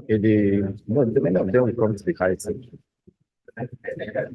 The many of them will come to the high school. They can take that.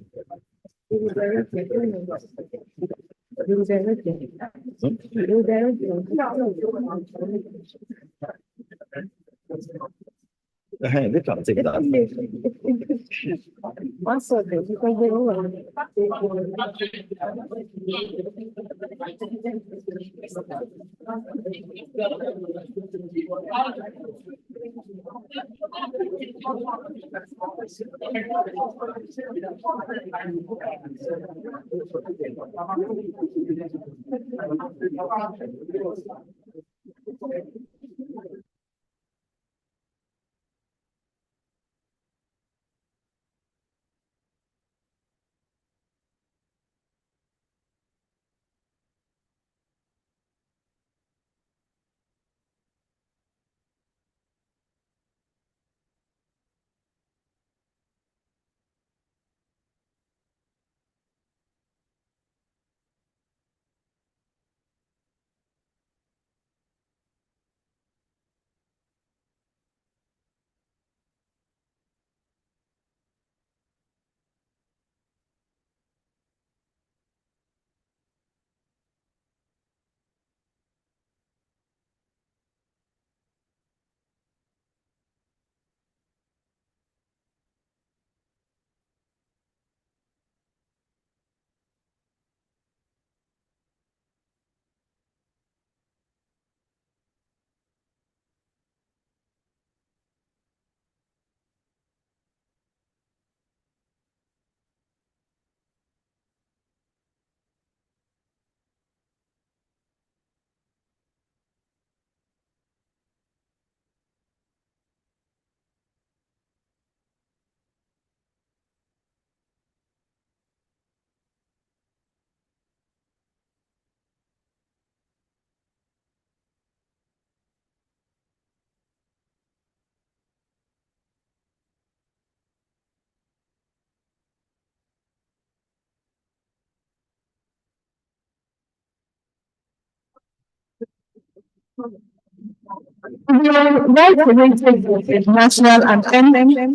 Right to the national anthem,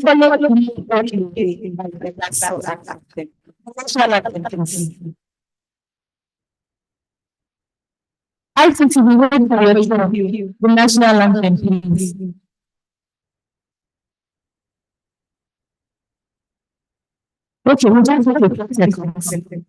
followed immediately by the national anthem. National anthem, please. I think we wait for your turn. The national anthem, please. Okay, we just have to take seconds.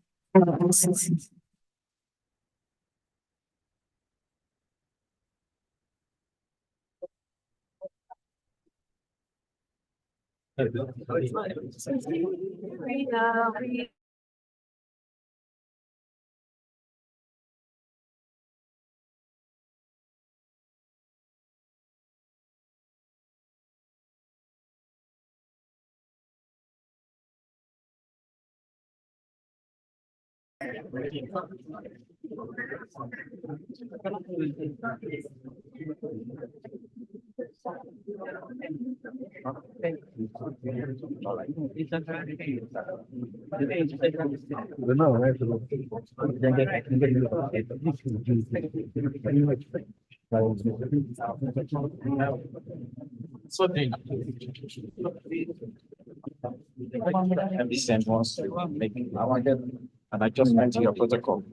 And I just went to your protocol.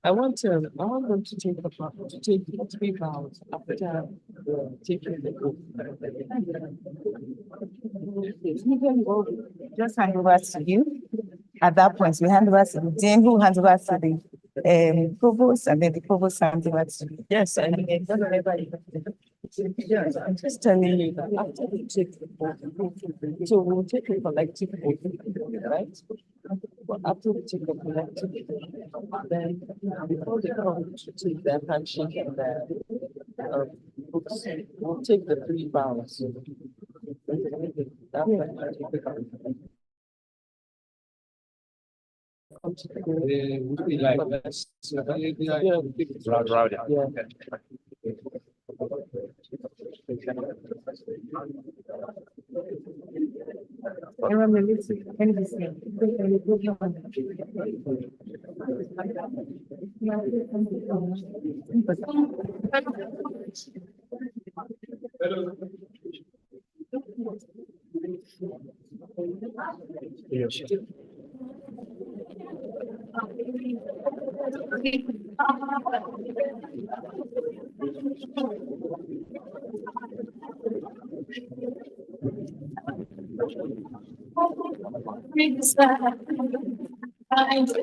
I want them to take the 3 vows after taking the oath. Just hand over to you. At that point, we hand over to the dean, who hands over to the provost, and then the provost hands over to you. Yes, and Yes, I'm just telling you that after we take the vote, so we'll take a collective vote, right? But after we take a collective vote, then before they come to take their handshake and their books, we'll take the 3 vows. Would be like this. Thank you very much. Thank you.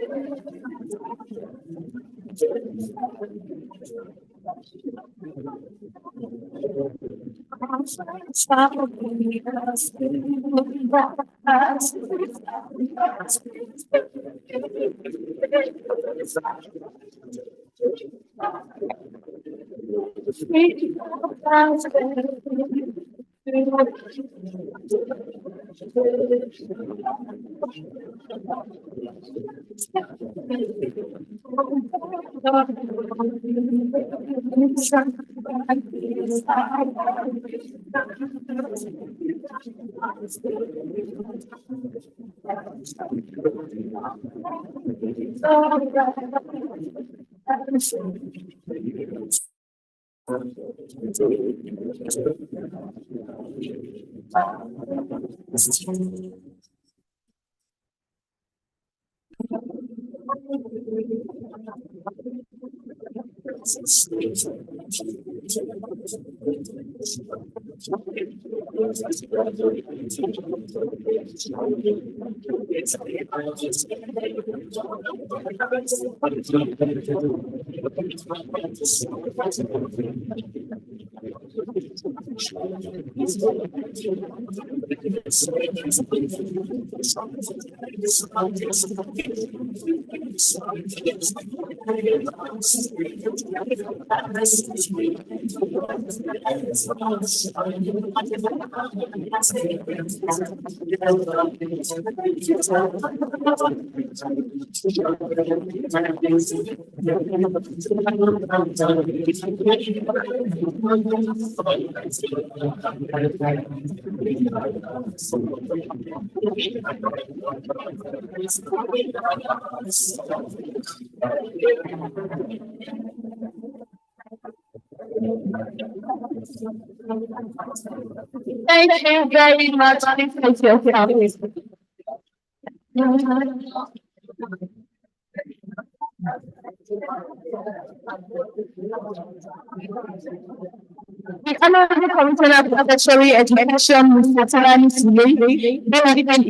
The Honorable Commissioner of Tertiary Education, Mr. Tarani Sule, being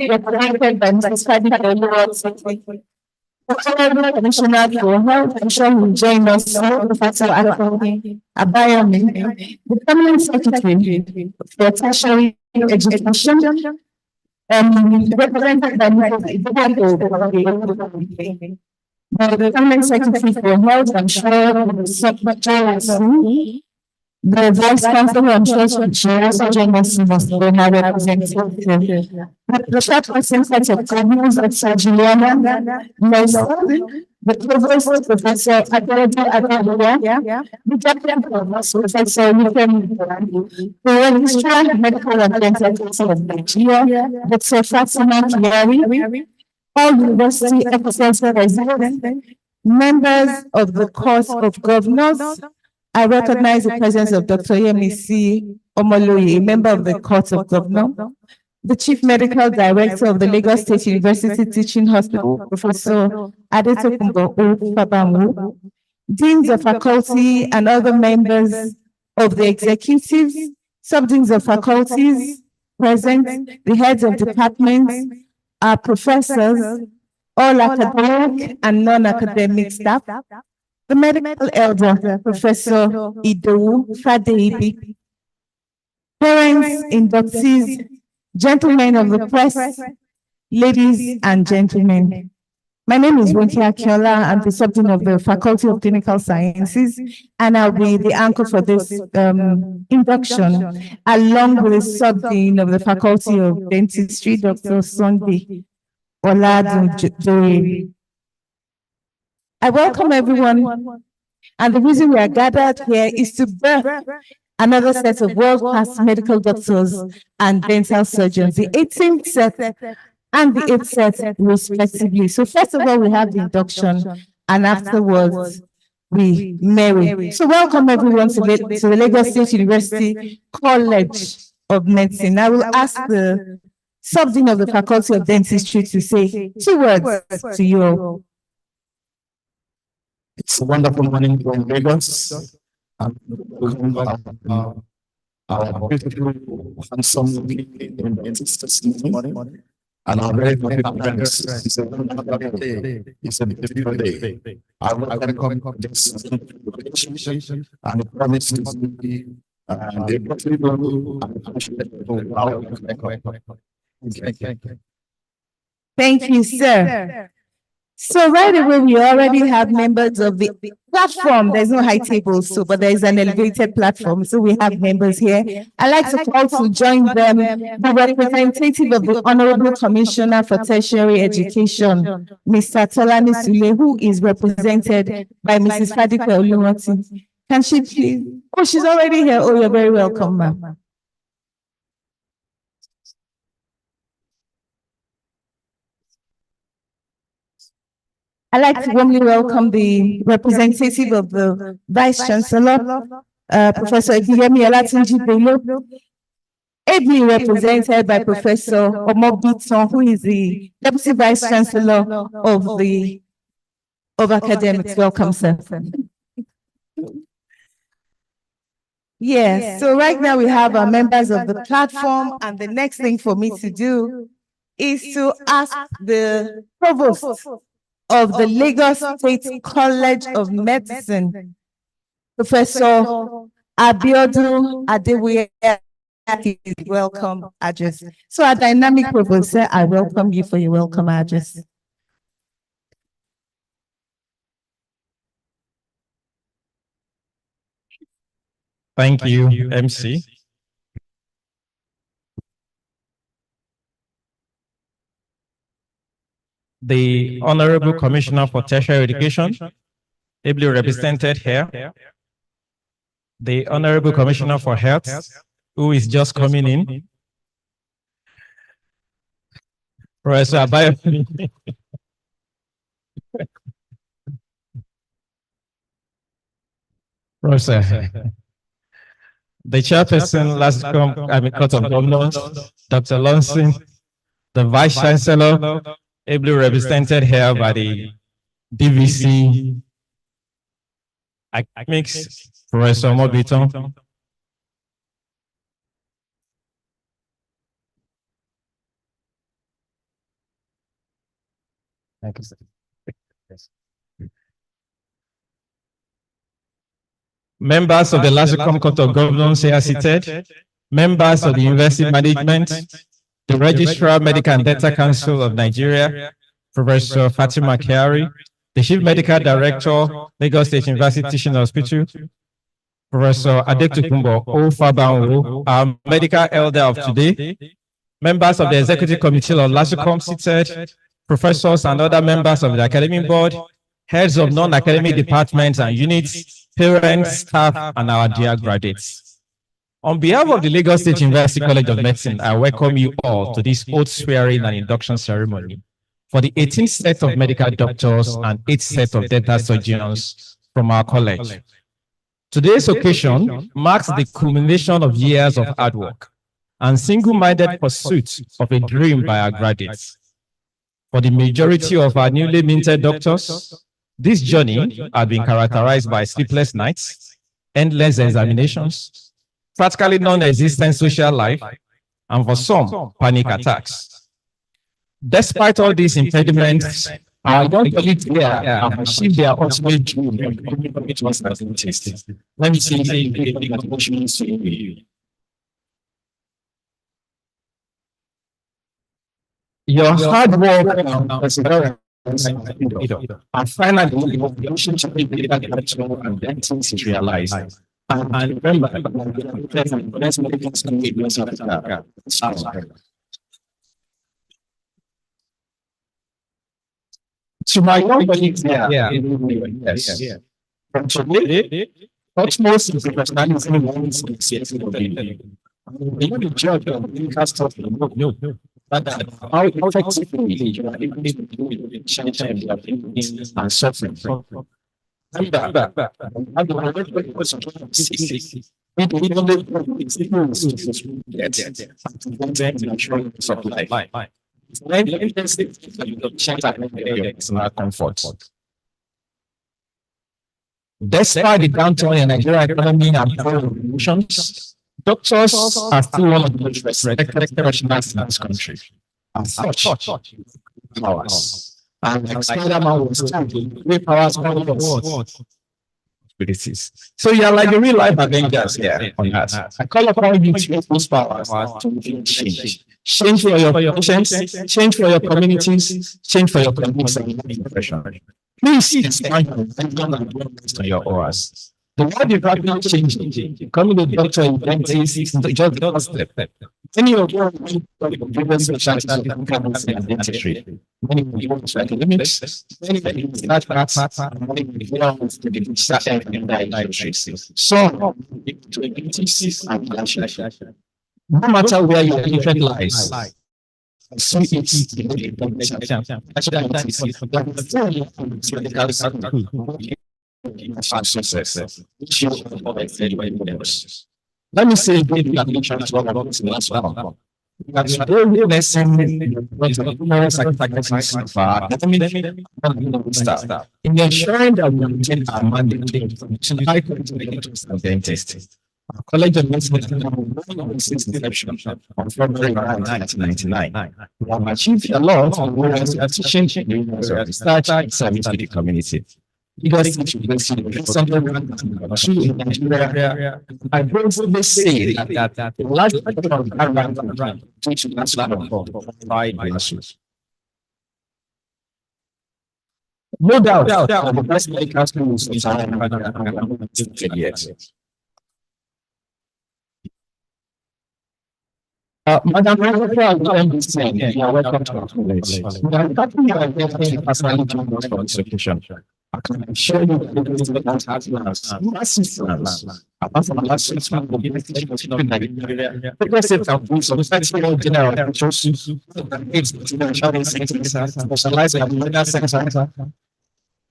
represented by Mr. Sadi Kailu. The Honorable Commissioner for Health, I'm sure will join us, Professor Abayomi, the Permanent Secretary for Tertiary Education, represented by the Permanent Secretary for Health, I'm sure the Secretary, the Vice Chancellor, I'm sure she also join us in the representative. The chairperson sets of governors of Sir Juliana, the Provost, Professor Adeola Adeola, the Deputy Provost, Professor Nkem, the Registrar of Medical and Dental Council of Nigeria, Dr. Fatima Kiari, all university officers present, members of the Court of Governors. I recognize the presence of Dr. Yemisi Omoloye, a member of the Court of Governors, the Chief Medical Director of the Lagos State University Teaching Hospital, Professor Adetokunbo Fabamu, Deans of Faculty and other members of the executives, sub-deans of faculties present, the heads of departments, our professors, all academic and non-academic staff, the medical elder, Professor Idowu Fadeibi, parents, inductees, gentlemen of the press, ladies and gentlemen. My name is Winky Akiola. I'm the subdean of the Faculty of Clinical Sciences, and I'll be the anchor for this induction, along with the subdean of the Faculty of Dentistry, Dr. Sunday Oladunjoye. I welcome everyone, and the reason we are gathered here is to birth another set of world-class medical doctors and dental surgeons, the 18th set and the 8th set, respectively. So first of all, we have the induction, and afterwards, we marry. So welcome everyone to the Lagos State University College of Medicine. I will ask the subdean of the Faculty of Dentistry to say 2 words to you all. It's a wonderful morning from Lagos. And our beautiful, handsome dentists this morning. And our very happy parents. It's a wonderful day. It's a beautiful day. I welcome this conversation and the promise to be the Thank you, sir. So right away, we already have members of the platform. There's no high tables, but there is an elevated platform. So we have members here. I'd like to call to join them the representative of the Honorable Commissioner for Tertiary Education, Mr. Tolani Sule, who is represented by Mrs. Fadipe Olumoti. Can she please? Oh, she's already here. Oh, you're very welcome, ma'am. I'd like to warmly welcome the representative of the Vice Chancellor, Professor Igiyemi Olatunji Bello, ably represented by Professor Omobiton, who is the Deputy Vice Chancellor of Academics. Welcome, sir. Yes, so right now we have our members of the platform, and the next thing for me to do is to ask the Provost of the Lagos State College of Medicine, Professor Abiodun Adewuye, welcome address. So our dynamic professor, I welcome you for your welcome address. Thank you, MC. The Honorable Commissioner for Tertiary Education, ably represented here. The Honorable Commissioner for Health, who is just coming in. Professor Abayo. Professor. The chairperson, last Court of Governors, Dr. Lonson, the Vice Chancellor, ably represented here by the DVC, Academics, Professor Mobiton. Thank you, sir. Yes. Members of the Lasicom Court of Governors here seated, members of the University Management, the Registrar Medical and Dental Council of Nigeria, Professor Fatima Kiari, the Chief Medical Director, Lagos State University Teaching Hospital, Professor Adektukumbo Ofabanwo, our medical elder of today, members of the Executive Committee of Lasicom seated, professors and other members of the Academic Board, heads of non-academic departments and units, parents, staff, and our dear graduates. On behalf of the Lagos State University College of Medicine, I welcome you all to this oath swearing and induction ceremony for the 18th set of medical doctors and 8th set of dental surgeons from our college. Today's occasion marks the culmination of years of hard work and single-minded pursuit of a dream by our graduates. For the majority of our newly minted doctors, this journey has been characterized by sleepless nights, endless examinations, practically non-existent social life, and for some, panic attacks. Despite all these impediments, our young colleagues here have achieved their ultimate dream of becoming it was as interesting. Let me see the contributions to you. your hard work and perseverance, and finally, you have the option to be and then things is realized. And remember, let's make it to my colleagues there, yes. From today, utmost is the personality the judge of the cast of no. But how effectively you are able to change and suffering. Comfort. Despite the downturn in Nigerian economy and emotions, doctors are still one of the most respected professionals in this country. As such, powers. And like Spider-Man was told, great powers come with what? So you are like the real life Avengers here on earth. I call upon you to use those powers to change. Change for your patients, change for your communities, change for your colleagues and your profession. Please expand your auras. The world is rapidly changing. Becoming a doctor in dentist is just the first step. Many of you previous specialties of dentistry. Many people to academics, many people start arts, many people to the research and industry. So, to the dentist and physician. No matter where your interest lies, see it in success. Let me say the addition to what about the last one. That's very lesson numerous sacrifices of staff in ensuring that we maintain our mandate to high quality of dentists. Our College of Medicine since inception on February 1999. We have achieved a lot of efficient research and service to the community. Because in Nigeria, I boldly say that the large part of our teaching no doubt, the best medical schools in yet. Madam President, you are welcome to our college. We are talking about getting personality for this occasion. I can assure you that the has massive plans. Apart from last 6 months of Nigeria, progressive and full substantial general specialized in the sector.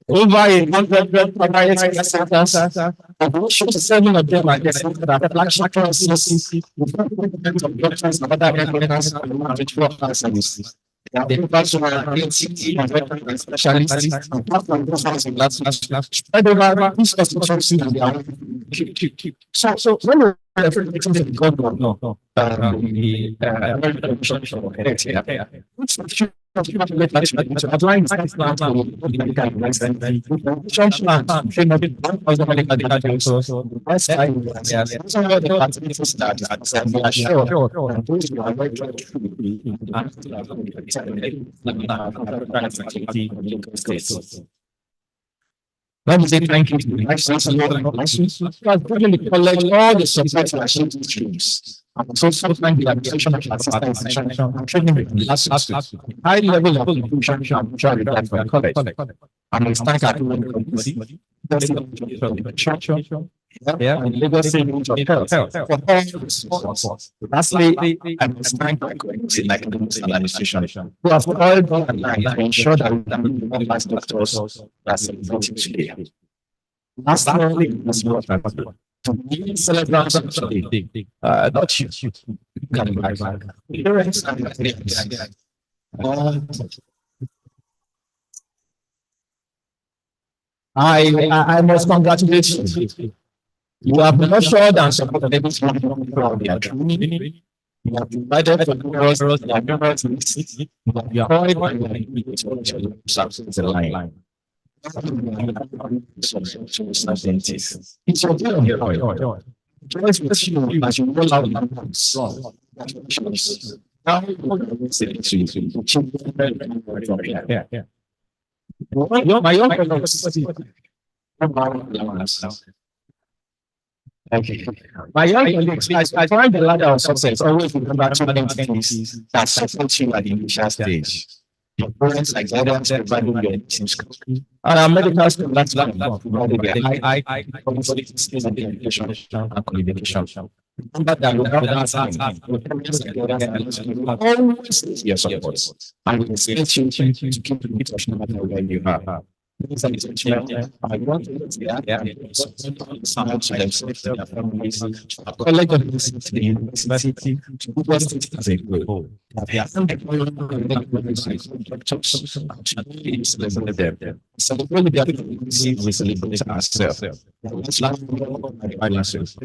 Over 100 private centers, of which 7 of them are the flagship services with of doctors and other regulators and virtual services. The professional and specialists and platform doctors in last spread over these constituencies and their so when we're referring to the government, to outline science plans for medical advice and plan train of it 1,000 medical doctors. That's why some of the activities that we are sure and those who are very let me say thank you to the Vice Chancellor of License for giving the college all the support to achieve these dreams. And also thank the administration of assistance and training with last high level of inclusion and mutual regard for the college. And we thank our community, the church, and Lagos State of Health for all the support. Lastly, I must thank the community in academics and administration who have all gone online to ensure that we can be the last doctors that are celebrating today. Lastly, to be celebrants of today, not you, parents and I must congratulate you. You have nurtured and supported every from their training. You have provided for numerous needs. You have employed and the line. It's your joy. Joy with you as you roll out the Now, my own okay. My young colleagues, I find the ladder of success always remember two main things that support you at the initial stage. Your parents like guidance and value your team's and our medical school that's like I skills and education and communication. Remember that without time, your parents and guidance always your support. And we expect you to keep the touch no matter where you are. I want to their families, a college of the university, to invest as a goal. So the way we are we celebrate ourselves. Let's laugh at ourselves.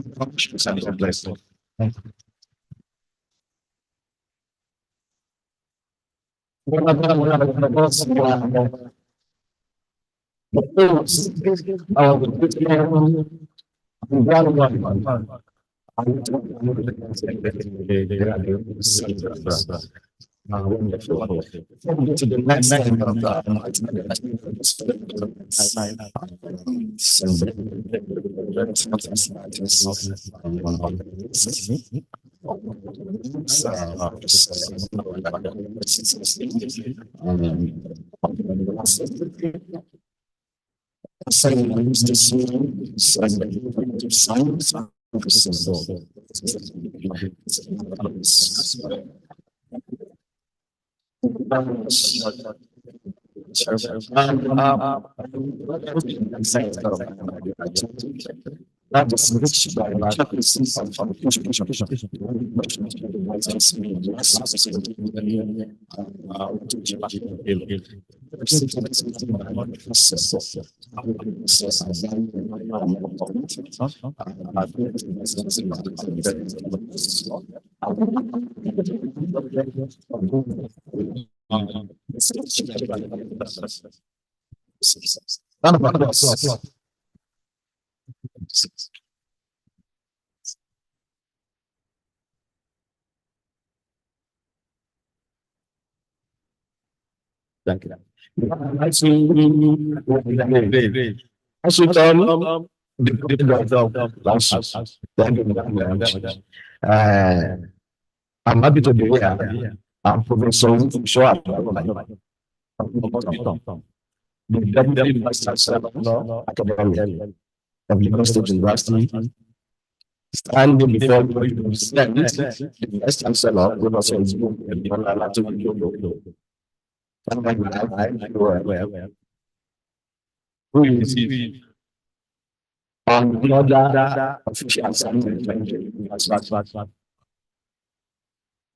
To the next level of thank you. I'm happy to be here. I'm Professor Shua. The Deputy Vice Chancellor Academy of University University. Standing before the Vice Chancellor, Professor who is on the other official assignment.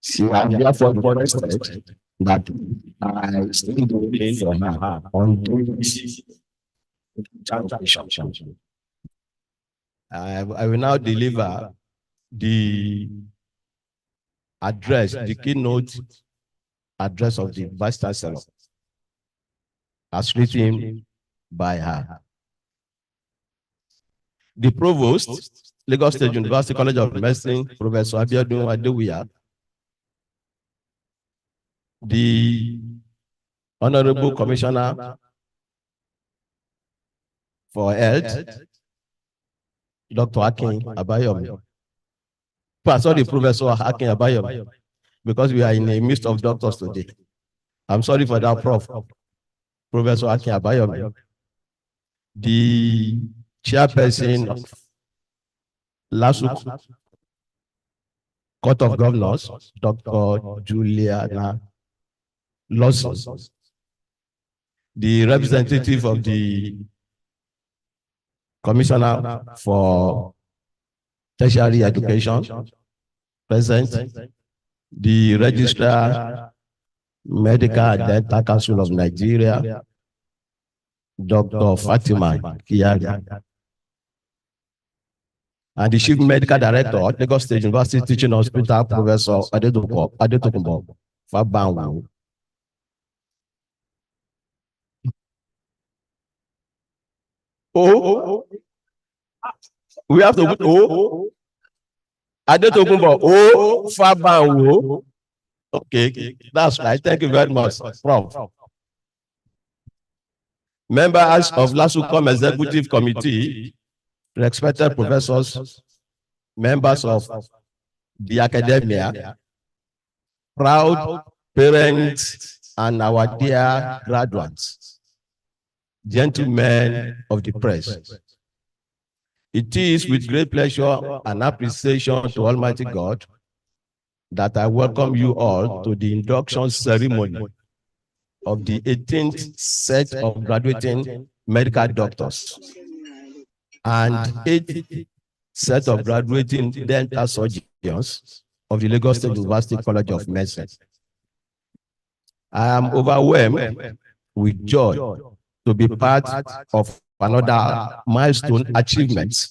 So I'm therefore requested that I still do it for her on this. I will now deliver the address, the keynote address of the Vice Chancellor, as written by her. The Provost, Lagos State University College of Medicine, Professor Abiodun Adewiya, the Honorable Commissioner for Health, Dr. Akin Abayomi. Sorry, Professor Akin Abayomi, because we are in the midst of doctors today. I'm sorry for that, Prof. Professor Akin Abayomi. The chairperson of LASUK Court of Governors, Dr. Juliana Lawson. The representative of the Commissioner for Tertiary Education, present. The Registrar, Medical and Dental Council of Nigeria, Dr. Fatima Kiyari. And the Chief Medical Director at Lagos State University Teaching Hospital, Professor Adetokunbo Fabanwu. Oh, we have to put Adetokunbo Fabanwu. Okay, that's right. Thank you very much, Prof. Members of LASUCOM Executive Committee, respected professors, members of the academia, proud parents, and our dear graduates, gentlemen of the press. It is with great pleasure and appreciation to Almighty God that I welcome you all to the induction ceremony of the 18th set of graduating medical doctors and 8th set of graduating dental surgeons of the Lagos State University College of Medicine. I am overwhelmed with joy to be part of another milestone achievement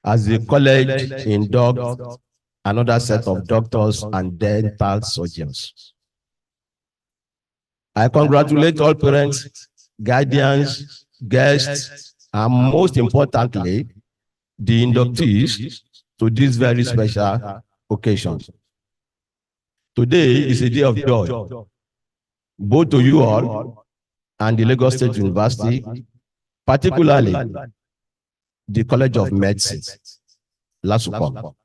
as the college inducts another set of doctors and dental surgeons. I congratulate all parents, guardians, guests, and most importantly, the inductees to this very special occasion. Today is a day of joy, both to you all and the Lagos State University, particularly the College of Medicine, LASUCOM.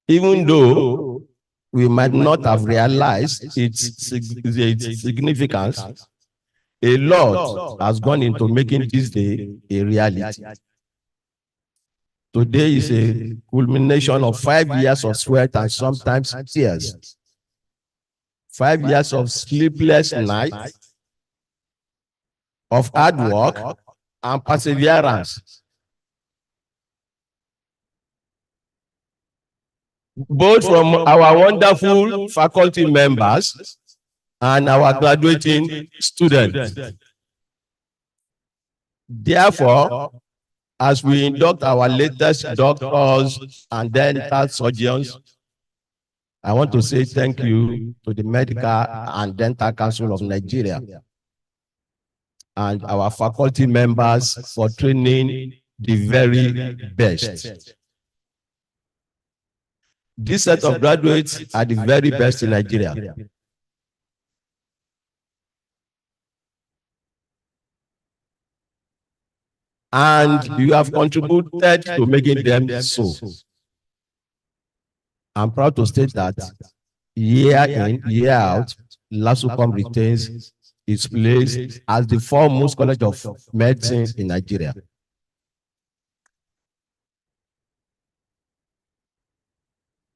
Even though we might not have realized its significance, a lot has gone into making this day a reality. Today is a culmination of 5 years of sweat and sometimes tears. 5 years of sleepless nights, of hard work and perseverance. Both from our wonderful faculty members and our graduating students. Therefore, as we induct our latest doctors and dental surgeons, I want to say thank you to the Medical and Dental Council of Nigeria and our faculty members for training the very best. This set of graduates are the very best in Nigeria. And you have contributed to making them so. I'm proud to state that year in, year out, LASUCOM retains its place as the foremost college of medicine in Nigeria.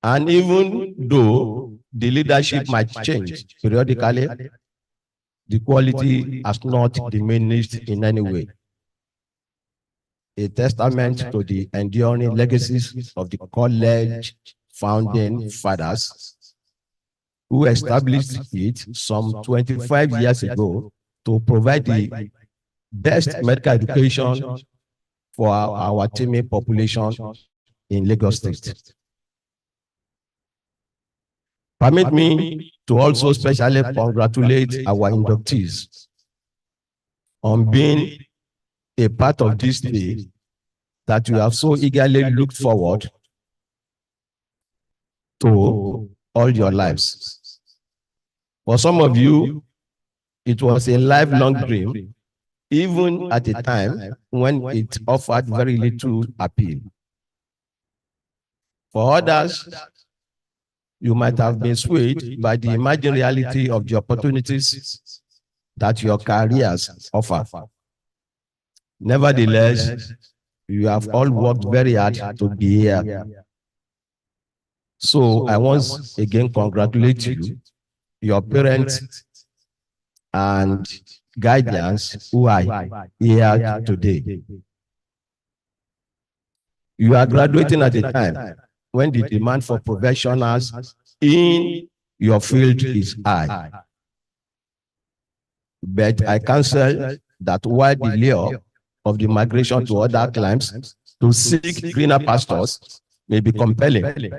And even though the leadership might change periodically, the quality has not diminished in any way. A testament to the enduring legacies of the college founding fathers who established it some 25 years ago to provide the best medical education for our teeming population in Lagos State. Permit me to also specially congratulate our inductees on being a part of this day that you have so eagerly looked forward to all your lives. For some of you, it was a lifelong dream, even at a time when it offered very little appeal. For others, you might have been swayed by the imagined reality of the opportunities that your careers offer. Nevertheless, you have all worked very hard to be here. So I once again congratulate you, your parents and guardians who are here today. You are graduating at a time when the demand for professionals in your field is high. But I counsel that while the lure of the migration to other climes to seek greener pastures may be compelling,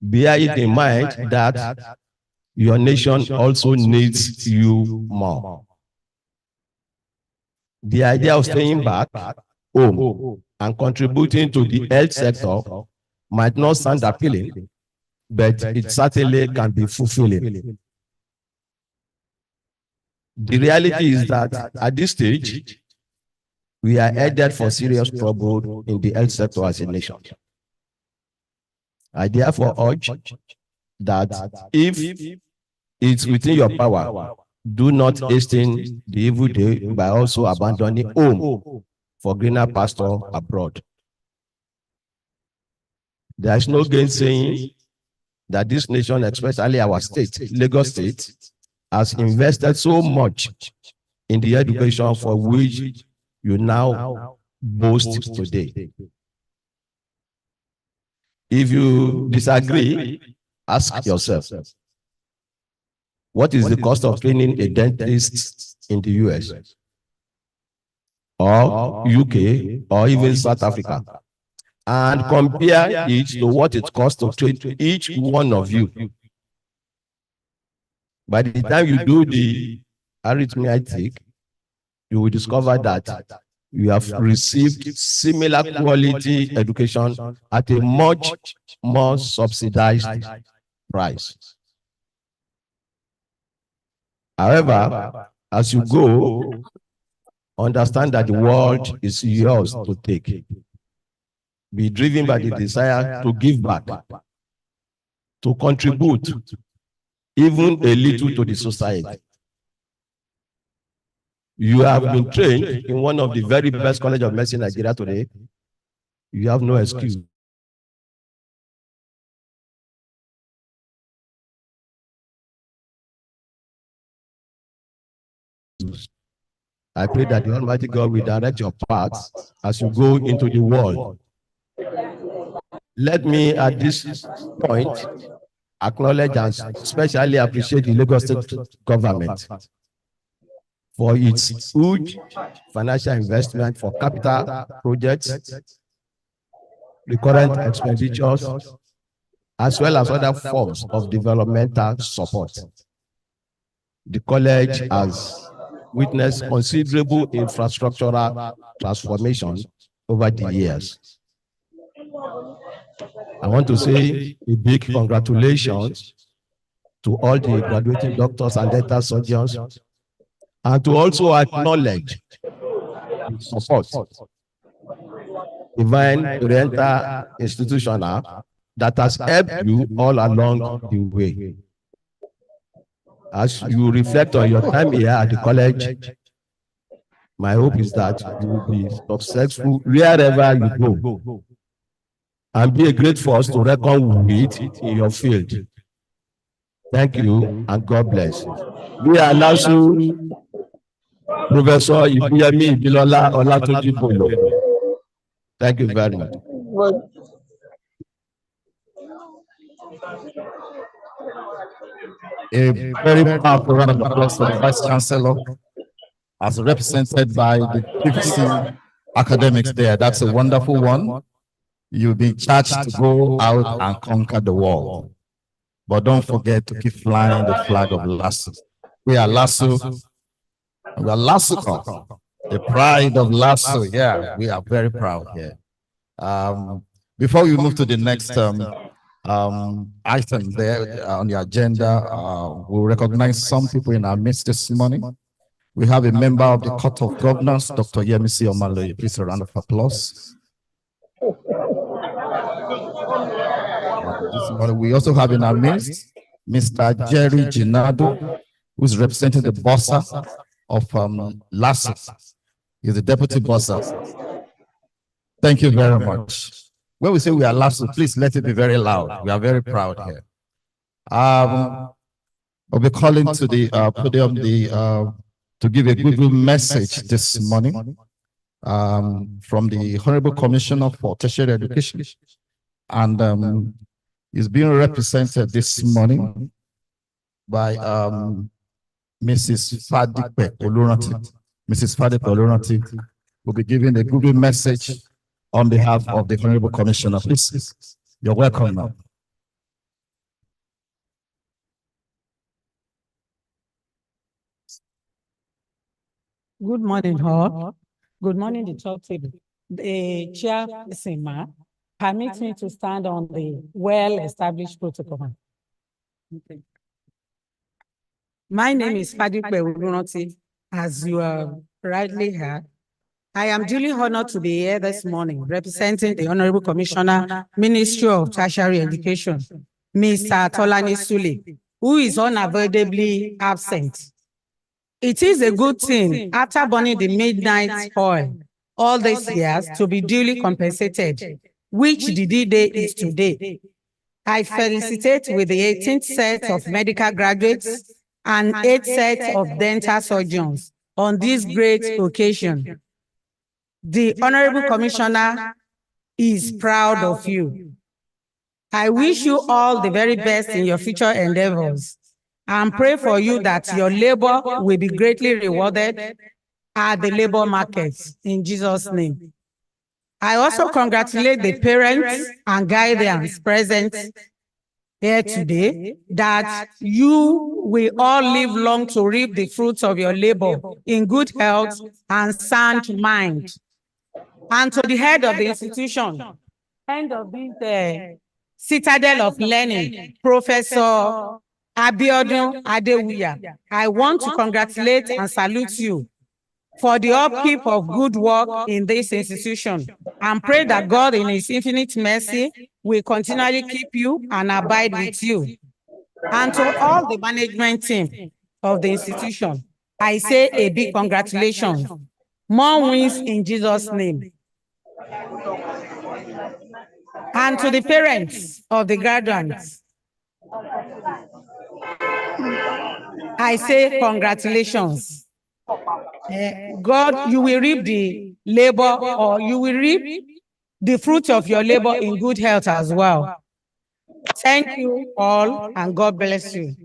bear it in mind that your nation also needs you more. The idea of staying back home and contributing to the health sector might not sound appealing, but it certainly can be fulfilling. The reality is that at this stage, we are headed for serious trouble in the health sector as a nation. I therefore urge that if it's within your power, do not hasten the evil day by also abandoning home for greener pasture abroad. There is no gainsaying that this nation, especially our state, Lagos State, has invested so much in the education for which you now boast today. If you disagree, ask yourself, what is the cost of training a dentist in the US or UK or even South Africa? And compare it to what it costs to train each one of you. By the time you do the arithmetic, you will discover that you have received similar quality education at a much more subsidized price. However, as you go, understand that the world is yours to take. Be driven by the desire to give back, to contribute even a little to the society. You have been trained in one of the very best colleges of medicine in Nigeria today. You have no excuse. I pray that the Almighty God will direct your paths as you go into the world. Let me at this point acknowledge and especially appreciate the Lagos State government for its huge financial investment for capital projects, recurrent expenditures, as well as other forms of developmental support. The college has witnessed considerable infrastructural transformation over the years. I want to say a big congratulations to all the graduating doctors and dental surgeons, and to also acknowledge the support Divine Oriental Institutional that has helped you all along the way. As you reflect on your time here at the college, my hope is that you will be successful wherever you go and be a great force to reckon with in your field. Thank you and God bless. We are Lasu Professor Ibuyemi Ibilola Olatunji Bolo. Thank you very much. A very powerful round of applause for the Vice Chancellor, as represented by the PVC academics there. That's a wonderful one. You'll be charged to go out and conquer the world. But don't forget to keep flying the flag of LASU. We are LASU. We are LASUCON, the pride of LASU. Yeah, we are very proud here. Before we move to the next item there on the agenda, we'll recognize some people in our midst this morning. We have a member of the Court of Governors, Dr. Yemisi Omaloye. Please a round of applause. This morning, we also have in our midst Mr. Jerry Ginado, who's representing the bossa of LASU. He's the deputy bossa. Thank you very much. When we say we are LASU, please let it be very loud. We are very proud here. I'll be calling to the podium to give a good message this morning from the Honorable Commissioner for Tertiary Education. And is being represented this morning by Mrs. Fadipe Oluranti. Mrs. Fadipe Oluranti will be giving a good message on behalf of the Honorable Commissioner. Please, you're welcome now. Good morning, all. Good morning, the top table. The chair, Sima, Permit me to stand on the well-established protocol. Okay. My name is Fadipe Urunoti, as you have rightly heard. I am duly honored to be here this morning representing the Honorable Commissioner, Ministry of Tertiary Education, Mr. Tolani Sule, who is unavoidably absent. It is a good thing after burning the midnight oil all these years to be duly compensated, which the D-Day is today. I felicitate with the 18th set of medical graduates and 8th set of dental surgeons on this great occasion. The Honorable Commissioner is proud of you. I wish you all the very best in your future endeavors and pray for you that your labor will be greatly rewarded at the labor markets in Jesus' name. I also congratulate the parents and guardians present here today that you will all live long to reap the fruits of your labor in good health and sound mind. And to the head of the institution, head of this citadel of learning, Professor Abiodun Adewuya, I want to congratulate and salute you for the upkeep of good work in this institution and pray that God in his infinite mercy will continually keep you and abide with you. And to all the management team of the institution, I say a big congratulations. More wins in Jesus' name. And to the parents of the graduates, I say congratulations. God, you will reap the labor, or you will reap the fruit of your labor in good health as well. Thank you all, and God bless you.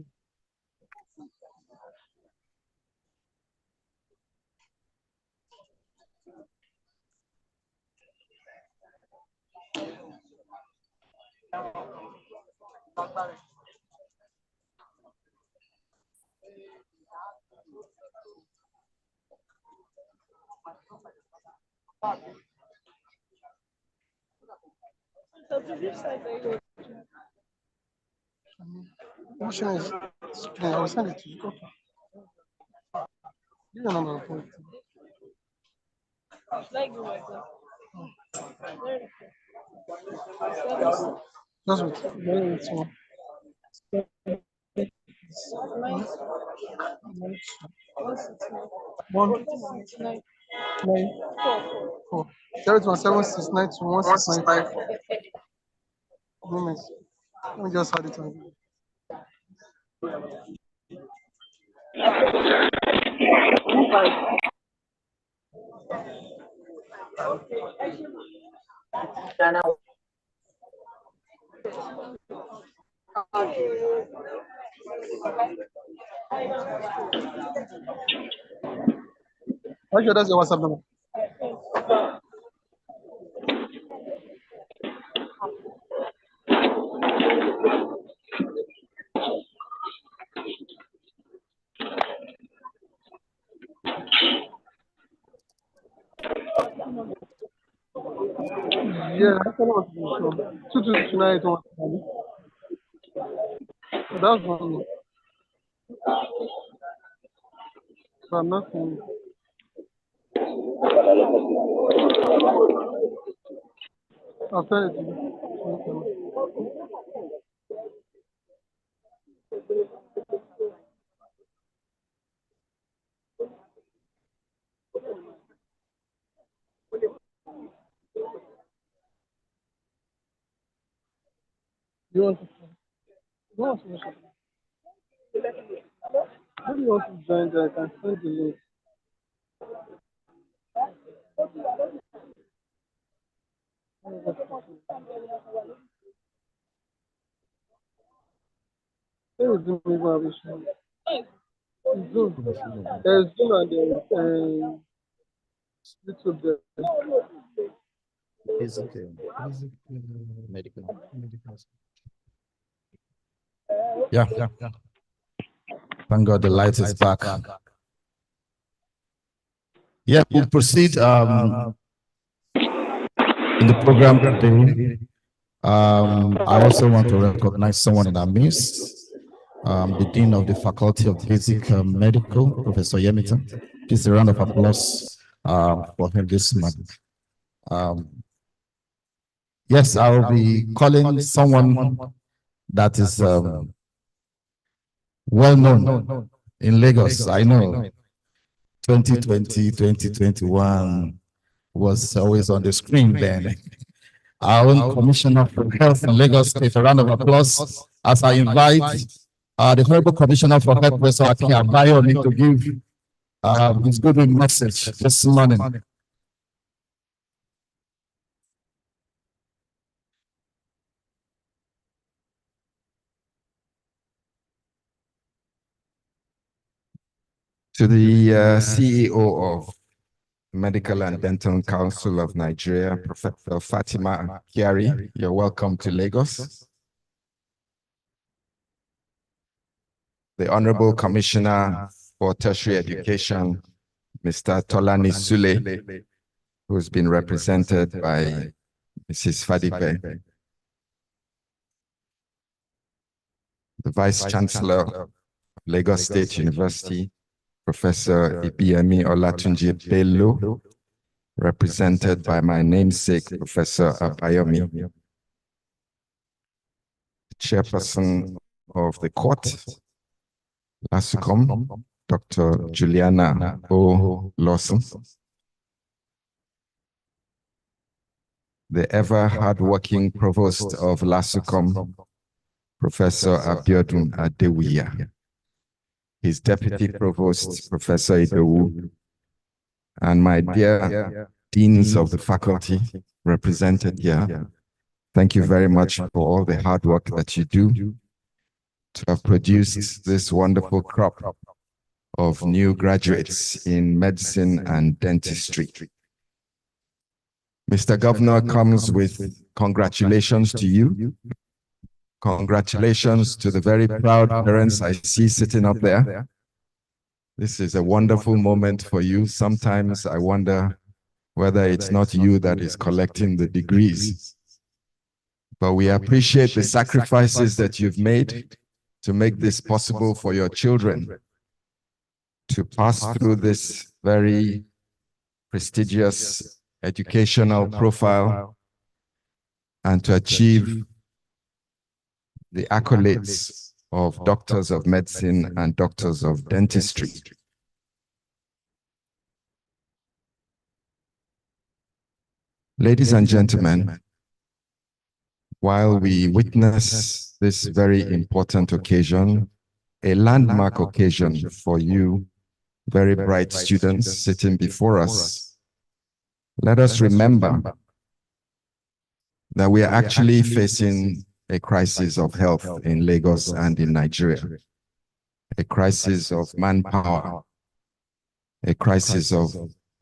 Motion is, I will send it to you. Okay. Give your number for it. Just wait. Very wait, so. One, 9, 4. 02176921695. Moments. Let me just add it on. Okay, that's your WhatsApp number. Yeah, that's what I was 2229. That's one. So I'm not saying. I'll tell it to you. You want to? You want to? How do you want to join that? I can send the link. There is Zoom evaluation. Zoom. There's Zoom and there's YouTube there. Is it medical? Yeah. Thank God the light is back. Yeah, we'll proceed. in the program today, I also want to recognize someone in our midst, the Dean of the Faculty of Basic Medical, Professor Yemita. Please a round of applause for him this month. Yes, I will be calling someone that is well known in Lagos. I know 2020, 2021 was always on the screen then. Our own Commissioner for Health in Lagos State. A round of applause as I invite the Honorable Commissioner for Health, Professor Akin Abayomi, to give his good message this morning. To the CEO of Medical and Dental Council of Nigeria, Professor Fatima Kyari, you're welcome to Lagos. The Honorable Commissioner for Tertiary Education, Mr. Tolani Sule, who's been represented by Mrs. Fadipe. The Vice Chancellor of Lagos State University, Professor Ibiyemi Olatunji Bello, represented by my namesake, Professor Abayomi. The Chairperson of the Court, LASUCOM, Dr. Juliana O. Lawson. The ever hardworking Provost of LASUCOM, Professor Abiodun Adewiya. His Deputy Provost, Professor Idowu, and my dear Deans of the faculty represented here. Thank you very much for all the hard work that you do to have produced this wonderful crop of new graduates in medicine and dentistry. Mr. Governor comes with congratulations to you. Congratulations to the very proud parents I see sitting up there. This is a wonderful moment for you. Sometimes I wonder whether it's not you that is collecting the degrees. But we appreciate the sacrifices that you've made to make this possible for your children to pass through this very prestigious educational profile and to achieve the accolades of doctors of medicine and doctors of dentistry. Ladies and gentlemen, while we witness this very important occasion, a landmark occasion for you, very bright students sitting before us, let us remember that we are actually facing a crisis of health in Lagos and in Nigeria, a crisis of manpower, a crisis of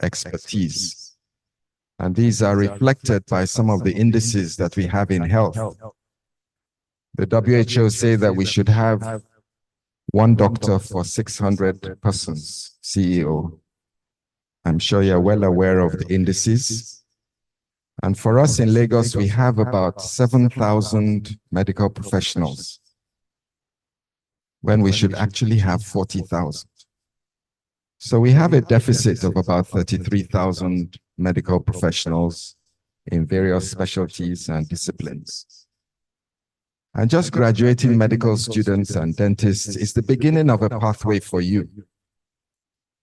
expertise. And these are reflected by some of the indices that we have in health. The WHO say that we should have one doctor for 600 persons, CEO. I'm sure you're well aware of the indices. And for us in Lagos, we have about 7,000 medical professionals when we should actually have 40,000. So we have a deficit of about 33,000 medical professionals in various specialties and disciplines. And just graduating medical students and dentists is the beginning of a pathway for you.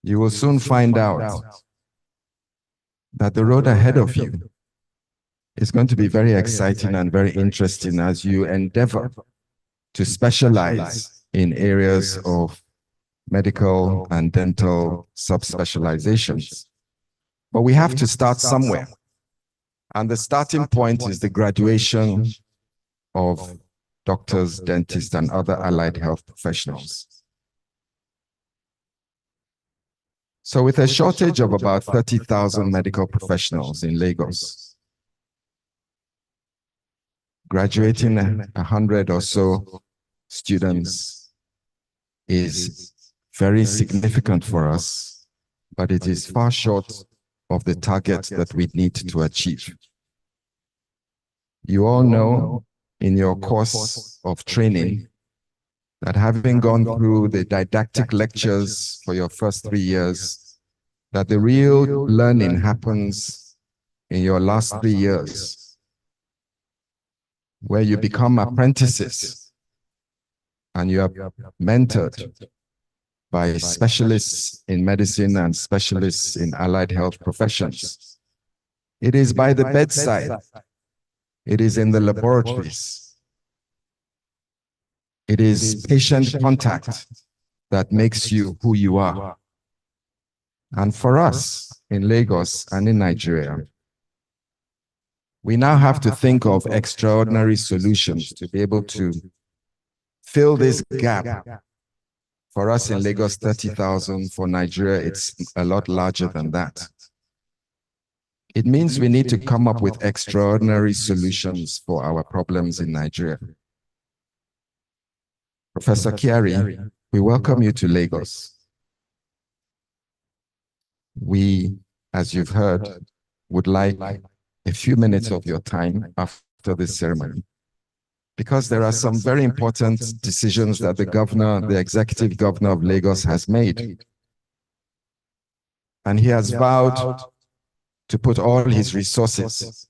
You will soon find out that the road ahead of you is going to be very exciting and very interesting as you endeavor to specialize in areas of medical and dental subspecializations. But we have to start somewhere. And the starting point is the graduation of doctors, dentists, and other allied health professionals. So with a shortage of about 30,000 medical professionals in Lagos, graduating 100 or so students is very significant for us, but it is far short of the target that we need to achieve. You all know in your course of training that having gone through the didactic lectures for your first 3 years, that the real learning happens in your last 3 years, where you become apprentices and you are mentored by specialists in medicine and specialists in allied health professions. It is by the bedside. It is in the laboratories. It is patient contact that makes you who you are. And for us in Lagos and in Nigeria, we now have to think of extraordinary solutions to be able to fill this gap. For us in Lagos, 30,000. For Nigeria, it's a lot larger than that. It means we need to come up with extraordinary solutions for our problems in Nigeria. Professor Kiari, we welcome you to Lagos. We, as you've heard, would like a few minutes of your time after this ceremony, because there are some very important decisions that the executive governor of Lagos has made. And he has vowed to put all his resources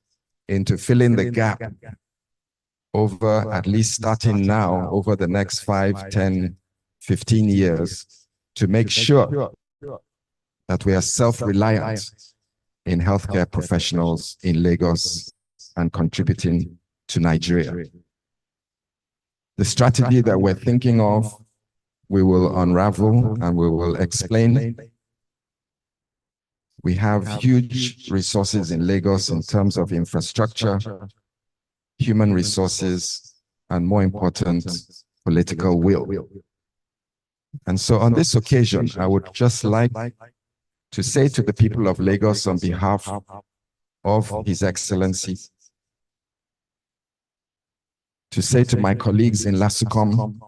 into filling the gap over, at least starting now, over the next 5, 10, 15 years, to make sure that we are self-reliant in healthcare professionals in Lagos and contributing to Nigeria. The strategy that we're thinking of, we will unravel and we will explain. We have huge resources in Lagos in terms of infrastructure, human resources, and more important, political will. And so on this occasion, I would just like to say to the people of Lagos on behalf of His Excellency, to say to my colleagues in Lasucom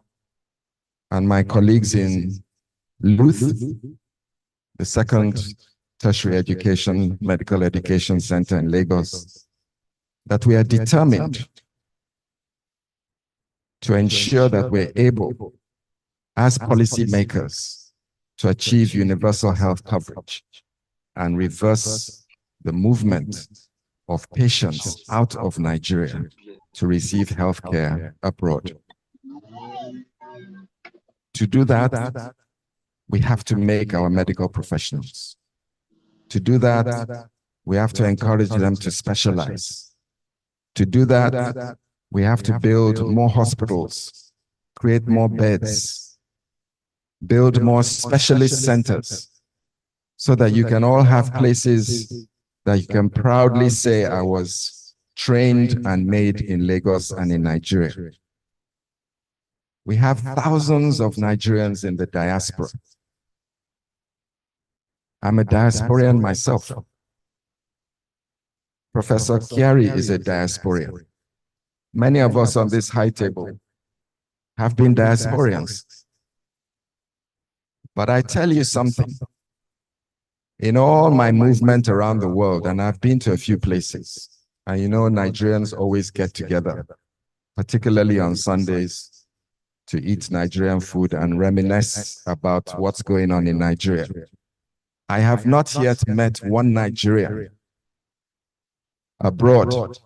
and my colleagues in Luth, the second tertiary education, medical education center in Lagos, that we are determined to ensure that we're able, as policymakers, to achieve universal health coverage and reverse the movement of patients out of Nigeria to receive healthcare abroad. To do that, we have to make our medical professionals. To do that, we have to encourage them to specialize. To do that, we have to build more hospitals, create more beds, build more specialist centers, so that you can all have places that you can proudly say, I was trained and made in Lagos and in Nigeria. We have thousands of Nigerians in the diaspora. I'm a diasporian myself. Professor Kiari is a diasporian. Many of us on this high table have been diasporians. But I tell you something. In all my movement around the world, and I've been to a few places, and you know, Nigerians always get together, particularly on Sundays, to eat Nigerian food and reminisce about what's going on in Nigeria. I have not yet met one Nigerian abroad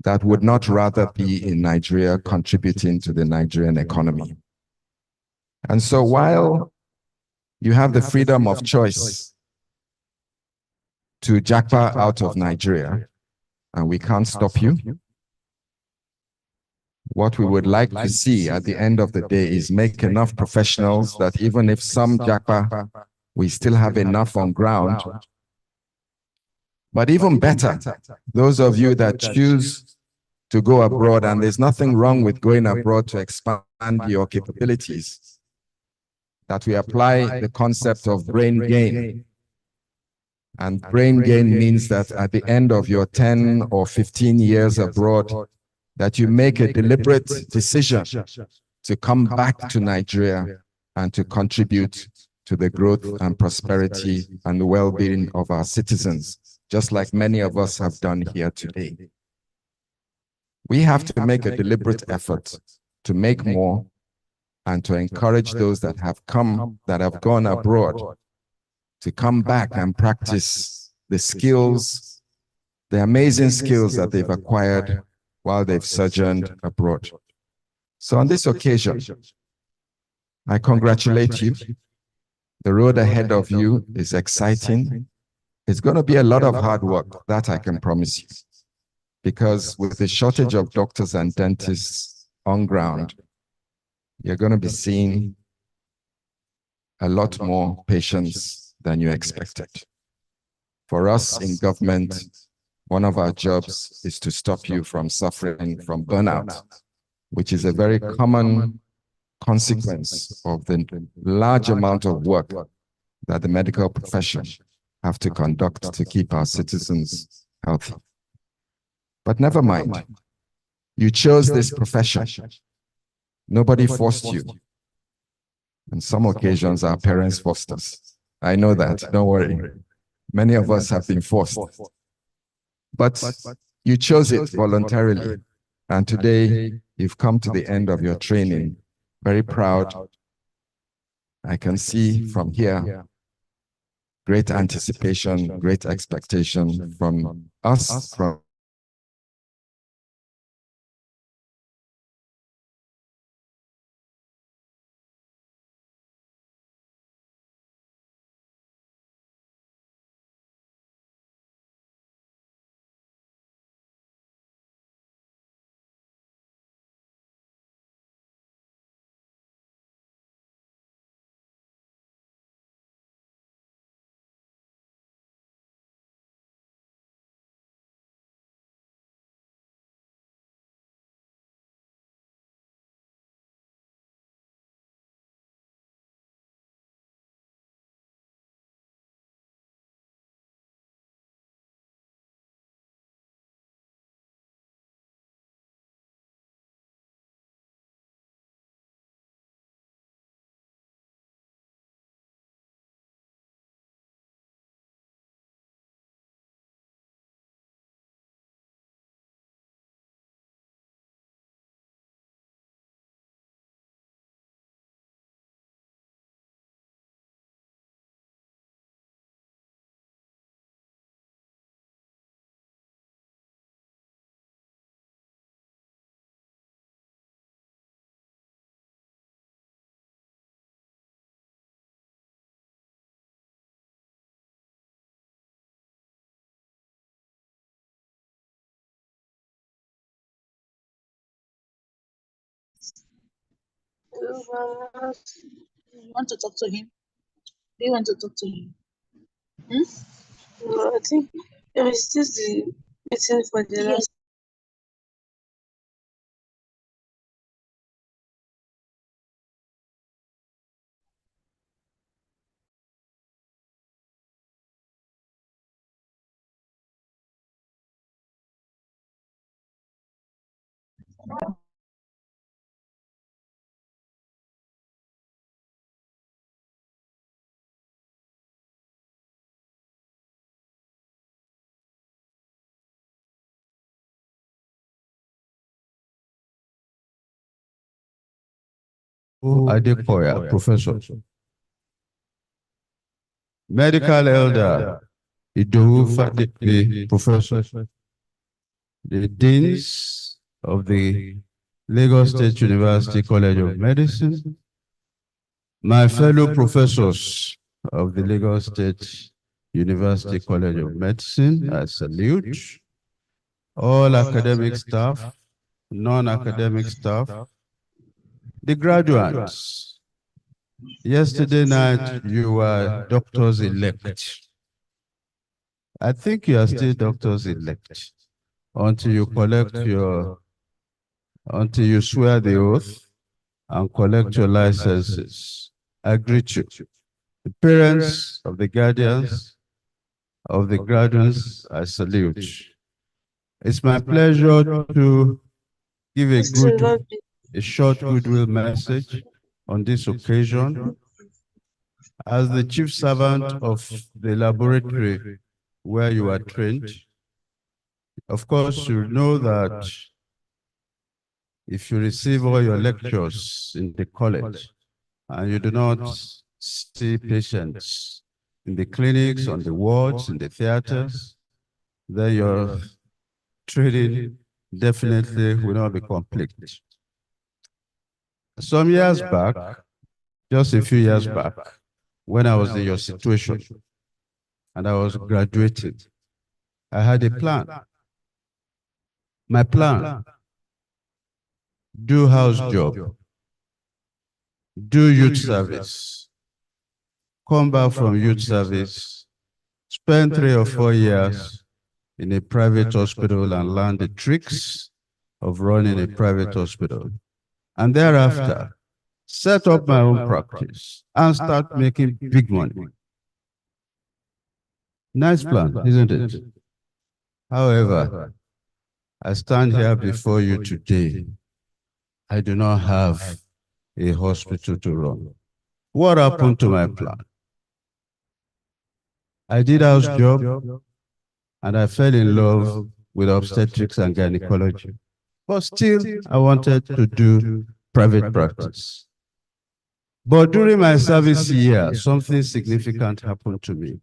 that would not rather be in Nigeria contributing to the Nigerian economy. And so while you have the freedom of choice to jackpot out of Nigeria, and we can't stop you, what we would like to see at the end of the day is make enough professionals that even if some jackpot, we still have enough on ground. But even better, those of you that choose to go abroad, and there's nothing wrong with going abroad to expand your capabilities, that we apply the concept of brain gain. And brain gain means that at the end of your 10 or 15 years abroad, that you make a deliberate decision to come back to Nigeria and to contribute to the growth and prosperity and the well-being of our citizens, just like many of us have done here today. We have to make a deliberate effort to make more and to encourage those that have gone abroad to come back and practice the skills, the amazing skills that they've acquired while they've sojourned abroad. So on this occasion, I congratulate you. The road ahead of you is exciting. It's going to be a lot of hard work, that I can promise you. Because with the shortage of doctors and dentists on ground, you're going to be seeing a lot more patients than you expected. For us in government, one of our jobs is to stop you from suffering from burnout, which is a very common consequence of the large amount of work that the medical profession have to conduct to keep our citizens healthy. But never mind. You chose this profession. Nobody forced you. On some occasions, our parents forced us. I know that, don't worry. Many of us have been forced. But you chose it voluntarily. And today, you've come to the end of your training. Very proud. I can see from here great anticipation, great expectation from us, from You want to talk to him? Do you want to talk to him? No, I think it was just the meeting for the last. Adekoya, Professor. Medical Elder Idowu Fadepe, Professor. The Deans of the Lagos State University College of Medicine. My fellow professors of the Lagos State University College of Medicine, I salute. All academic staff, non-academic staff, the graduates. Yesterday night, you were doctors-elect. I think you are still doctors-elect until you until you swear the oath and collect your licenses. I greet you. The parents of the guardians of the graduates, I salute. It's my pleasure to give a short goodwill message on this occasion. As the chief servant of the laboratory where you are trained, of course, you know that If you receive all your lectures in the college and you do not see patients in the clinics, on the wards, in the theaters, then your training definitely will not be complete. Some years back, just a few years back, when I was in your situation and I was graduating, I had a plan. My plan: do house job, do youth service, come back from youth service, spend 3 or 4 years in a private hospital and learn the tricks of running a private hospital. And thereafter, set up my own practice and start making big money. Nice plan, isn't it? However, I stand here before you today. I do not have a hospital to run. What happened to my plan? I did house job and I fell in love with obstetrics and gynecology. But still, I wanted to do private practice. But during my service year, something significant happened to me.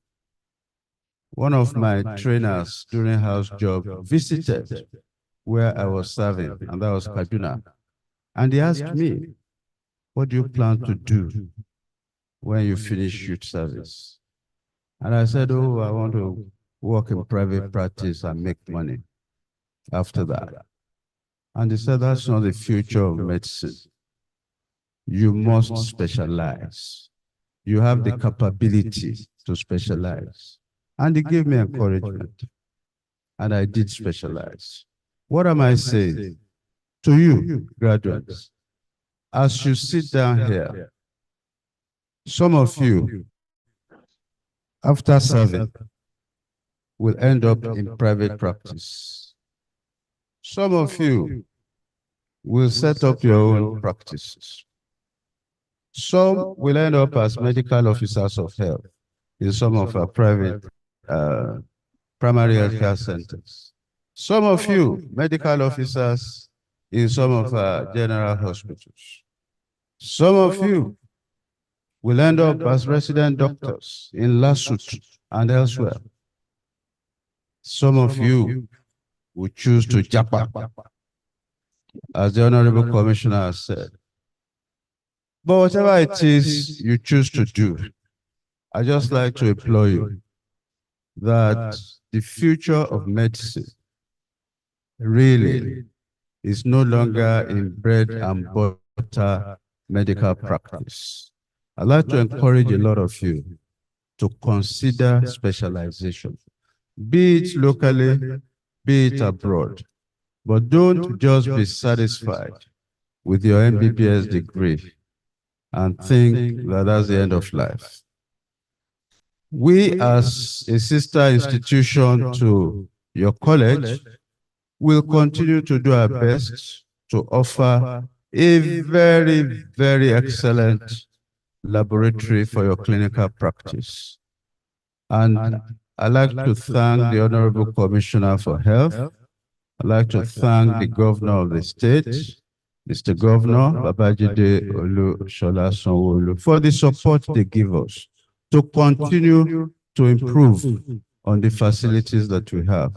One of my trainers during house job visited where I was serving, and that was Kaduna. And he asked me, what do you plan to do when you finish youth service? And I said, oh, I want to work in private practice and make money after that. And he said, that's not the future of medicine. You must specialize. You have the capability to specialize. And he gave me encouragement. And I did specialize. What am I saying to you, graduates? As you sit down here, some of you, after serving, will end up in private practice. Some of you will set up your own practices. Some will end up as medical officers of health in some of our private primary health care centers. Some of you, medical officers in some of our general hospitals. Some of you will end up as resident doctors in LASUT and elsewhere. Some of you will choose to japa, as the Honorable Commissioner has said. But whatever it is you choose to do, I just like to implore you that the future of medicine really is no longer in bread and butter medical practice. I'd like to encourage a lot of you to consider specialization, be it locally, be it abroad. But don't just be satisfied with your MBBS degree and think that that's the end of life. We, as a sister institution to your college, will continue to do our best to offer a very, very excellent laboratory for your clinical practice. And I'd like to thank the Honorable Commissioner for Health. I'd like to thank the Governor of the state, Mr. Governor Babajide Olushola Sanwo-Olu, for the support they give us to continue to improve on the facilities that we have.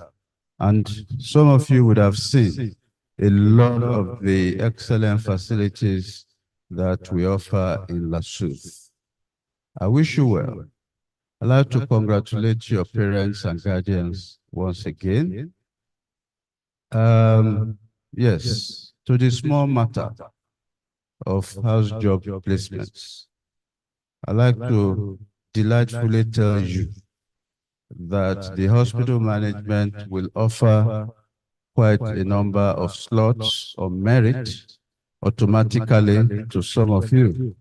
And some of you would have seen a lot of the excellent facilities that we offer in LASUT. I wish you well. I'd like to congratulate your parents and guardians once again. Yes, to the small matter of house job placements, I'd like to delightfully tell you that the hospital management will offer quite a number of slots or merit automatically to some of you.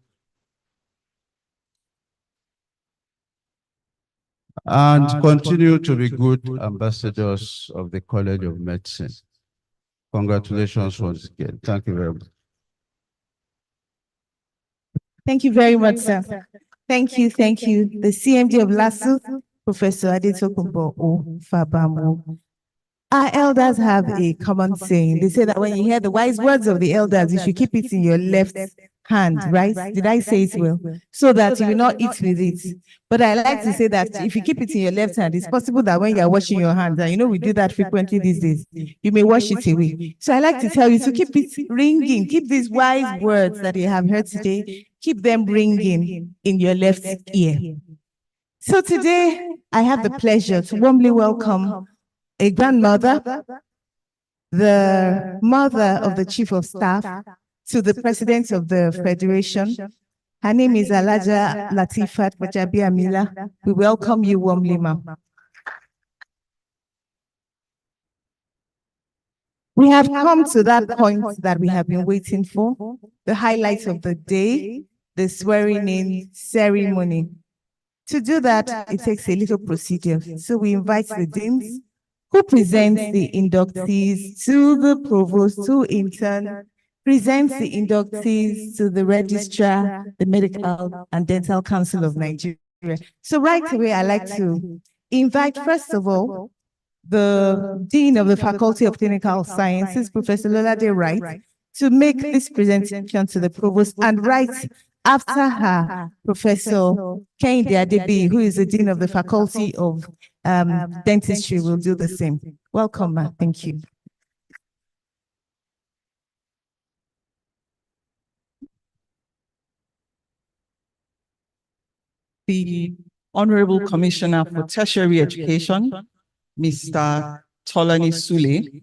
And continue to be good ambassadors of the College of Medicine. Congratulations once again. Thank you very much. Thank you very much, sir. Thank you, thank you. The CMD of LASUT, Professor Adetokunbo O. Fabamu. Our elders have a common saying. They say that when you hear the wise words of the elders, you should keep it in your left hand, right? Did I say it well? So that you will not eat with it. But I like to say that if you keep it in your left hand, it's possible that when you're washing your hands, and you know we do that frequently these days, you may wash it away. So I like to tell you to keep it ringing, keep these wise words that you have heard today, keep them ringing in your left ear. So today, I have the pleasure to warmly welcome a grandmother, the mother of the Chief of Staff, to the President of the Federation. Her name is Alaja Latifat Bajabi Amila. We welcome you warmly, ma'am. We have come to that point that we have been waiting for, the highlights of the day, the swearing-in ceremony. To do that, it takes a little procedure. So we invite the deans, who presents the inductees to the provost, who in turn presents the inductees to the registrar, the Medical and Dental Council of Nigeria. So right away, I'd like to invite, first of all, the Dean of the Faculty of Clinical Sciences, Professor Lolade Wright, to make this presentation to the provost, and right after her, Professor Kehinde Adebi, who is the Dean of the Faculty of Dentistry, will do the same. Welcome, ma. Thank you. The Honorable Commissioner for Tertiary Education, Mr. Tolani Sule,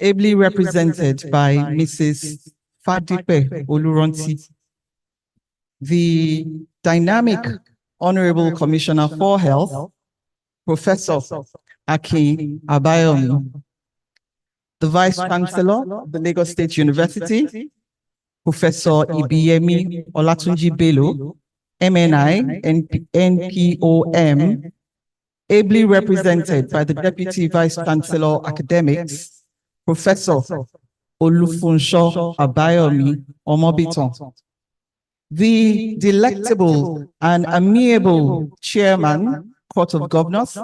ably represented by Mrs. Fadipe Oluronti, the dynamic Honorable Commissioner for Health, Professor Akin Abayomi, the Vice Chancellor of the Lagos State University, Professor Ibiyemi Olatunji Bello, MNI, NPOM, ably represented by the Deputy Vice Chancellor Academics, Professor Olufunsho Abayomi Omobiton, the delectable and amiable Chairman, Court of Governors,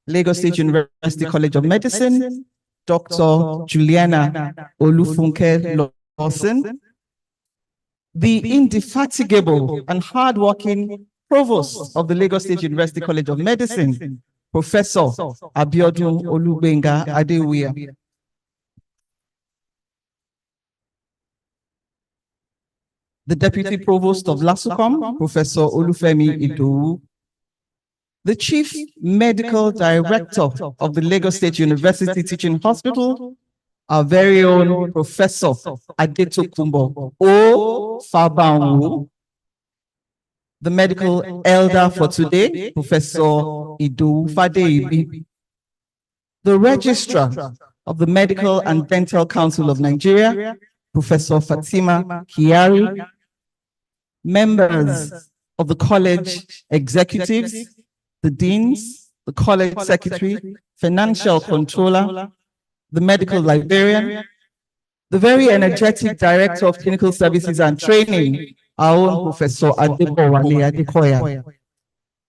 Lagos State University College of Medicine, Dr. Juliana Olufunke Lawson, the indefatigable and hardworking Provost of the Lagos State University College of Medicine, Professor Abiodun Olubenga Adewiya, the Deputy Provost of LASUCOM, Professor Olufemi Idowu, the Chief Medical Director of the Lagos State University Teaching Hospital, our very own Professor Adetokunbo O Fabanwu, the medical elder for today, Professor Idowu Fadeibi, the Registrar of the Medical and Dental Council of Nigeria, Professor Fatima Kiari, members of the college executives, the deans, the college secretary, financial controller, the medical librarian, the very energetic director of clinical services and training, our own Professor Adebowale Adekoya,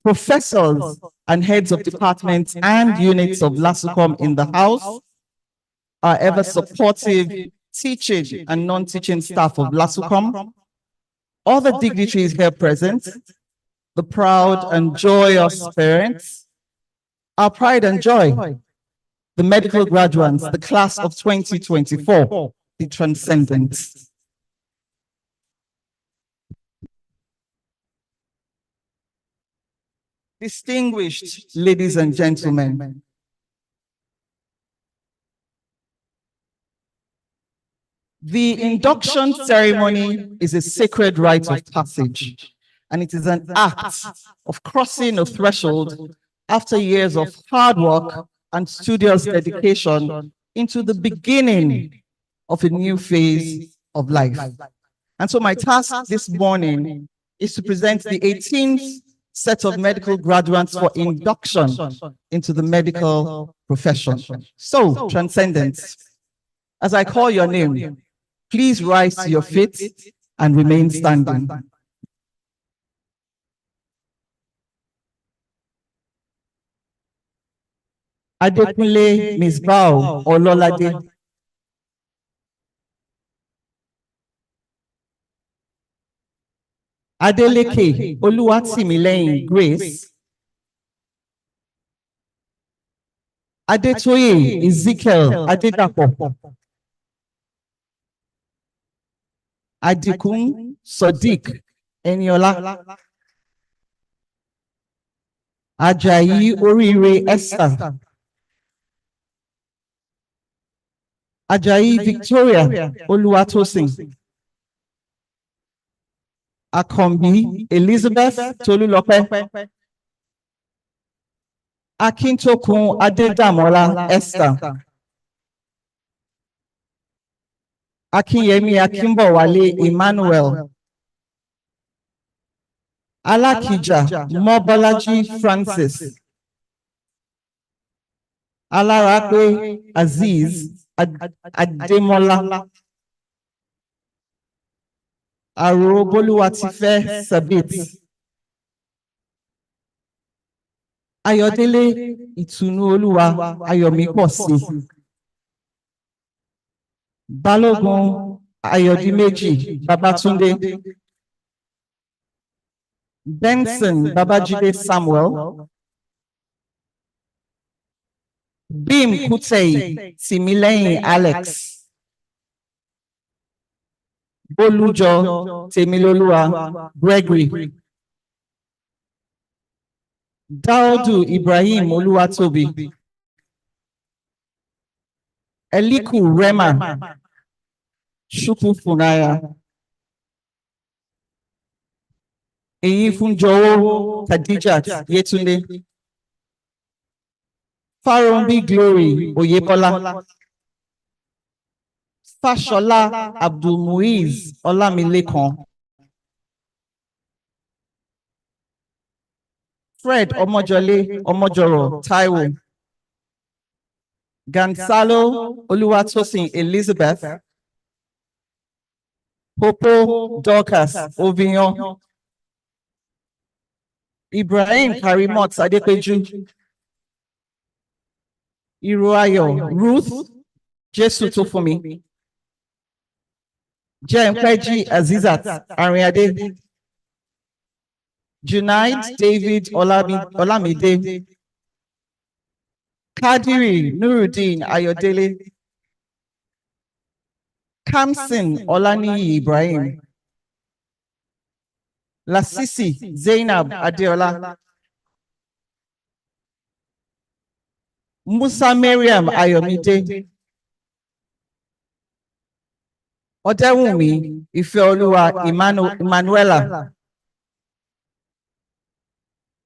professors and heads of departments and units of LASUCOM in the house, our ever supportive teaching and non-teaching staff of LASUCOM, all the dignitaries here present, the proud and joyous parents, our pride and joy, the medical graduates, the class of 2024, the transcendents. Distinguished ladies and gentlemen, the induction ceremony is a sacred rite of passage, and it is an act of crossing a threshold after years of hard work and studious dedication into the beginning of a new phase of life. And so my task this morning is to present the 18th set of medical graduates for induction into the medical profession. So, transcendents, as I call your name, please rise to your feet and remain standing. Adekunle Misbah Ololade. Adeleke Oluwatimileyin Grace. Adetoye Ezekiel Adedapo. Adikun Sodiq Eniola. Ajayi Orire Esther. Ajayi Victoria Oluwatosin. Akombi Elizabeth Tolulope. Akintokun Adedamola Esther. Akinyemi Akimbowale Emmanuel. Alakija Mobolaji Francis. Alarape Aziz Ademola. Aroboluwatife Sabit. Ayodele Itunu Oluwa Ayomiposi. Balogun Ayodimeji Babatunde. Benson Babajide Samuel. Bim Kutei Timileyin Alex. Bolujo Temilolua Gregory. Daudu Ibrahim Oluwatobi. Eliku Rema Shuku Funaya. Eyifunjowo Khadijat Yetunde. Farombi Glory Oyebola. Fashola Abdulmuiz Olamilekan. Fred Omojole Omojoro Taiwo. Gansalo Oluwatosin Elizabeth. Popo Dorcas Ovion. Ibrahim Karimot Adepeju. Iruayo Ruth Jesu Tofumi. Jempeji Azizat Ariade. Junaid David Olamide. Kadiri Nuruddin Ayodele. Kamsin Olani Ibrahim. Lasisi Zainab Adeola. Musa Mariam Ayomide. Odewumi Ifeoluwa Emmanuela.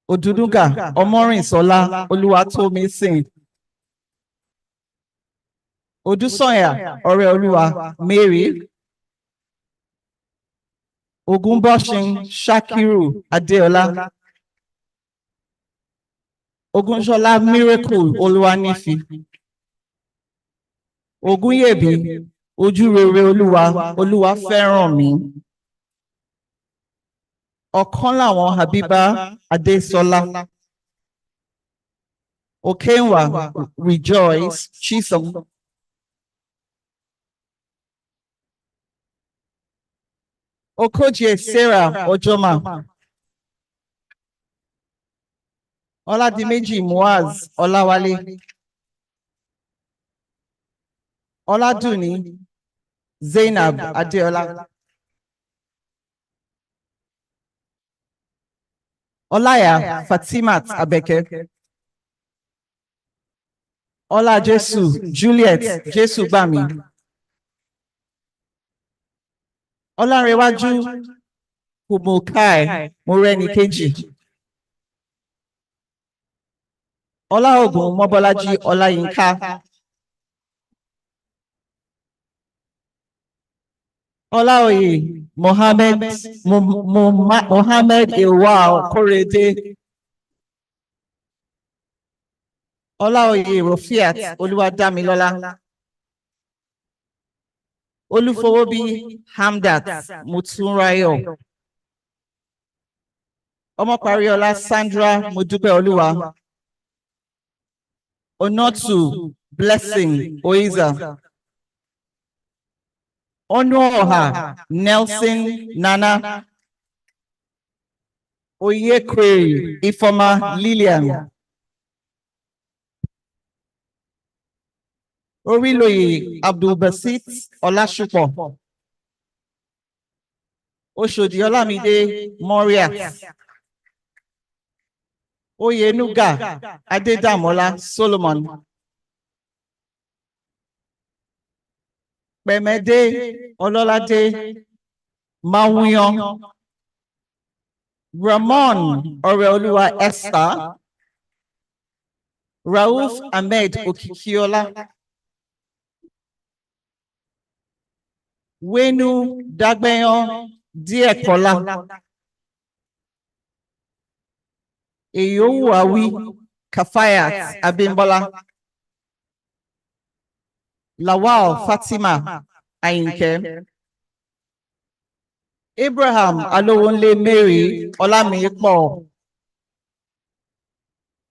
Oduduga Omorinsola Oluwatomisin. Odusoya Oreoluwa Mary. Ogunboshin Shakiru Adeola. Ogunshola Miracle Oluwanifi. Ogunyebi Ojurere Oluwa Fẹ́rànmi. Ọ̀kan làwọn Habiba Adesola. Okenwa Rejoice Chisom. Okoje Sarah Ojoma. Oladimeji Muaz Olawale. Oladuni Zainab Adeola. Olaya Fatimat Abeke. Ola Jesu Juliet Jesu Bami. Olarewaju Kumokai Morenikeji. Olaogun Mobolaji Olayinka. Olaoye Mohammed Iwao Korede. Olaoye Rofiat Oluwadamilola. Olufowobi Hamdat Mutunrayo. Omopariola Sandra Modupe Oluwa. Onotu Blessing Oiza. Onoha Nelson Nana. Oyekwe Ifoma Lilian. Oriloye Abdul Basit Olashupo. Oshodi Olamide Moria. Oyenuga Adedamola Solomon. Bemede Ololade Mawuyon. Ramon Oreoluwa Esther. Rauf Ahmed Okikiola. Wenu Dagbeyon Diekola. Eyowu Awi Kafayat Abimbola. Lawal Fatima Ayinke. Abraham Alowonle Mary Olamiyipo.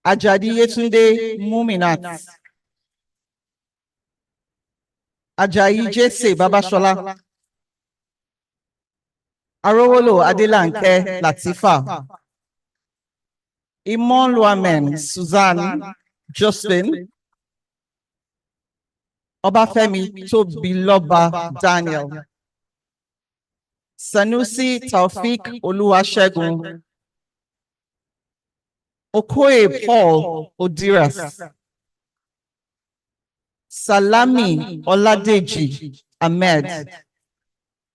Ajadi Yetunde Muminat. Ajayi Jesse Babashola. Arowolo Adelanke Latifa. Imon Luamen Suzanne Jocelyn. Obafemi Tobiloba Daniel. Sanusi Taufik Oluwasegun. Okoye Paul Odiras. Salami Oladeji Ahmed.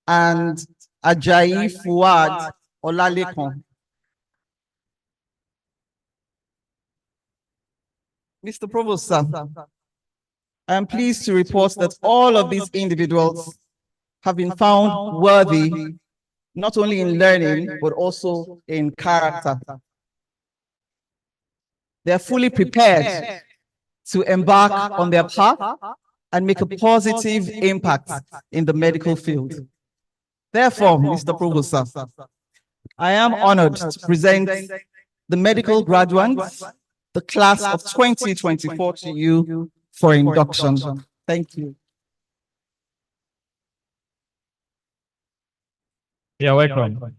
And Ajayi Fuad Olalekan. Mr. Provost, sir, I am pleased to report that all of these individuals have been found worthy, not only in learning, but also in character. They are fully prepared to embark on their path and make a positive impact in the medical field. Therefore, Mr. Provost, sir, I am honored to present the medical graduates, the class of 2024 to you for induction. Thank you. You're welcome.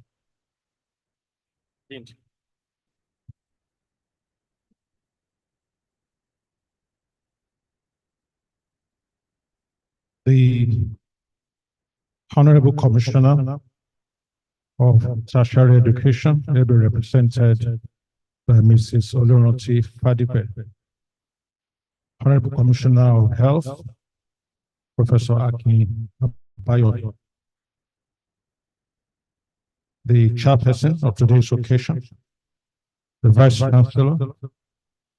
The Honorable Commissioner of Tertiary Education will be represented by Mrs. Olorunti Fadipe. Honorable Commissioner of Health, Professor Akin Abayomi. The chairperson of today's occasion, the Vice Chancellor,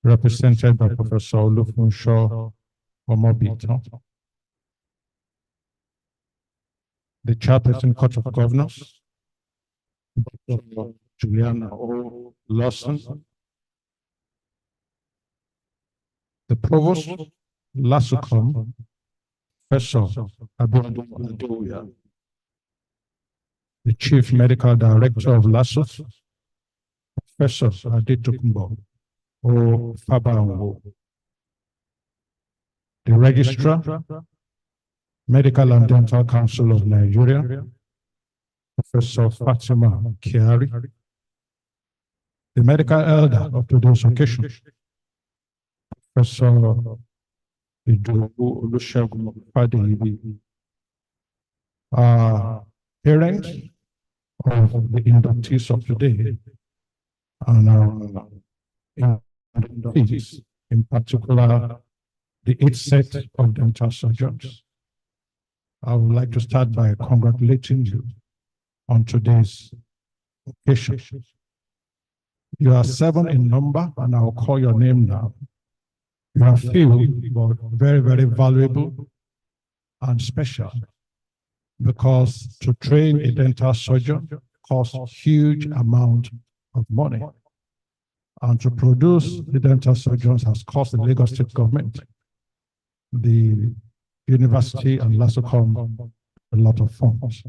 represented by Professor Olufunsho Omobito. The chairperson Court of Governors, Dr. Juliana O. Lawson. The Provost, Lasucom, Professor Abiodun Adoya. The Chief Medical Director of LASUT, Professor Adetokunbo O. Fabanwo. The Registrar, Medical and Dental Council of Nigeria, Professor Fatima Kiari. The Medical Elder of today's occasion, Professor Idowu Olusegun Fadeyibi. Parents of the inductees of today and our inductees, in particular the 8th set of dental surgeons. I would like to start by congratulating you on today's occasion. You are 7 in number, and I will call your name now. You are few, but very, very valuable and special, because to train a dental surgeon costs a huge amount of money. And to produce the dental surgeons has cost the Lagos State government, the university, and LASUCOM a lot of funds.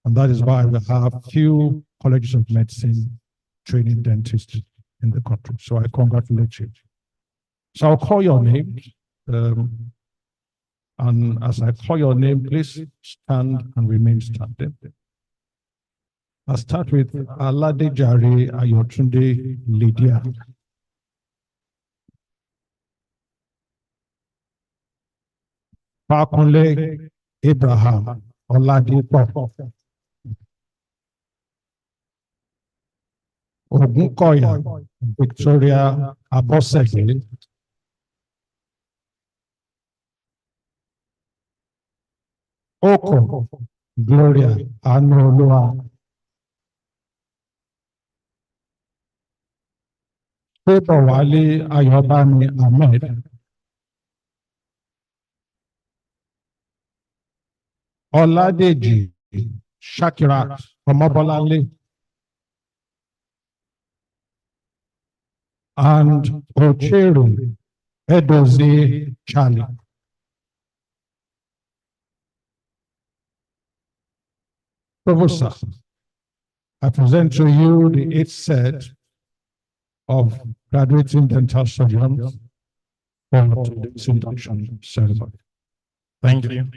And that is why we have few colleges of medicine training dentists in the country. So I congratulate you. So I'll call your name. And as I call your name, please stand and remain standing. I'll start with Alade Jare Ayotunde Lydia. Fakunle Abraham Oladipo. Ogunkoya Victoria Abosede. Oko Gloria Anoloa. Febowale Ayobami Ahmed. Oladeji Shakirat Omobolale. And Ocheru Edozie Charlie. Professor, I present to you the eighth set of graduating dental surgeons for today's induction ceremony. Thank you.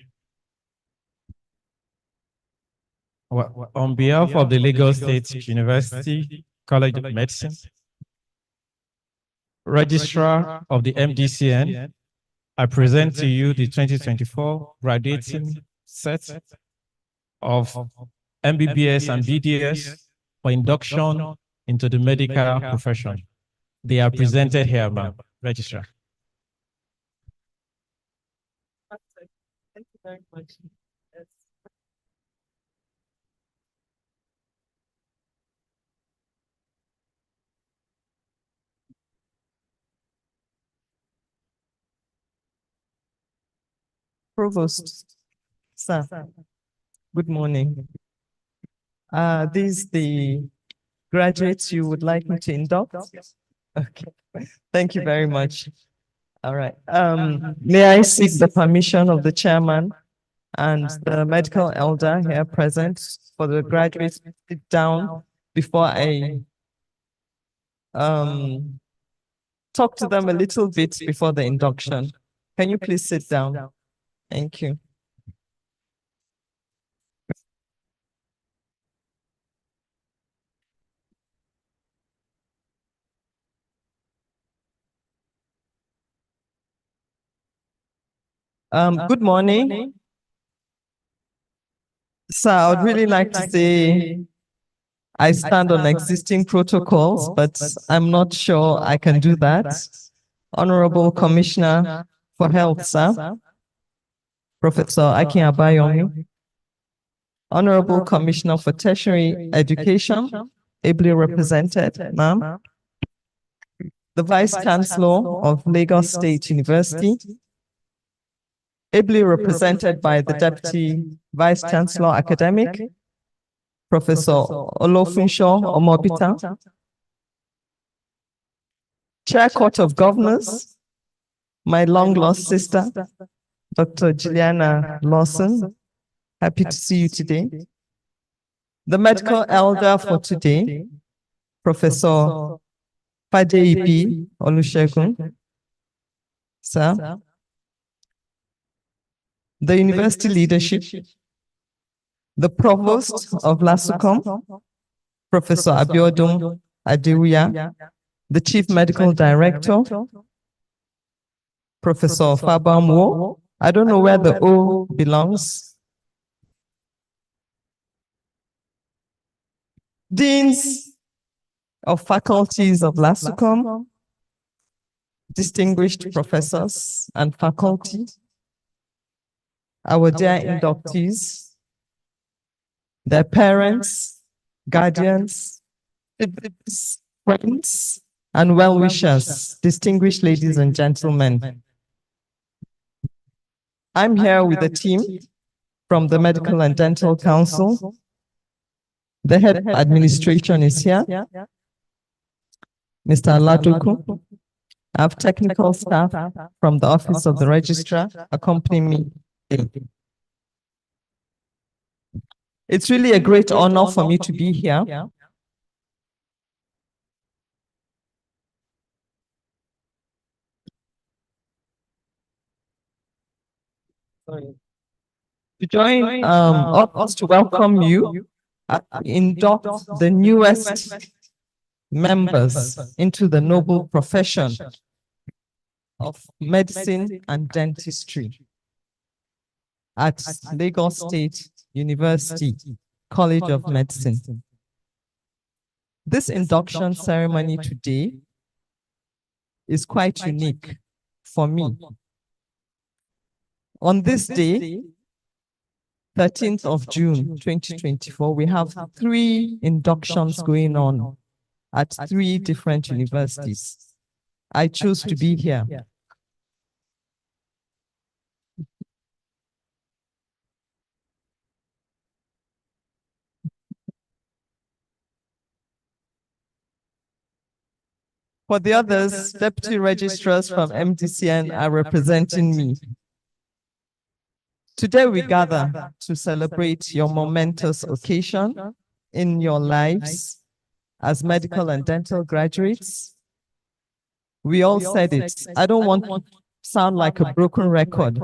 Well, on behalf of the Lagos State University College of Medicine, Registrar of the MDCN, I present to you the 2024 graduating set of MBBS and BDS for induction into the medical profession. They are presented here, ma'am. Registrar. Thank you very much. Yes. Provost, sir, good morning. These the graduates you would like me to induct? Okay, thank you very much. All right. May I seek the permission of the chairman and the medical elder here present for the graduates to sit down before I talk to them a little bit before the induction. Can you please sit down? Thank you. Good morning. Sir, I would really like to say I stand on existing protocols, but I'm not sure I can do that. Honorable Commissioner for Health, sir, Professor Akin Abayomi. Honorable Commissioner for Tertiary Education, ably represented, ma'am. The Vice Chancellor of Lagos State University, ably represented by the Deputy Vice Chancellor Academic, Professor Olofunsho Omobita. Chair Court of Governors, my long-lost sister, Dr. Juliana Lawson. Happy to see you today. The medical elder for today, Professor Fadeibi Olusegun. Sir. The university leadership, the provost of LASUCOM, Professor Abiodun Adewuya, the chief medical director, Professor Fabamwo. I don't know where the O belongs. Deans of faculties of LASUCOM, distinguished professors and faculty, our dear inductees, their parents, guardians, friends, and well-wishers, distinguished ladies and gentlemen. I'm here with the team from the Medical and Dental Council. The head administration is here, Mr. Aladoku. I have technical staff from the Office of the Registrar accompanying me. It's really a great honor for me to be here. to join us to welcome you, induct the newest members into the noble profession of medicine and dentistry at Lagos State University College of Medicine. This induction ceremony today is quite unique for me. On this day, 13th of June, 2024, we have 3 inductions going on at 3 different universities. I chose to be here. For the others, deputy registrars from MDCN are representing me. Today we gather to celebrate your momentous occasion in your lives as medical and dental graduates. We all said it. I don't want to sound like a broken record,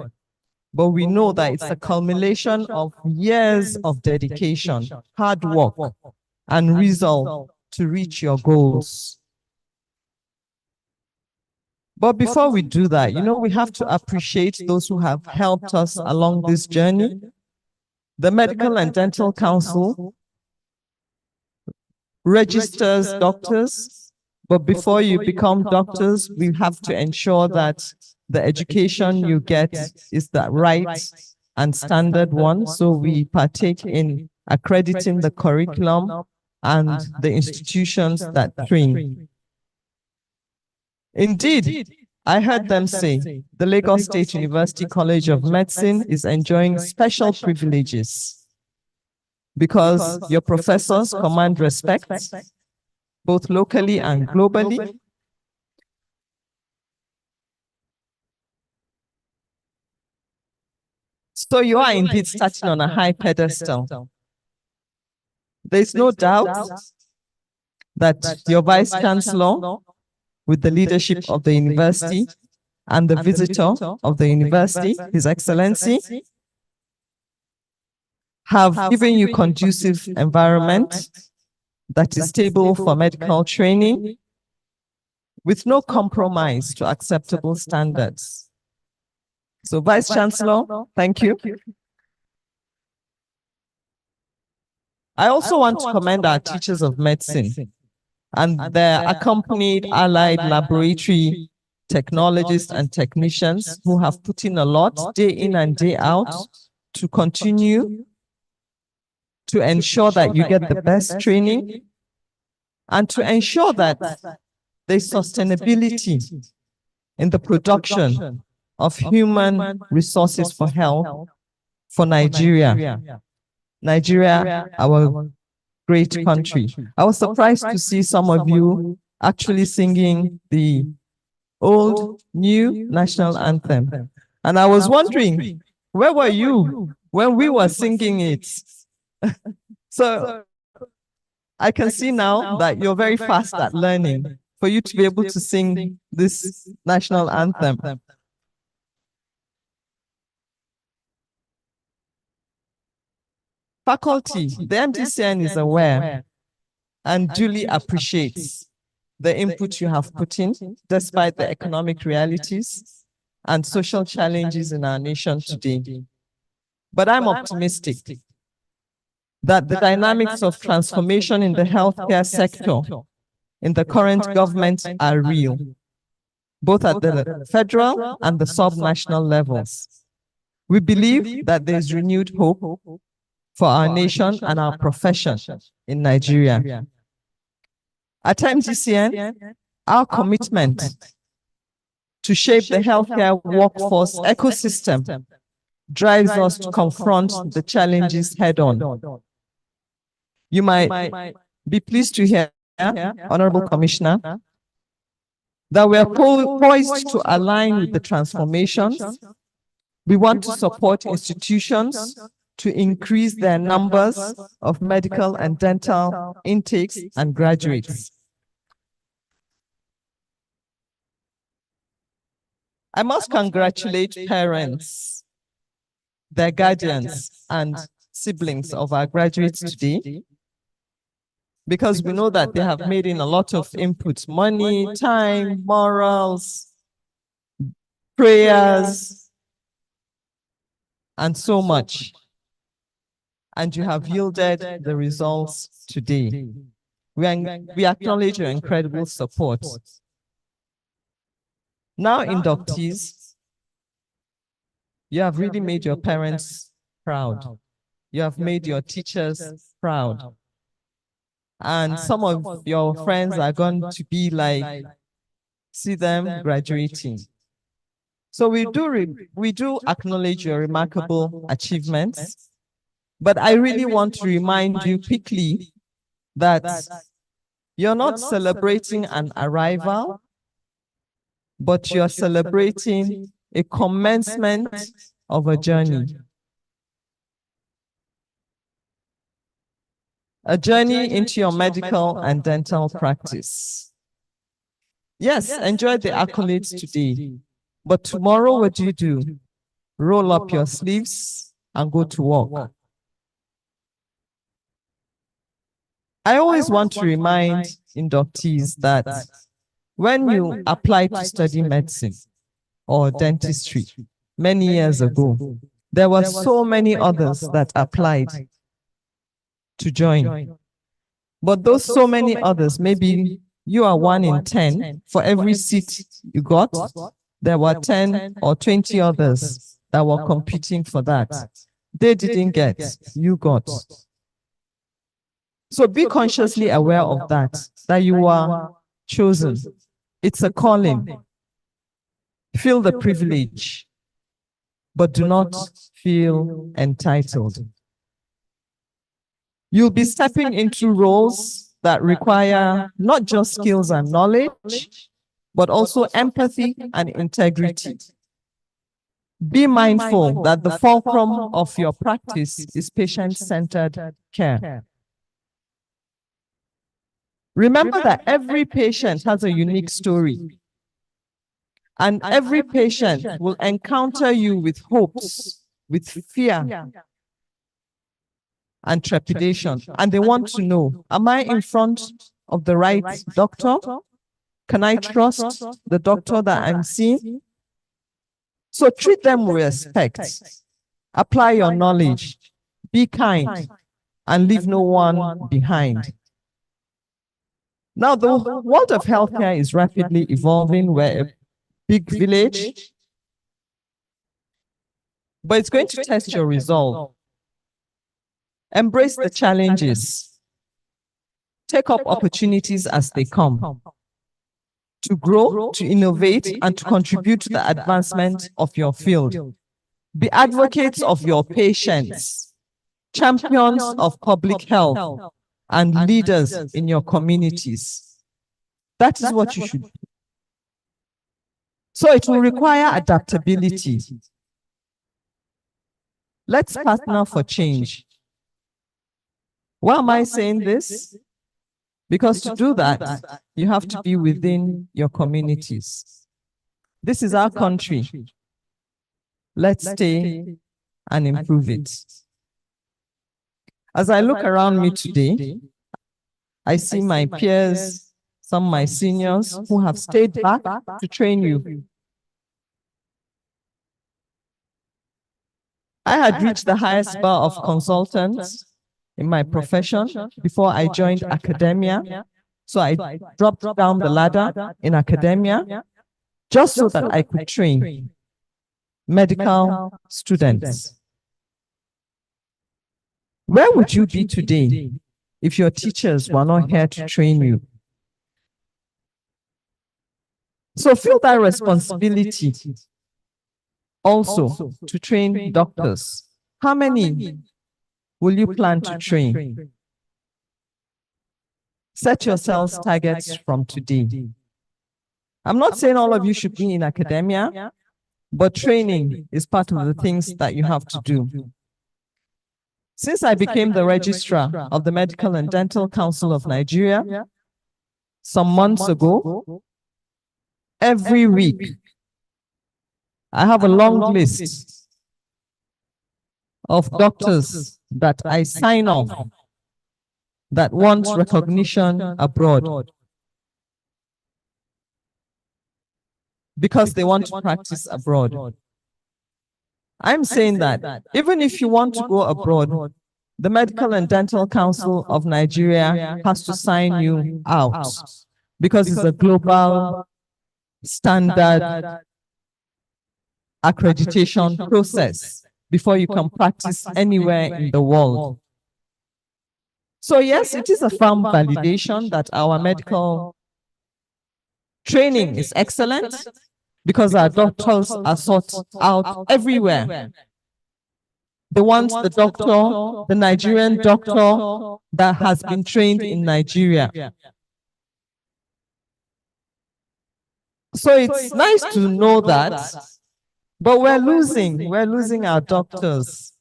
but we know that it's a culmination of years of dedication, hard work, and resolve to reach your goals. But before we do that, we have to appreciate those who have helped us along this journey. The Medical and Dental Council registers doctors, but before you become doctors, we have to ensure that the education you get is the right and standard one. So we partake in accrediting the curriculum and the institutions that train. Indeed, I heard them say the Lagos State University College of Medicine is enjoying special privileges because your professors command respect, both locally and globally. So you are indeed starting on a high pedestal. There is no doubt that your Vice Chancellor, with the leadership of the university and the visitor of the university, His Excellency, have given you conducive environment that is stable for medical training with no compromise to acceptable standards. So Vice Chancellor, thank you. I also want to commend our teachers of medicine and their accompanied allied laboratory technologists and technicians who have put in a lot day in and day out to continue to ensure that you get the best training and to ensure that there's sustainability in the production of human resources for health for Nigeria. Nigeria, our great country. I was surprised to see some of you actually singing the old, new national anthem. And I was wondering, where were you when we were singing it? So I can see now that you're very fast at learning for you to be able to sing this national anthem. Faculty, the MDCN is aware and duly appreciates the input you have put in, despite the economic realities and social challenges in our nation today. But I'm optimistic that the dynamics of transformation in the healthcare sector in the current government are real, both at the federal and the sub-national levels. We believe that there is renewed hope for our nation and our profession in Nigeria. At MDCN, our commitment to shape the healthcare workforce ecosystem drives us to confront the challenges head-on. You might be pleased to hear, Honorable Commissioner, that we are poised to align with the transformations. We want to support institutions to increase their numbers of medical and dental intakes and graduates. I must congratulate parents their guardians and siblings of our graduates today, because we know that they have made in a lot of inputs, money, time, morals, prayers, and so much. And you have yielded the results today. We acknowledge your incredible support. Now, inductees, you have really made your parents proud. You have made your teachers proud. And some of your friends are going to be like, see them graduating. So we do acknowledge your remarkable achievements, but I really want to remind you quickly that you're not celebrating an arrival, but you're celebrating a commencement of a journey. A journey into your medical and dental practice. Yes, enjoy the accolades today, but tomorrow what do? Roll up your sleeves and go to work. I always want to remind inductees that when you apply to study medicine or dentistry many years ago, there were so many others that applied to join. But those so many others, maybe you are 1 in 10. For every seat you got, there were 10 or 20 others that were competing for that. They didn't get, you got. So be consciously aware of that you are chosen. It's a calling. Feel the privilege, but do not feel entitled. You'll be stepping into roles that require not just skills and knowledge, but also empathy and integrity. Be mindful that the fulcrum of your practice is patient-centered care. Remember that every patient has a unique story, and every patient will encounter you with hopes, with fear, and trepidation. And they want to know, am I in front of the right doctor? Can I trust the doctor that I'm seeing? So treat them with respect. Apply your knowledge. Be kind and leave no one behind. Now, the world of healthcare is rapidly evolving. We're a big village, but it's going to test your resolve. Embrace the challenges. Take up opportunities as they come. To grow, to innovate, and to contribute to the advancement of your field. Be advocates of your patients, champions of public health, and leaders in your communities. That is what you should do. So it will require adaptability. Let's partner for change. Why am I saying this? Because to do that, you have to be within your communities. This is our country. Let's stay and improve it. As I look around me today, I see my peers, some of my seniors who have stayed back to train you. I had reached the highest bar of consultants in my profession before I joined academia. So I dropped down the ladder in academia just so that I could train medical students. Where would you be today if your teachers were not here to train you? So feel that responsibility also to train doctors. How many will you plan to train? Set yourselves targets from today. I'm not saying all of you should be in academia, but training is part of the things that you have to do. Since I became the registrar of the Medical and Dental Council of Nigeria some months ago, every week I have a long list of doctors that I sign off that want recognition abroad because they want to practice abroad. I'm saying that even if you want to go abroad, the Medical and Dental Council of Nigeria has to sign you out because it's a global standard accreditation process before you can practice anywhere in the world. So yes, it is a firm validation that our medical training is excellent because our doctors are sought out everywhere. They want the doctor, the Nigerian doctor that has been trained in Nigeria. So it's nice to know that, but we're losing our doctors.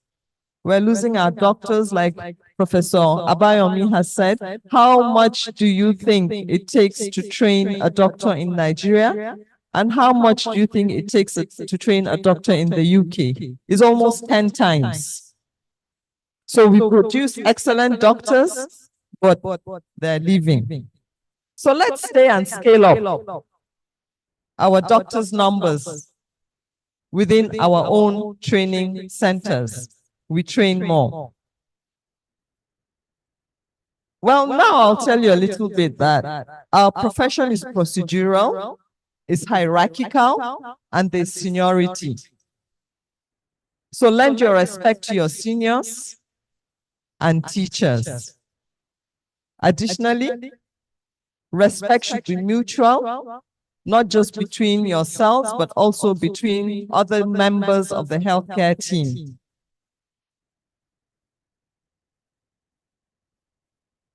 We're losing our doctors, like Professor Abayomi has said. How much do you think it takes to train a doctor in Nigeria? And how much do you think it takes to train a doctor in the UK? It's almost 10 times. So we produce excellent doctors, but they're leaving. So let's stay and scale up our doctors' numbers within our own training centers. We train more. Well, now I'll tell you a little bit that our profession is procedural, is hierarchical, and there's seniority. So lend your respect to your seniors and teachers. Additionally, respect should be mutual, not just between yourselves, but also between other members of the healthcare team.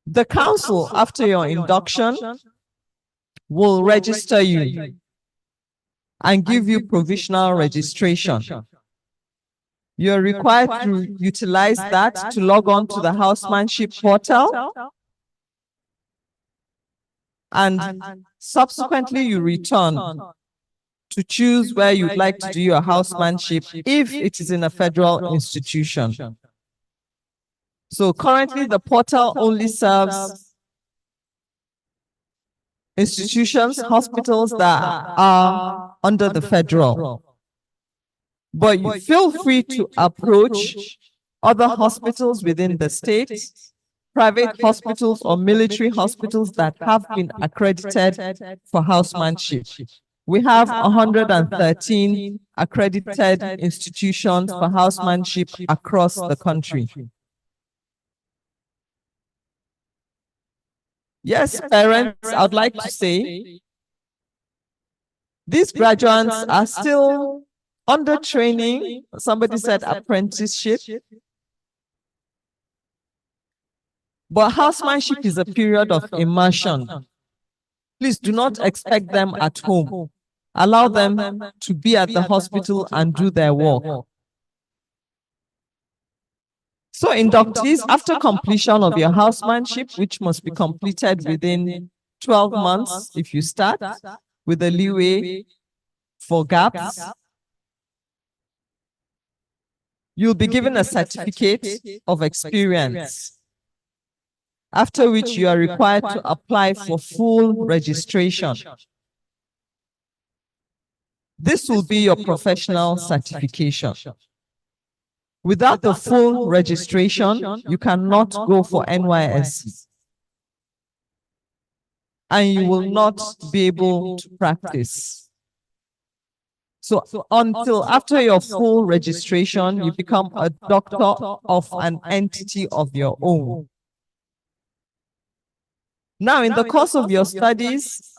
The council, after your induction, will register you and give you provisional registration. You're required to utilize that to log on to the housemanship portal, and subsequently you return to choose where you'd like to do your housemanship if it is in a federal institution. So currently the portal only serves institutions, hospitals that are under the federal. But you feel free to approach other hospitals within the state, private hospitals or military hospitals that have been accredited for housemanship. We have 113 accredited institutions for housemanship across the country. Yes, parents, I would like to say, these graduates are still under training. Somebody said apprenticeship. But housemanship is a period of immersion. Please do not expect them at home. Allow them to be at the hospital and do their work. So inductees, after completion of your housemanship, which must be completed within 12 months if you start, with a leeway for gaps, you'll be given a certificate of experience, after which you are required to apply for full registration. This will be your professional certification. Without the full registration, you cannot go for NYSC. And you will not be able to practice. So until after your full registration, you become a doctor of an entity of your own. Now, in the course of your studies,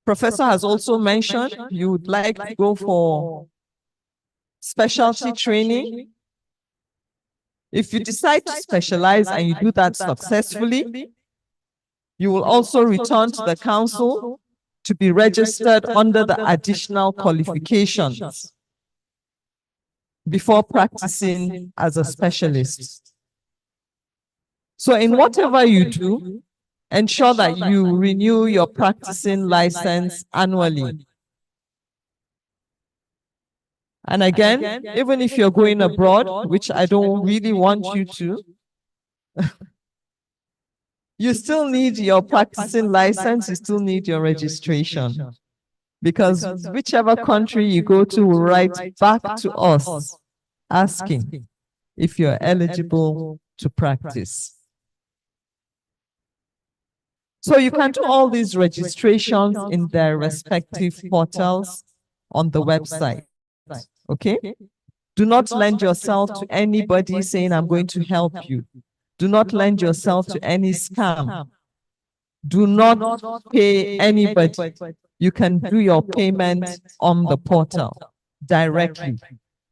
Professor has also mentioned you would like to go for specialty training. If you decide to specialize and you do that successfully, you will also return to the council to be registered under the additional qualifications before practicing as a specialist. So in whatever you do, ensure that you renew your practicing license annually. And again, even if you're going abroad, which I don't really want you to, you still need your practicing license, you still need your registration. Because whichever country you go to will write back to us asking if you're eligible to practice. So you can do all these registrations in their respective portals on the website. Okay? Do not lend yourself to anybody saying, I'm going to help you. Do not lend yourself to any scam. Do not pay anybody. You can do your payment on the portal directly.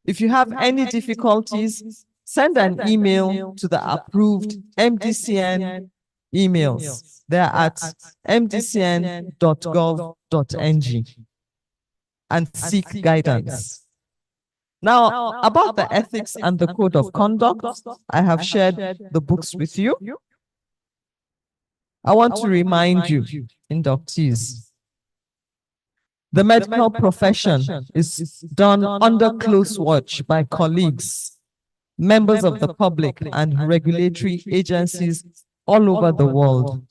If you have any difficulties, send an email to the approved MDCN emails. They're at mdcn.gov.ng and seek guidance. Now, about the ethics and the code of conduct, I have shared the books with you. I want to remind you, inductees, the medical profession is done under close watch by colleagues, members of the public, and regulatory agencies all over the world.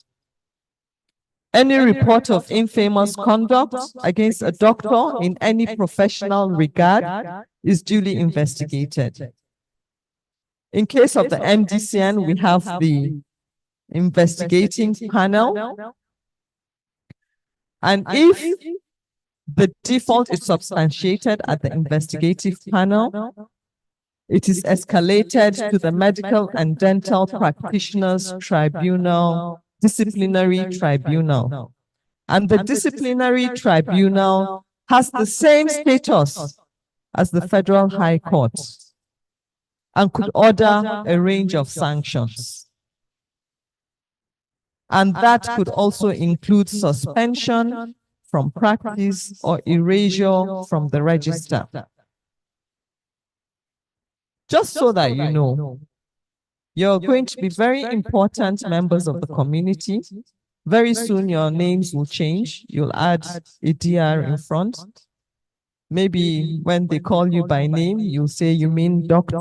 Any report of infamous conduct against a doctor in any professional regard is duly investigated. In case of the MDCN, we have the investigating panel. And if the default is substantiated at the investigative panel, it is escalated to the Medical and Dental Practitioners Tribunal, Disciplinary Tribunal. And the Disciplinary Tribunal has the same status as the Federal High Court and could order a range of sanctions. And that could also include suspension from practice or erasure from the register. Just so that you know, you're going to be very important members of the community. Very soon your names will change. You'll add a DR in front. Maybe when they call you by name, you'll say, you mean doctor?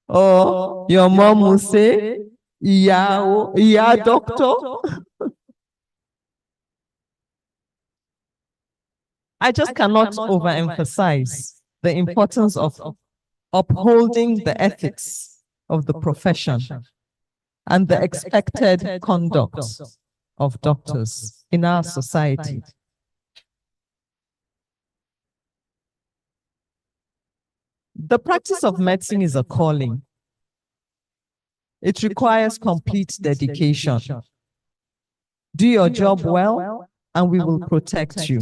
Or your mom will say, yeah, doctor. I just cannot overemphasize the importance of upholding the ethics of the profession and the expected conduct of doctors in our society. The practice of medicine is a calling. It requires complete dedication. Do your job well, and we will protect you,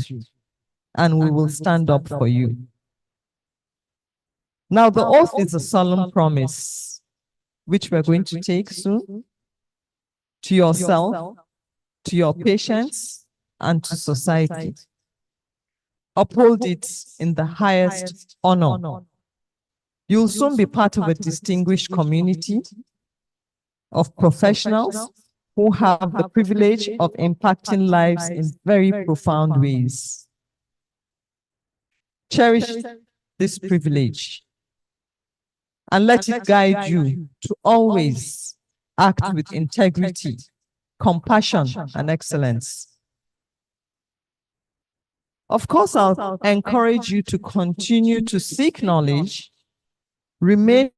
and we will stand up for you. Now, the oath is a solemn promise, which we're going to take soon, to yourself, to your patients, and to society. Uphold it in the highest honor. You'll soon be part of a distinguished community of professionals who have the privilege of impacting lives in very profound ways. Cherish this privilege and let it guide you to always act with integrity, compassion, and excellence. Of course, I'll encourage you to continue to seek knowledge, remain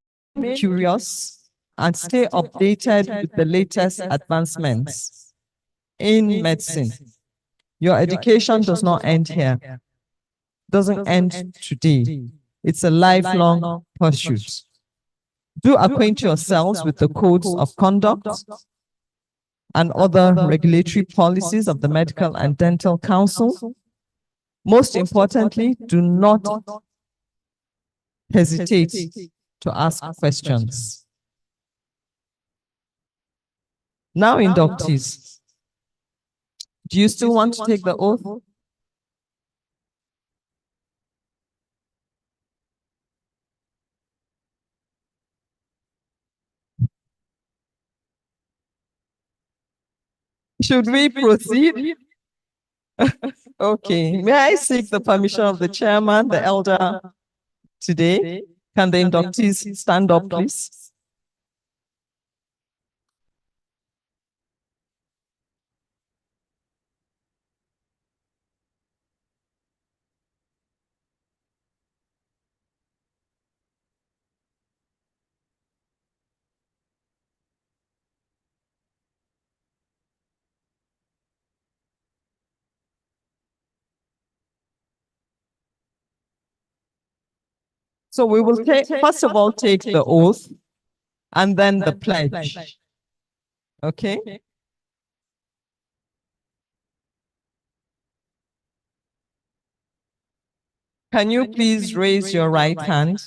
curious, and stay updated with the latest advancements in medicine. Your education does not end here. It doesn't end today. It's a lifelong pursuit. Do acquaint yourselves with the codes of conduct and other regulatory policies of the Medical and Dental Council. Most importantly, do not hesitate to ask questions. Now, inductees, do you still want to take the oath? Should we proceed? Okay, may I seek the permission of the chairman, the elder today? Can the inductees stand up, please? So we will take, first of all, take the oath and then the pledge. Okay? Can you please raise your right hand?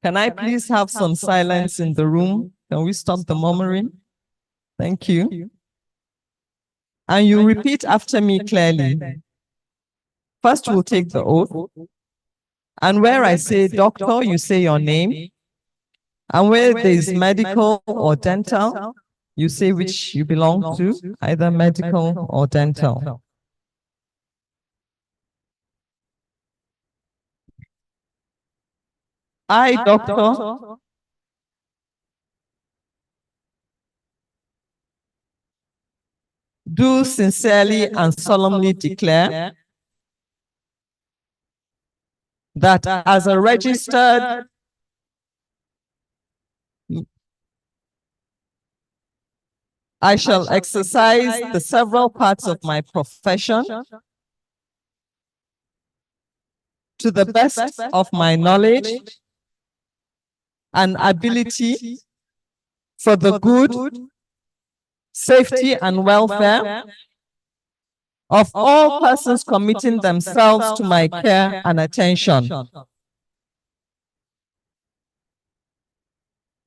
Can I please have some silence in the room? Can we stop the murmuring? Thank you. And you repeat after me clearly. First, we'll take the oath. And where I say doctor, you say your name. And where there is medical or dental, you say which you belong to, either medical or dental. I, doctor, do sincerely and solemnly declare that as a registered I shall exercise the several parts of my profession to the best of my knowledge and ability for the good, safety, and welfare of all persons committing themselves to my care and attention.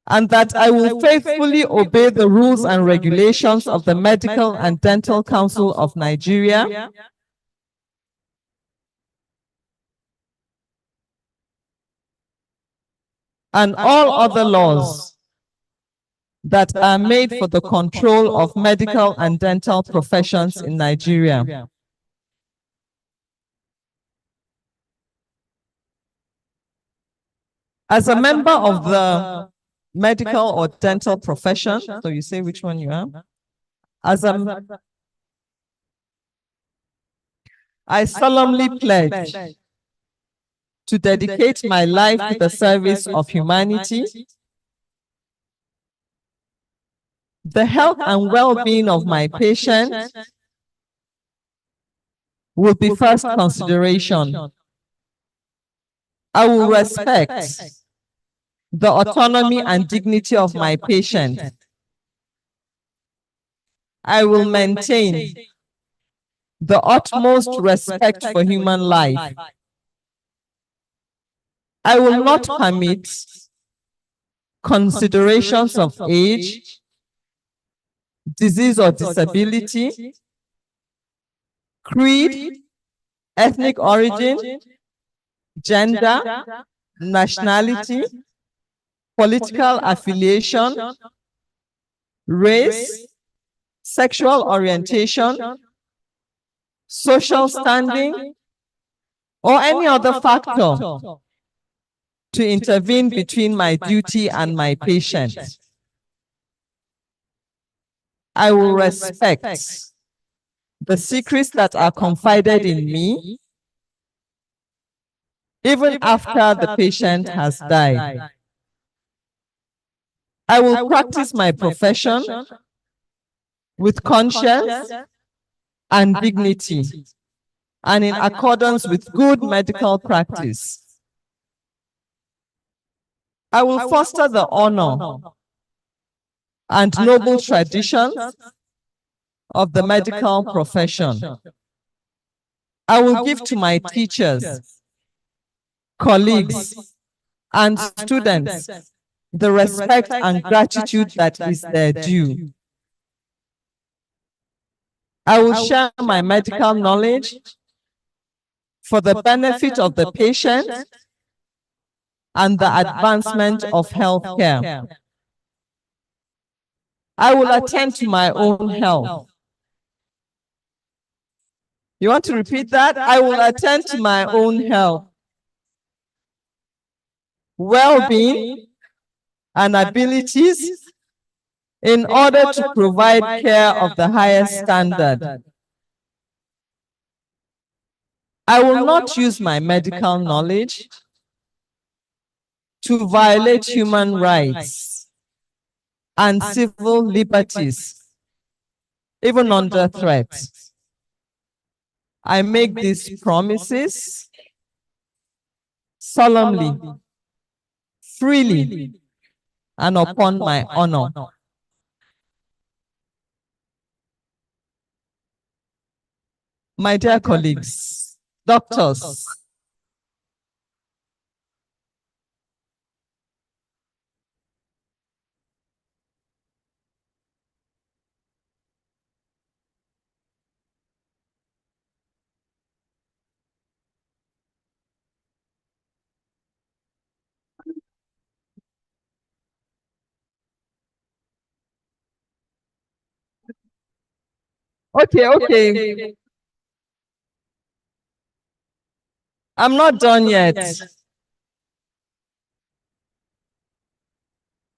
And that I will faithfully obey the rules and regulations of the Medical and Dental Council of Nigeria, and all other laws that are made for the control of medical and dental professions in Nigeria. As a member of the medical or dental profession, so you say which one you are. I solemnly pledge to dedicate my life to the service of humanity, the health and well-being of my patients will be first consideration. I will respect the autonomy and dignity of my patient. I will maintain the utmost respect for human life. I will not permit considerations of age, disease or disability, creed, ethnic origin, gender, nationality, political affiliation, race, sexual orientation, social standing, or any other factor to intervene between my duty and my patient. I will respect the secrets that are confided in me, even after the patient has died. I will practice my profession with conscience and dignity, and in accordance with good medical practice. I will foster the honor and noble traditions of the medical profession. I will give to my teachers, colleagues, and students the respect and gratitude that is their due. I will share my medical knowledge for the benefit of the patient and the advancement of healthcare. I will attend to my own health. You want to repeat that? I will attend to my own health, well-being, and abilities in order to provide care of the highest standard. I will not use my medical knowledge to violate human rights and civil liberties, even under threat. I make these promises solemnly, freely, and upon my honor. My dear colleagues, doctors, okay. I'm not done yet.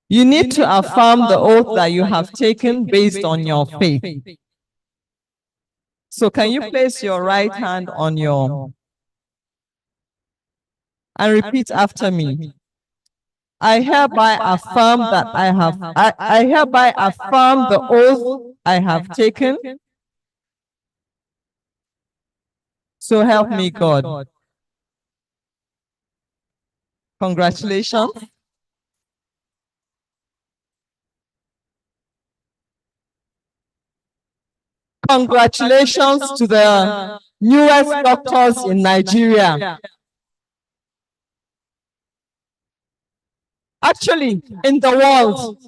You need to affirm the oath that you have taken based on your faith. So can you place your right hand on your and repeat after me? I hereby affirm that I hereby affirm the oath I have taken. So help me God. Congratulations. Congratulations to the newest doctors in Nigeria. Actually, in the world,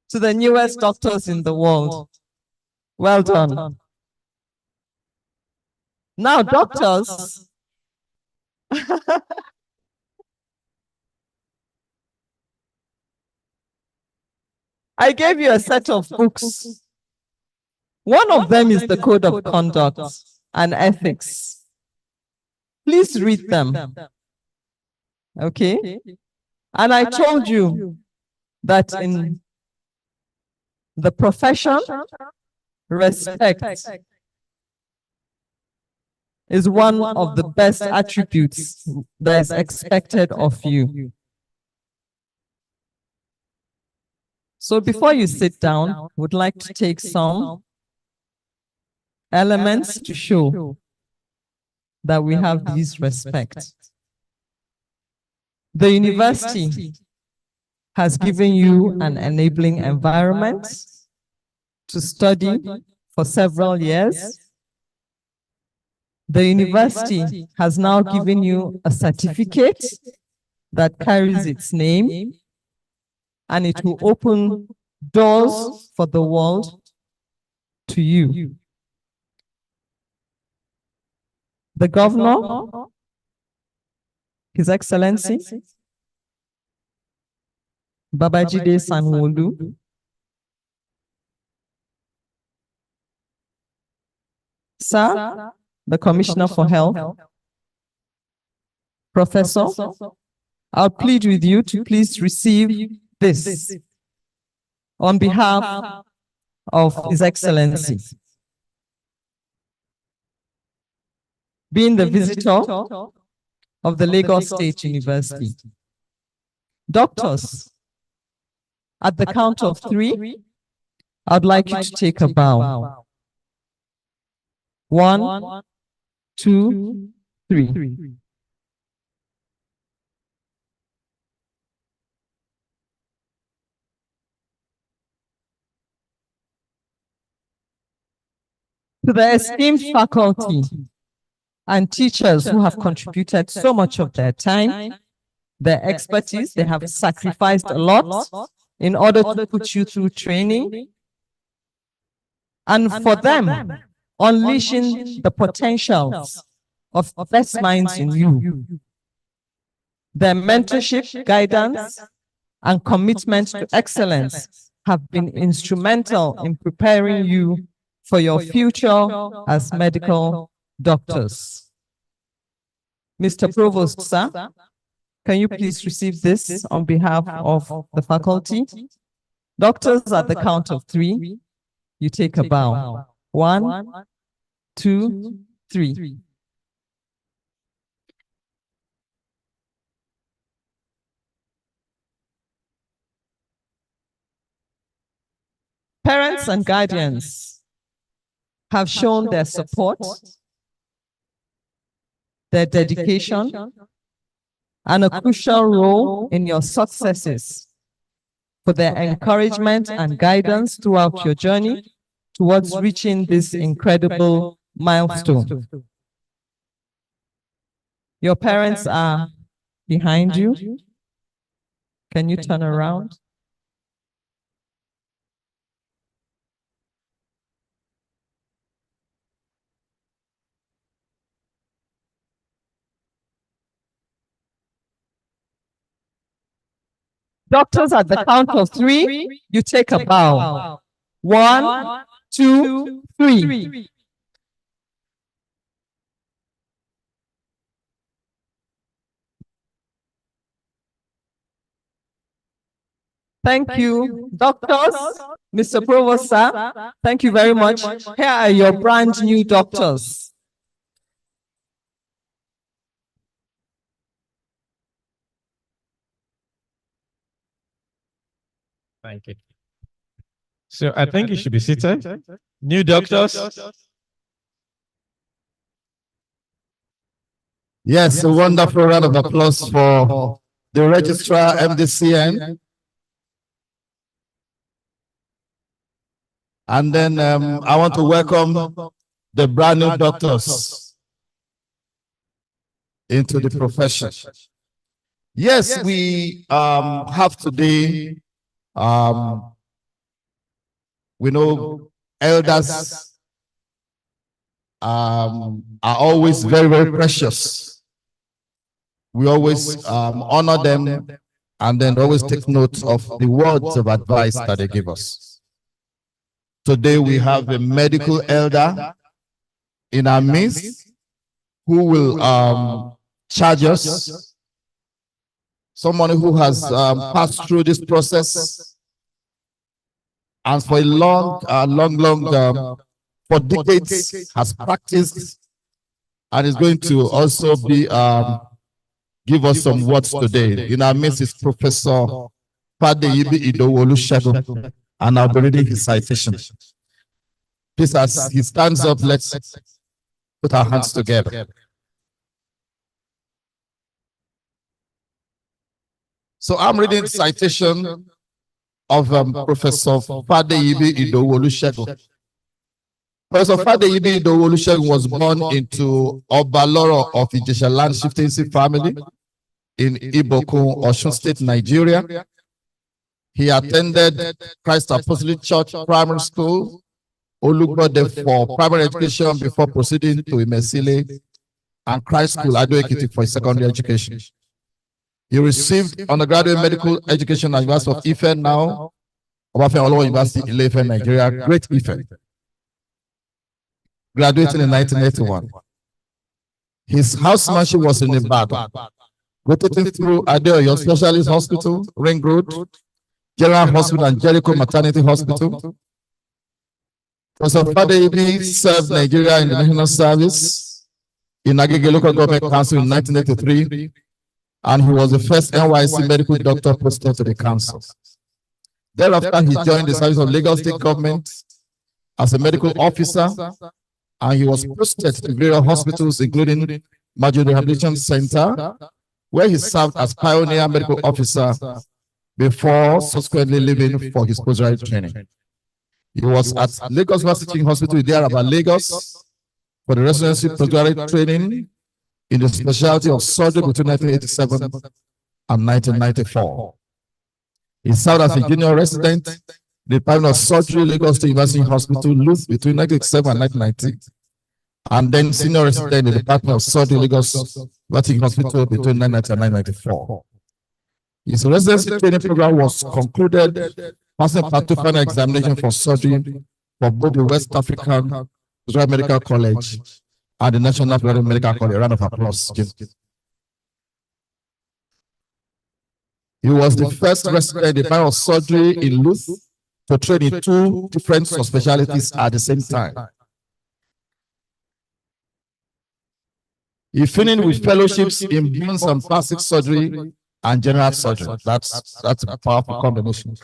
to the newest doctors in the world. Well done. Now, doctors, I gave you a set of books. One of them is the Code of Conduct and Ethics. Please read them. Okay? And I told you that in the profession, respect is one of the best attributes that is expected of you. So before you sit down, would like to take some elements to show that we have this respect. The university has given you an enabling environment to study for several years. The university has now given you a certificate that carries its name, and it will open doors for the world to you. The governor, His Excellency, Babajide Sanwo-Olu, Sir, the Commissioner for Health, Professor, I'll plead with you to please receive this on behalf of His Excellency. Being the visitor of the Lagos State University. Doctors, at the count of 3, I'd like you to take a bow. 1, 2, 3. To the esteemed faculty and teachers who have contributed so much of their time, their expertise, they have sacrificed a lot in order to put you through training. And for them, unleashing the potentials of best minds in you. Their mentorship, guidance, and commitment to excellence have been instrumental in preparing you for your future as medical doctors. Mr. Provost, sir, can you please receive this on behalf of the faculty? Doctors, at the count of 3, you take a bow. 1, 2, 3. Parents and guardians have shown their support, their dedication, and a crucial role in your successes for their encouragement and guidance throughout your journey towards reaching this incredible milestone. Your parents are behind you. Can you turn around? Doctors, at the count of 3, you take a bow. 1, 2, 3. Thank you, doctors. Mr. Provost, sir, thank you very much. Here are your brand new doctors. Thank you. So I think you should be seated. New doctors. Yes, a wonderful round of applause for the registrar MDCN. And then I want to welcome the brand new doctors into the profession. Yes, we have today, we know elders are always very, very precious. We always honor them and then always take note of the words of advice that they give us. Today we have a medical elder in our midst who will charge us. Someone who has passed through this process and for a long, for decades has practiced and is going to also be give us some words today. In our midst is Professor Fadeyibi Idowu-Olusegun, and I'll be reading his citation. Please, as he stands up, let's put our hands together. So I'm reading the citation of Professor Fadeyibi Idowu-Olusegun. Professor Fadeyibi Idowu-Olusegun was born into Obaloro of Ijesha Land Chieftaincy family in Ibokun, Osun State, Nigeria. He attended Christ Apostolic Church Primary School, Olugbode for primary education before proceeding to Imesile and Christ School, Ado-Ekiti for his secondary education. He received undergraduate medical education at University of Ife, now Obafemi University, Ile-Ife, Nigeria, Great Ife. Graduating in 1981. His housemanship was in Ibadan, rotating through Adeoyo Specialist Hospital, Ring Road, General Hospital, and Jericho Maternity Hospital. Professor Fadeyibi served Nigeria in the National Service in Agege Local Government Council in 1983, and he was the first NYC medical doctor posted to the council. Thereafter, he joined the service of Lagos State Government as a medical officer, and he was posted to various hospitals, including Majo Rehabilitation Center, where he served as pioneer medical officer before subsequently leaving for his postgraduate training. He was at Lagos University Hospital, Idiaraba, Lagos, for the residency postgraduate training in the specialty of surgery between 1987 and 1994. He served as a junior resident in the Department of Surgery, Lagos State University Hospital, Luth, between 1987 and 1990, and then senior resident in the Department of Surgery, Lagos University Hospital, between 1990 and 1994. His residency training program was concluded passing part 2 final examination for surgery for both the West African Israel Medical College and the National Medical College. A round of applause. He was the first resident in the Department of Surgery in Luth to train in 2 different subspecialties at the same time. He finished with fellowships in bones and plastic surgery and general surgery. That's a powerful combination.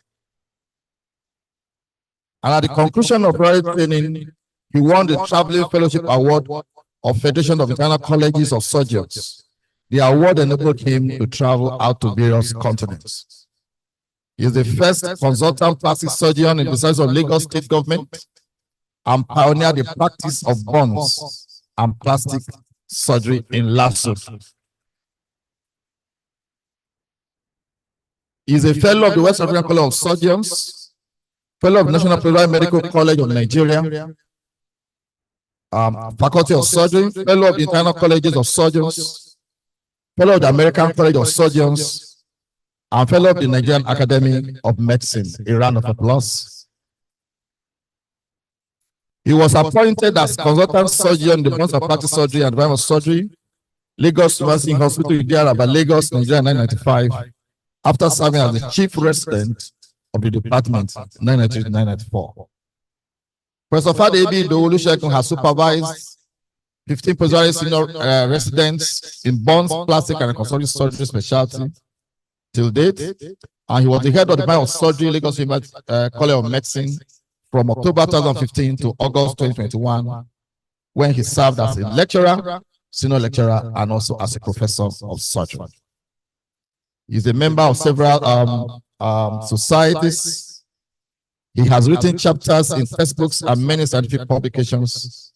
And at the conclusion of prior training, he won the Traveling Fellowship Award of Federation of International Colleges of Surgeons. The award enabled him to travel out to various continents. He is the first consultant plastic surgeon in the service of Lagos State Government and pioneered the practice of bones and plastic surgery in Lasso. He is a fellow of the West African College of Surgeons, fellow of the National Federal Medical College of Nigeria, Faculty of Surgery, fellow of the International Colleges of Surgeons, fellow of the American College of Surgeons, and fellow of the Nigerian Academy of Medicine. A round of applause. He was appointed as consultant surgeon in the Bones and Plastic Surgery and Department of Surgery, Lagos University Hospital, Idiaraba, Lagos, Nigeria, 1995, after serving as the chief resident of the department, 1993 to 1994. Professor Fadi Ebi Olusegun has supervised 15 postgraduate senior residents in bones, plastic, and reconstructive surgery specialty till date, and he was the head of the Department of Surgery, Lagos University College of Medicine, from October 2015 to August 2021, when he served as a lecturer, senior lecturer, and also as a professor of surgery. He's a member of several societies. He has written chapters in textbooks and many scientific publications,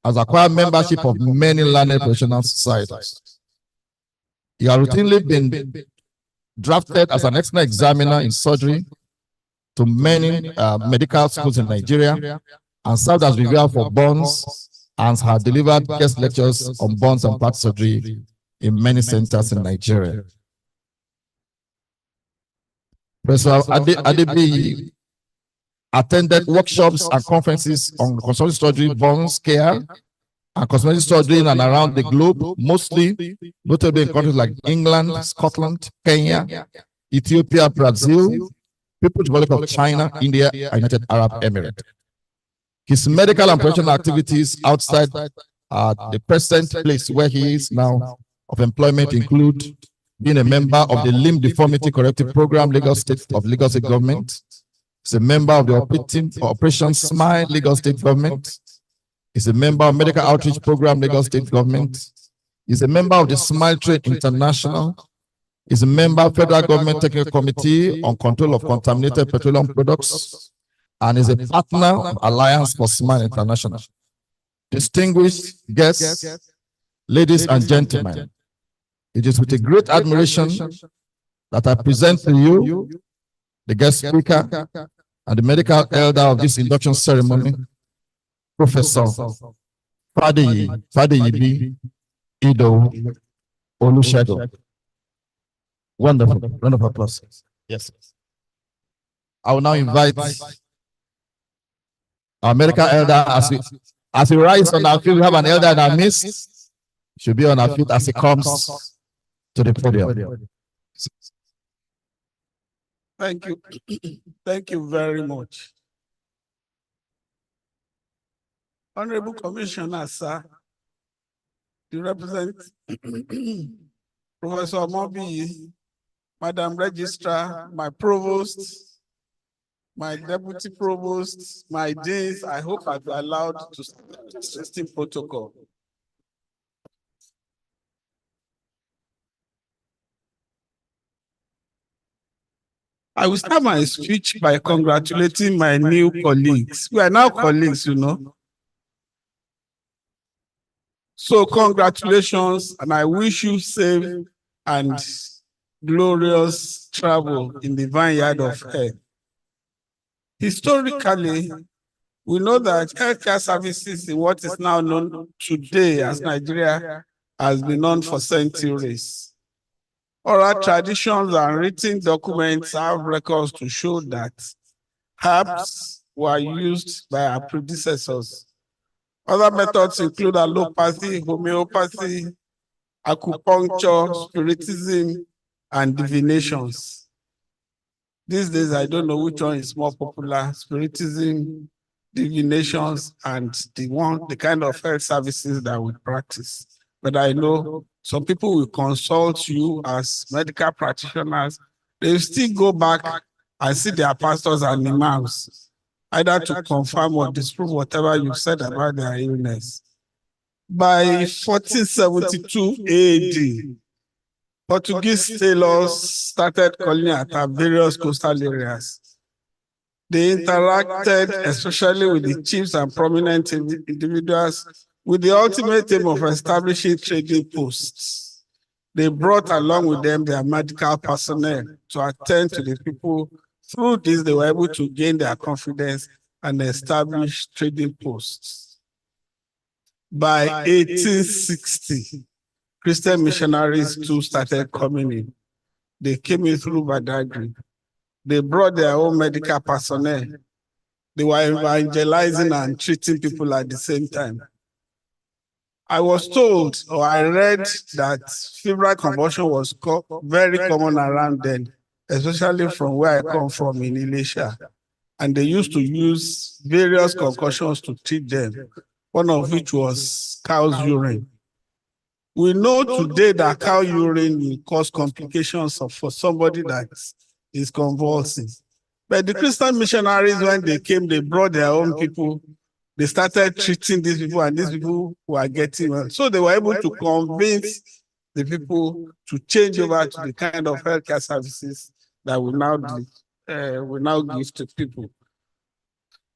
has acquired membership of many learned professional societies. He has routinely been drafted as an external examiner in surgery to many medical schools in Nigeria, and served as reviewer for bones, and has delivered guest lectures on bones and plastic surgery in many centers in Nigeria. Professor Adebi attended workshops and conferences on cosmetic surgery, bones care, and cosmetic surgery in and around the globe, mostly notably in countries like England, Scotland, Kenya, Ethiopia, Brazil, People's Republic of China, India, and United Arab Emirates. His medical and professional activities outside the present place where he is now of employment include being a member of the Limb Deformity Corrective Program, Lagos State Government. He's a member of the Operation Smile, Lagos State Government. He's a member of Medical Outreach Program, Lagos State Government. He's a member of the Smile Train International. He's a member of Federal Government Technical Committee on Control of Contaminated Petroleum Products, and is a partner of Alliance for Smile International. Distinguished guests, ladies and gentlemen, it is with a great admiration that I present to you the guest speaker and the medical elder of this induction ceremony, Professor Fadi Ido Olusegun. Wonderful. Round of applause. Yes. I will now invite our medical elder as we rise on our feet. We have an elder in our midst. Should be on our feet as he comes to the podium. Thank you. Thank you very much. Honorable Commissioner, sir, you represent Professor Mobi, Madam Registrar, my Provost, my Deputy Provost, my Deans. I hope I've allowed to existing protocol. I will start my speech by congratulating my new colleagues. We are now colleagues, you know. So congratulations, and I wish you safe and glorious travel in the vineyard of health. Historically, we know that healthcare services in what is now known today as Nigeria has been known for centuries. Oral traditions and written documents have records to show that herbs were used by our predecessors. Other methods include allopathy, homeopathy, acupuncture, spiritism, and divinations. These days, I don't know which one is more popular, spiritism, divinations, and the kind of health services that we practice. But I know some people will consult you as medical practitioners. They still go back and see their pastors and imams, either to confirm or disprove whatever you said about their illness. By 1472 AD, Portuguese sailors started calling at our various coastal areas. They interacted especially with the chiefs and prominent individuals with the ultimate aim of establishing trading posts. They brought along with them their medical personnel to attend to the people. Through this, they were able to gain their confidence and establish trading posts. By 1860, Christian missionaries too started coming in. They came in through Badagry. They brought their own medical personnel. They were evangelizing and treating people at the same time. I was told, or I read, that febrile convulsion was very common around then, especially from where I come from in Elisha. And they used to use various concoctions to treat them, one of which was cow's urine. We know today that cow urine will cause complications for somebody that is convulsing. But the Christian missionaries, when they came, they brought their own people. They started treating these people, and these people were getting well. So they were able to convince the people to change over to the kind of healthcare services that we now give to people.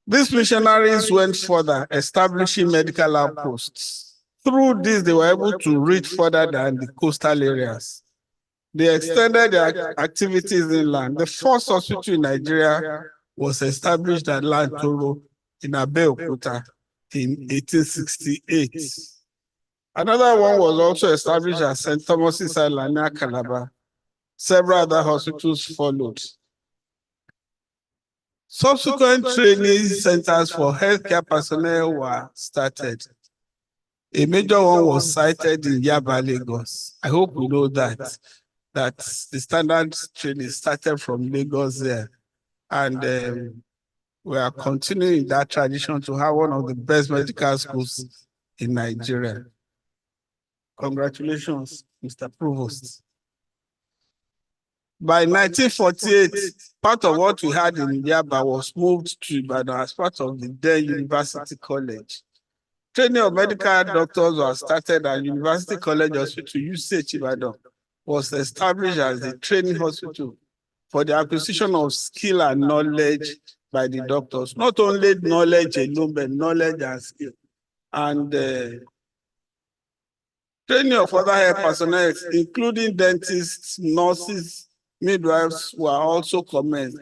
These missionaries went further, establishing medical outposts. Through this, they were able to reach further than the coastal areas. They extended their activities inland. The first hospital in Nigeria was established at Lantoro in Abeokuta in 1868. Another one was also established at St. Thomas's Island near Calabar. Several other hospitals followed. Subsequent training centers for healthcare personnel were started. A major one was cited in Yaba, Lagos. I hope we know that the standard training started from Lagos there. And we are continuing that tradition to have one of the best medical schools in Nigeria. Congratulations, Mr. Provost. By 1948, part of what we had in Yaba was moved to Ibadan as part of the then University College. Training of medical doctors was started at University College Hospital, UCH Ibadan, was established as the training hospital for the acquisition of skill and knowledge by the doctors. Not only knowledge alone, but knowledge and skill. And training of other health personnel, including dentists, nurses, midwives, were also commenced.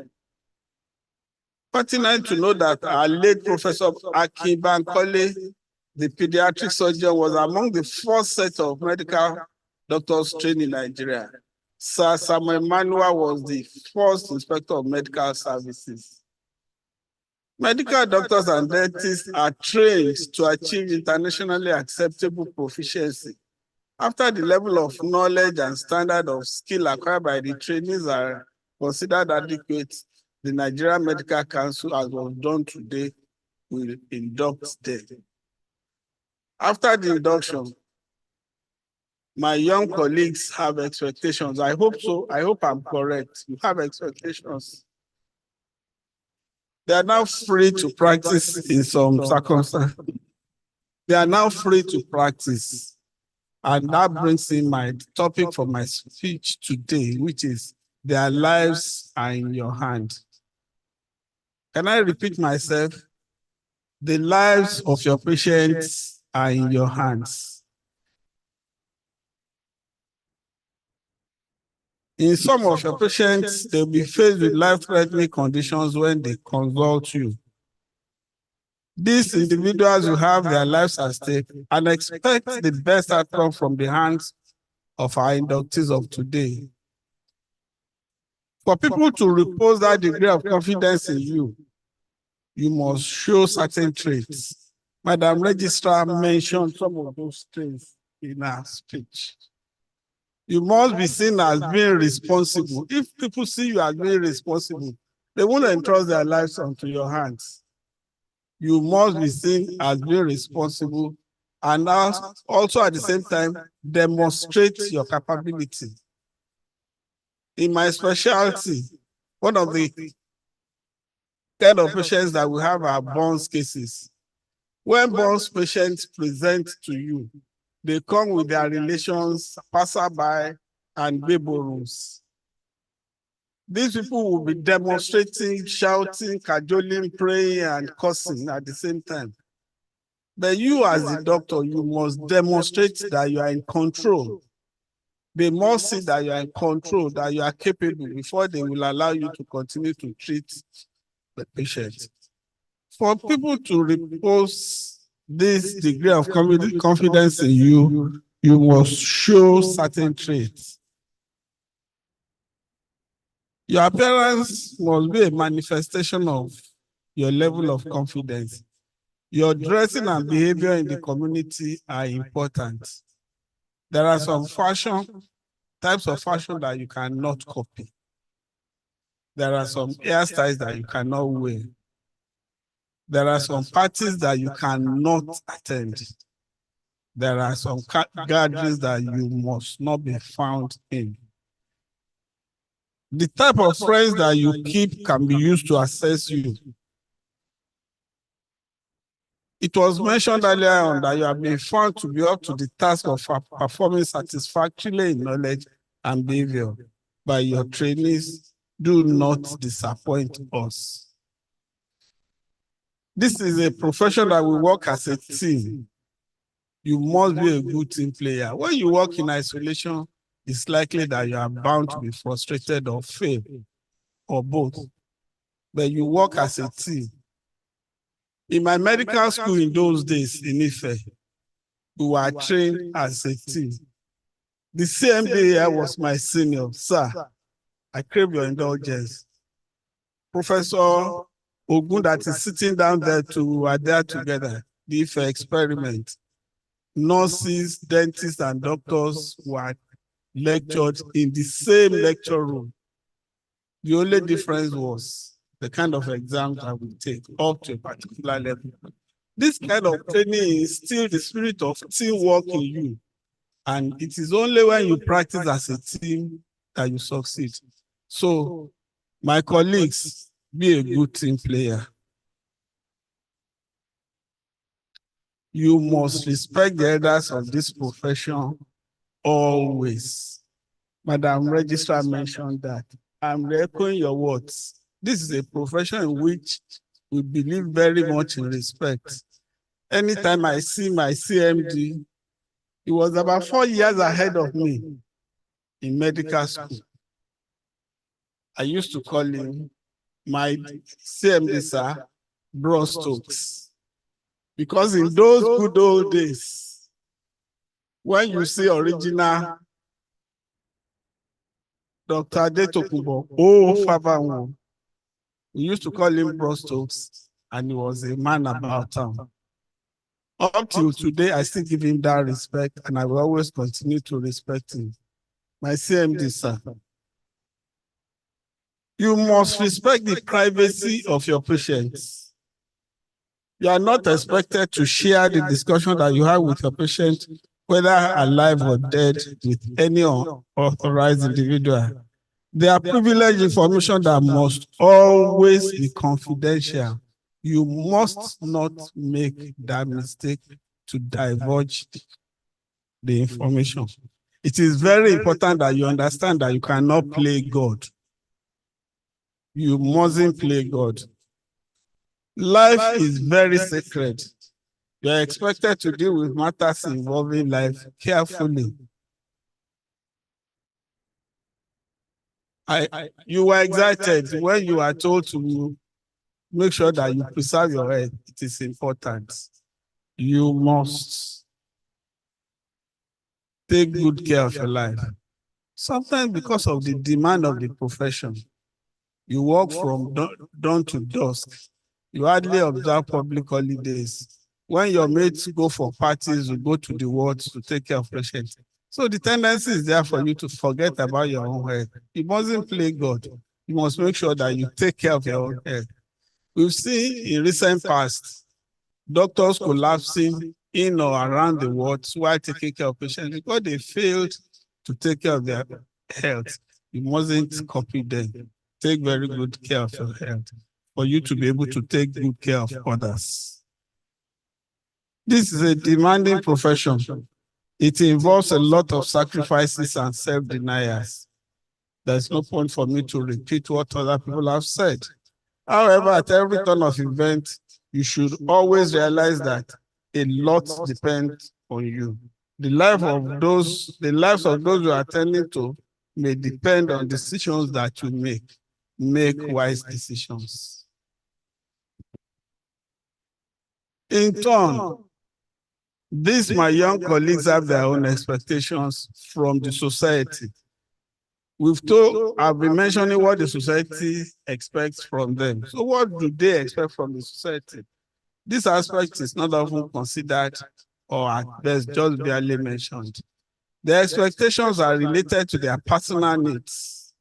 Pertinent to know that our late Professor Akin Bankole, the pediatric surgeon, was among the first set of medical doctors trained in Nigeria. Sir Samuel Manuel was the first inspector of medical services. Medical doctors and dentists are trained to achieve internationally acceptable proficiency. After the level of knowledge and standard of skill acquired by the trainees are considered adequate, the Nigerian Medical Council, as was done today, will induct them. After the induction, my young colleagues have expectations. I hope so. I hope I'm correct. You have expectations. They are now free to practice in some circumstances. They are now free to practice. And that brings in my topic for my speech today, which is their lives are in your hand. Can I repeat myself? The lives of your patients are in your hands. In some of your patients, they'll be faced with life-threatening conditions when they consult you. These individuals will have their lives at stake and expect the best outcome from the hands of our inductees of today. For people to repose that degree of confidence in you, you must show certain traits. Madam Registrar mentioned some of those traits in her speech. You must be seen as being responsible. If people see you as being responsible, they won't entrust their lives onto your hands. You must be seen as being responsible and also at the same time demonstrate your capability. In my specialty, one of the kind of patients that we have are burns cases. When burns patients present to you, they come with their relations, passerby, and baboons. These people will be demonstrating, shouting, cajoling, praying, and cursing at the same time. But you as the doctor, you must demonstrate that you are in control. They must see that you are in control, that you are capable before they will allow you to continue to treat the patient. For people to repose this degree of confidence in you, you must show certain traits. Your appearance must be a manifestation of your level of confidence. Your dressing and behavior in the community are important. There are some types of fashion that you cannot copy. There are some hairstyles that you cannot wear. There are some parties that you cannot attend. There are some gatherings that you must not be found in. The type of friends that you keep can be used to assess you. It was mentioned earlier on that you have been found to be up to the task of performing satisfactorily in knowledge and behavior by your trainees. Do not disappoint us. This is a profession that we work as a team. You must be a good team player. When you work in isolation, it's likely that you are bound to be frustrated or fail, or both. But you work as a team. In my medical school in those days in Ife, we were trained as a team. The same day I was my senior, sir. I crave your indulgence. Professor Ogun that is sitting down there were there together, the Ife experiment. Nurses, dentists, and doctors were lectured in the same lecture room. The only difference was the kind of exams that we take up to a particular level. This kind of training instills the spirit of teamwork in you. And it is only when you practice as a team that you succeed. So, my colleagues, be a good team player. You must respect the elders of this profession always. Madam Registrar mentioned that. I'm echoing your words. This is a profession in which we believe very much in respect. Anytime I see my CMD, he was about 4 years ahead of me in medical school. I used to call him my CMD, sir, Bro Stokes. Because in those good old days, when you see original Dr. Adetokunbo, Fabanwo, we used to call him Bro Stokes, and he was a man about town. Up till today, I still give him that respect, and I will always continue to respect him. My CMD, sir. You must respect the privacy of your patients. You are not expected to share the discussion that you have with your patient, whether alive or dead, with any unauthorized individual. They are privileged information that must always be confidential. You must not make that mistake to divulge the information. It is very important that you understand that you cannot play God. You mustn't play God. Life is very sacred. You are expected to deal with matters involving life carefully. You were excited when you are told to make sure that you preserve your health. It is important. You must take good care of your life. Sometimes because of the demand of the profession, you work from dawn to dusk. You hardly observe public holidays. When your mates go for parties, you go to the wards to take care of patients. So the tendency is there for you to forget about your own health. You mustn't play God. You must make sure that you take care of your own health. We've seen in recent past doctors collapsing in or around the wards while taking care of patients because they failed to take care of their health. You mustn't copy them. Take very good care of your health for you to be able to take good care of others. This is a demanding profession. It involves a lot of sacrifices and self-denials. There's no point for me to repeat what other people have said. However, at every turn of event, you should always realize that a lot depends on you. The lives of those you are attending to may depend on decisions that you make. Make wise decisions. In turn, these my young colleagues have their own expectations from the society. I've been mentioning what the society expects from them. So what do they expect from the society? This aspect is not often considered or at best just barely mentioned. The expectations are related to their personal needs,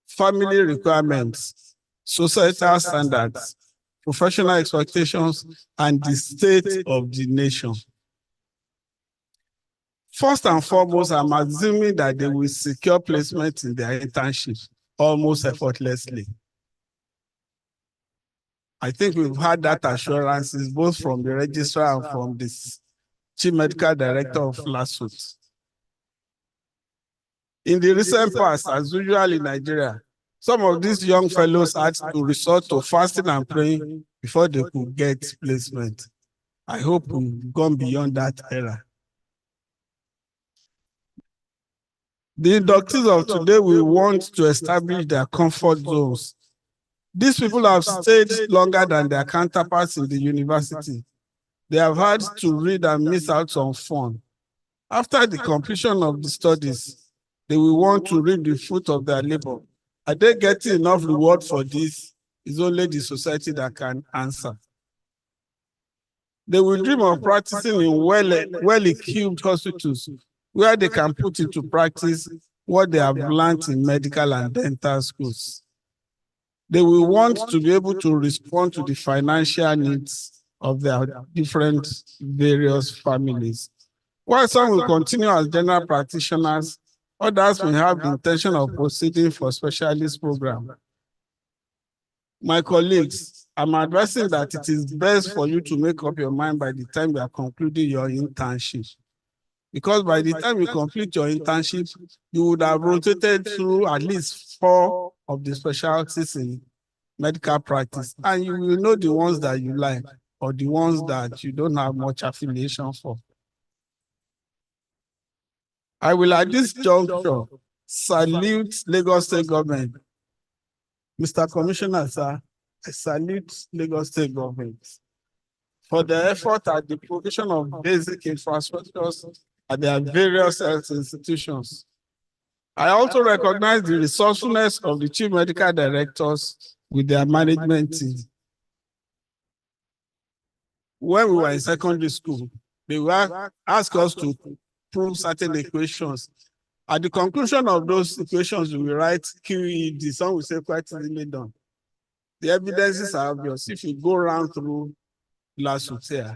family requirements, societal standards, professional expectations, and the state of the nation. First and foremost, I'm assuming that they will secure placement in their internship almost effortlessly. I think we've had that assurances both from the registrar and from the chief medical director of LASUT. In the recent past, as usual in Nigeria, some of these young fellows had to resort to fasting and praying before they could get placement. I hope we've gone beyond that era. The inductees of today will want to establish their comfort zones. These people have stayed longer than their counterparts in the university. They have had to read and miss out on fun. After the completion of the studies, they will want to reap the fruit of their labor. Are they getting enough reward for this? It's only the society that can answer. They will dream of practicing in well-equipped hospitals where they can put into practice what they have learned in medical and dental schools. They will want to be able to respond to the financial needs of their different various families. While some will continue as general practitioners, others may have the intention of proceeding for specialist program. My colleagues, I'm advising that it is best for you to make up your mind by the time you are concluding your internship. Because by the time you complete your internship, you would have rotated through at least 4 of the specialties in medical practice, and you will know the ones that you like or the ones that you don't have much affiliation for. I will at this juncture salute Lagos State Government. Mr. Commissioner, sir, I salute Lagos State Government for the effort at the provision of basic infrastructures at their various health institutions. I also recognize the resourcefulness of the chief medical directors with their management team. When we were in secondary school, they would ask us to prove certain equations. At the conclusion of those equations, we write QED, some will say quite easily done. The evidences are obvious. If you go around through LASUT,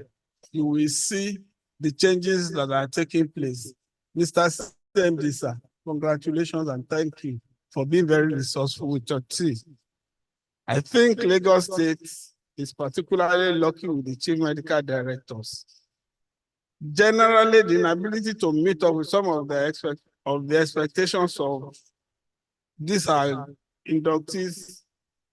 you will see the changes that are taking place. Mr. CMD, sir, congratulations and thank you for being very resourceful with your team. I think Lagos State is particularly lucky with the chief medical directors. Generally, the inability to meet up with some of the expectations of these inductees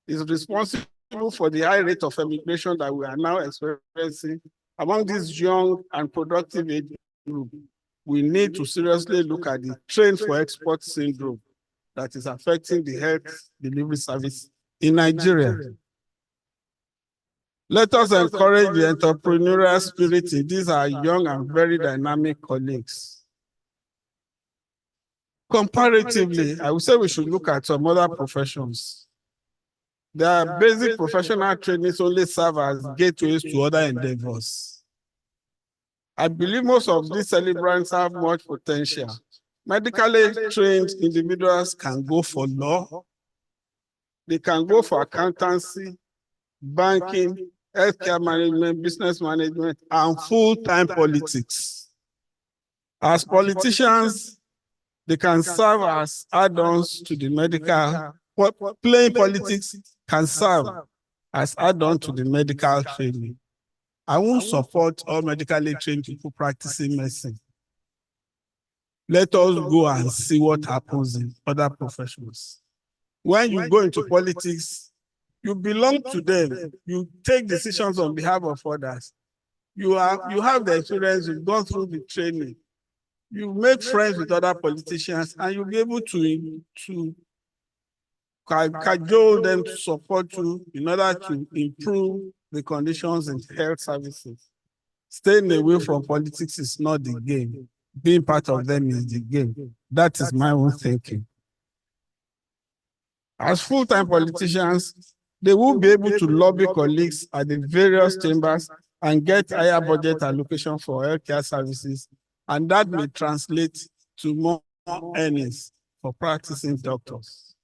is responsible for the high rate of emigration that we are now experiencing among this young and productive age group. We need to seriously look at the train for export syndrome that is affecting the health delivery service in Nigeria. Let us encourage the entrepreneurial spirit in these our young and very dynamic colleagues. Comparatively, I would say we should look at some other professions. Their basic professional trainings only serve as gateways to other endeavors. I believe most of these celebrants have much potential. Medically trained individuals can go for law, they can go for accountancy, banking, healthcare management, business management, and full-time politics. As politicians, they can serve as add-ons to the medical. Playing politics can serve as add-on to the medical training. I won't support all medically trained people practicing medicine. Let us go and see what happens in other professions. When you go into politics, you belong to them. You take decisions on behalf of others. You have the experience, you've gone through the training. You make friends with other politicians, and you'll be able to cajole them to support you in order to improve the conditions in health services. Staying away from politics is not the game. Being part of them is the game. That is my own thinking. As full-time politicians, they will be able to lobby colleagues at the various chambers and get higher budget allocation for healthcare services, and that may translate to more earnings for practicing doctors.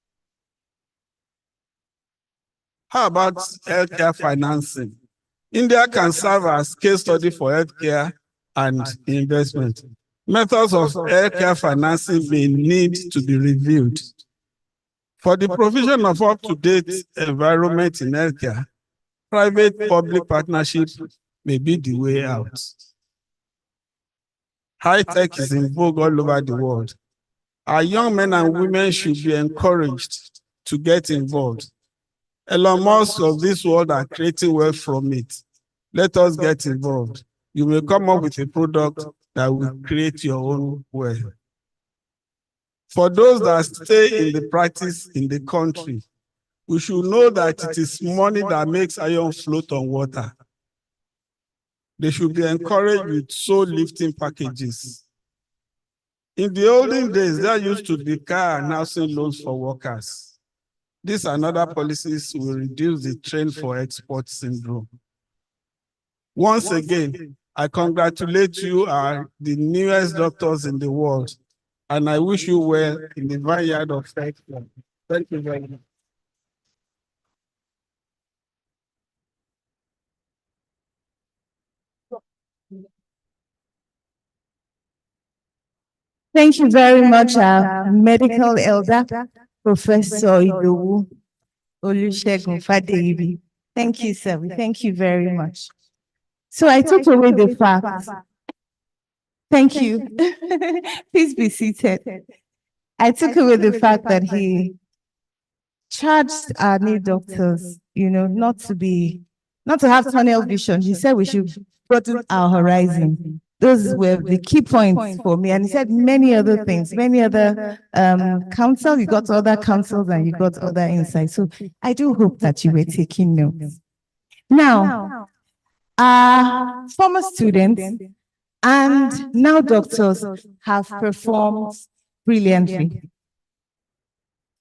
How about healthcare financing? India can serve as case study for healthcare and investment. Methods of healthcare financing may need to be reviewed. For the provision of up-to-date environment in healthcare, private-public partnership may be the way out. High tech is in vogue all over the world. Our young men and women should be encouraged to get involved. Elon Musk of this world are creating wealth from it. Let us get involved. You will come up with a product that will create your own wealth. For those that stay in the practice in the country, we should know that it is money that makes iron float on water. They should be encouraged with soul lifting packages. In the olden days, there used to be car and housing loans for workers. These and other policies will reduce the trend for export syndrome. Once again, I congratulate you are the newest doctors in the world, and I wish you well in the vineyard of healthcare. Thank you very much. Thank you very much, medical elder, Professor Idowu Olusegun Fadeyibi. Thank you, sir. Thank you very much. So I took away the fact. Thank you. Please be seated. I took away the fact that he charged our new doctors, not to have tunnel vision. He said we should broaden our horizon. Those were the key points for me. And he said many other things, many other counsel. You got other counsels and you got other insights. So I do hope that you were taking notes. Now, our former students and now doctors have performed brilliantly.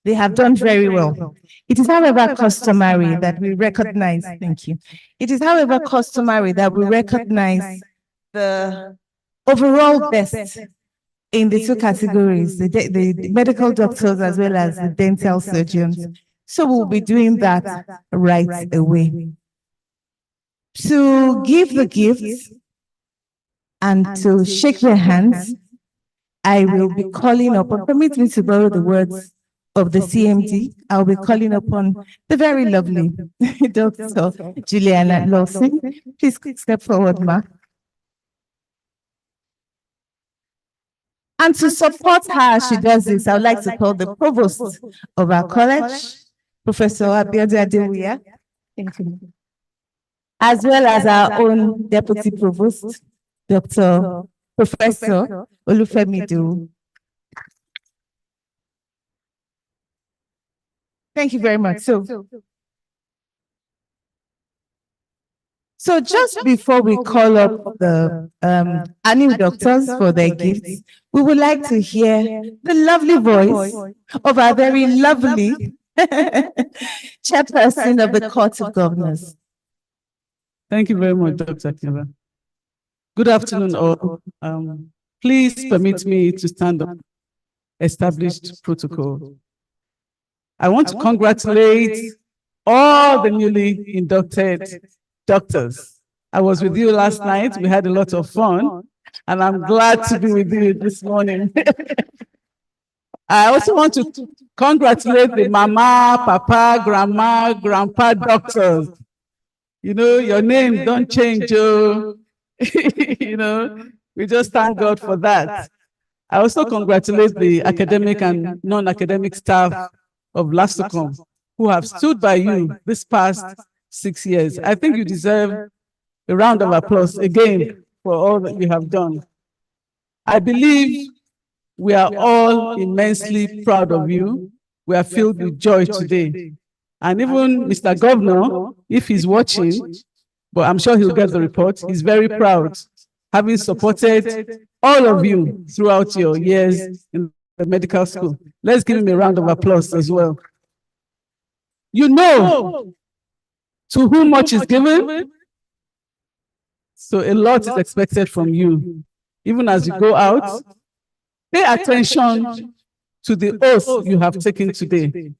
They have done very well. It is, however, customary that we recognize, thank you. It is, however, customary that we recognize the overall best in the two categories, the medical doctors as well as the dental surgeons. So we'll be doing that right away. To give the gifts and to shake their hands, I will be calling upon, permit me to borrow the words of the CMD, I'll be calling upon the very lovely Dr. Juliana Lawson. Please step forward, Ma. And to support her as she does this, I would like to call the provost of our college, Professor Abiodun Adewuya. Thank you. As well as our own deputy provost, Dr. Professor Olufemi Idowu. Thank you very much. So just before we call up the new doctors for their gifts, we would like to hear the lovely voice of our very lovely Chairperson of the Court of Governors. Thank you very much, Dr. Akiba. Good afternoon, all. Please permit me to stand up. Established protocol. I want to congratulate all the newly inducted doctors. I was with you last night. We had a lot of fun, and I'm glad to be with you this morning. I also want to congratulate the mama, papa, grandma, grandpa doctors. You know, your name don't change, oh. You know, we just thank God for that. I also congratulate the academic and non-academic staff of LASUCOM who have stood by you this past 6 years. I think you deserve a round of applause again for all that you have done. I believe we are all immensely proud of you. We are filled with joy today. And even Mr. Governor, if he's watching, but I'm sure he'll get the report, he's very proud, having supported all of you throughout your years in the medical school. Let's give him a round of applause as well. You know to whom much is given, so a lot is expected from you. Even as you go out, pay attention to the oath you have taken today,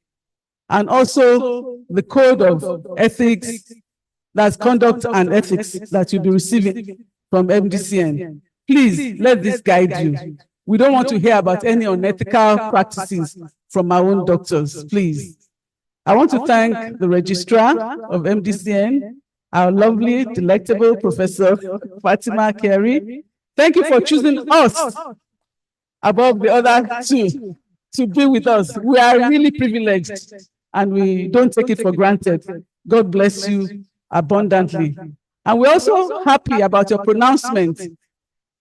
and also the code of ethics, that's conduct and ethics that you'll be receiving from MDCN. Please let this guide you. We don't want to hear about any unethical practices from our own doctors, please. I want to thank the registrar of MDCN, our lovely, delectable Professor Fatima Carey. Thank you for choosing us above the other two to be with us. We are really privileged and we don't take it for granted. God bless you abundantly. And we're also happy about your pronouncement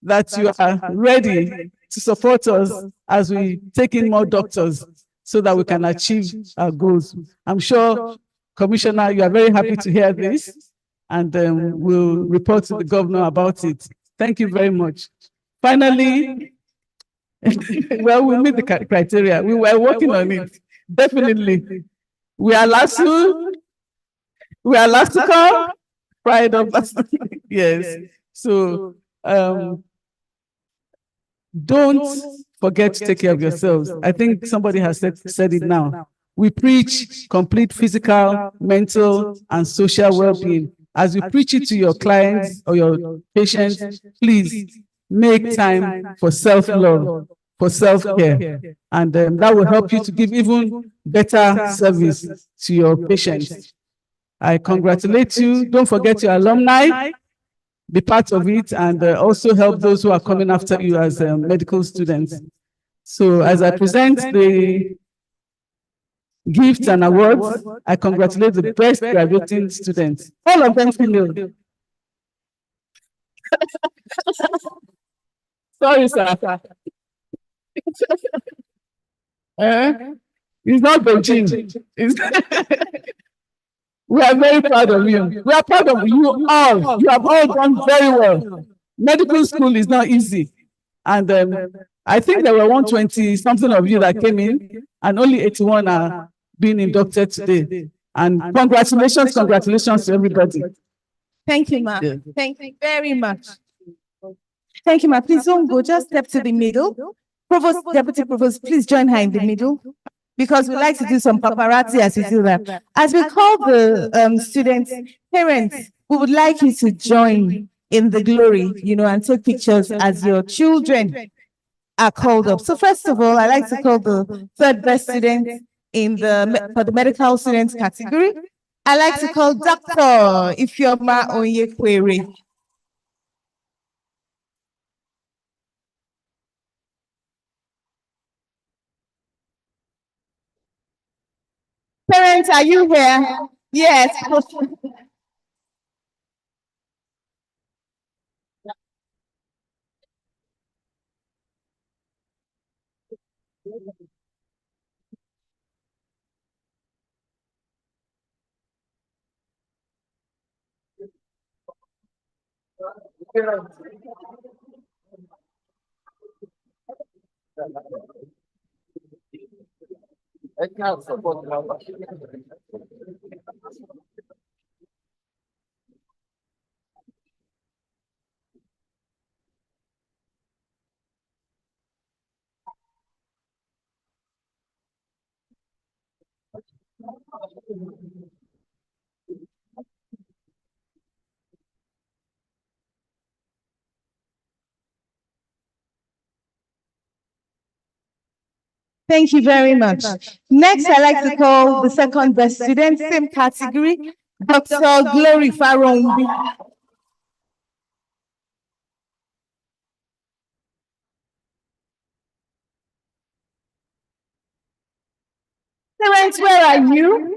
that you are ready to support us as we take in more doctors so that we can achieve our goals. I'm sure, Commissioner, you are very happy to hear this, and we'll report to the governor about it. Thank you very much. Finally, well, we meet the criteria. We were working on it. Definitely. We are LASU. We are LASUCOM. Pride of LASU. Yes. So don't forget to take care of yourselves. I think somebody has said it now. We preach complete physical, mental, and social well-being. As you preach it to your clients or your patients, please make time for self-love, for self-care. And that will help you to give even better service to your patients. I congratulate you. Don't forget your alumni. Be part of it, and also help those who are coming after you as medical students. So as I present the gifts and awards, I congratulate the best graduating students. All of them female. Sorry, sir. It's not Beijing. We are very proud of you. We are proud of you all. You have all done very well. Medical school is not easy. And I think there were 120 something of you that came in, and only 81 are being inducted today. And congratulations to everybody. Thank you, ma. Yeah. Thank you very much. Thank you, ma. Please don't go. Just step to the middle. Provost, Deputy Provost, please join her in the middle, because we like to do some paparazzi as we do that. As we call the students, parents, we would like you to join in the glory, you know, and take pictures as your children are called up. So first of all, I like to call the third best student in for the medical students category. I like to call Dr. Ifeoma Onyekwere. Parents, are you here? Yes. I can't support number. Thank you very much. Next, I'd like to call the second best student, same category, Dr. Glory Farombi. Parents, where are you?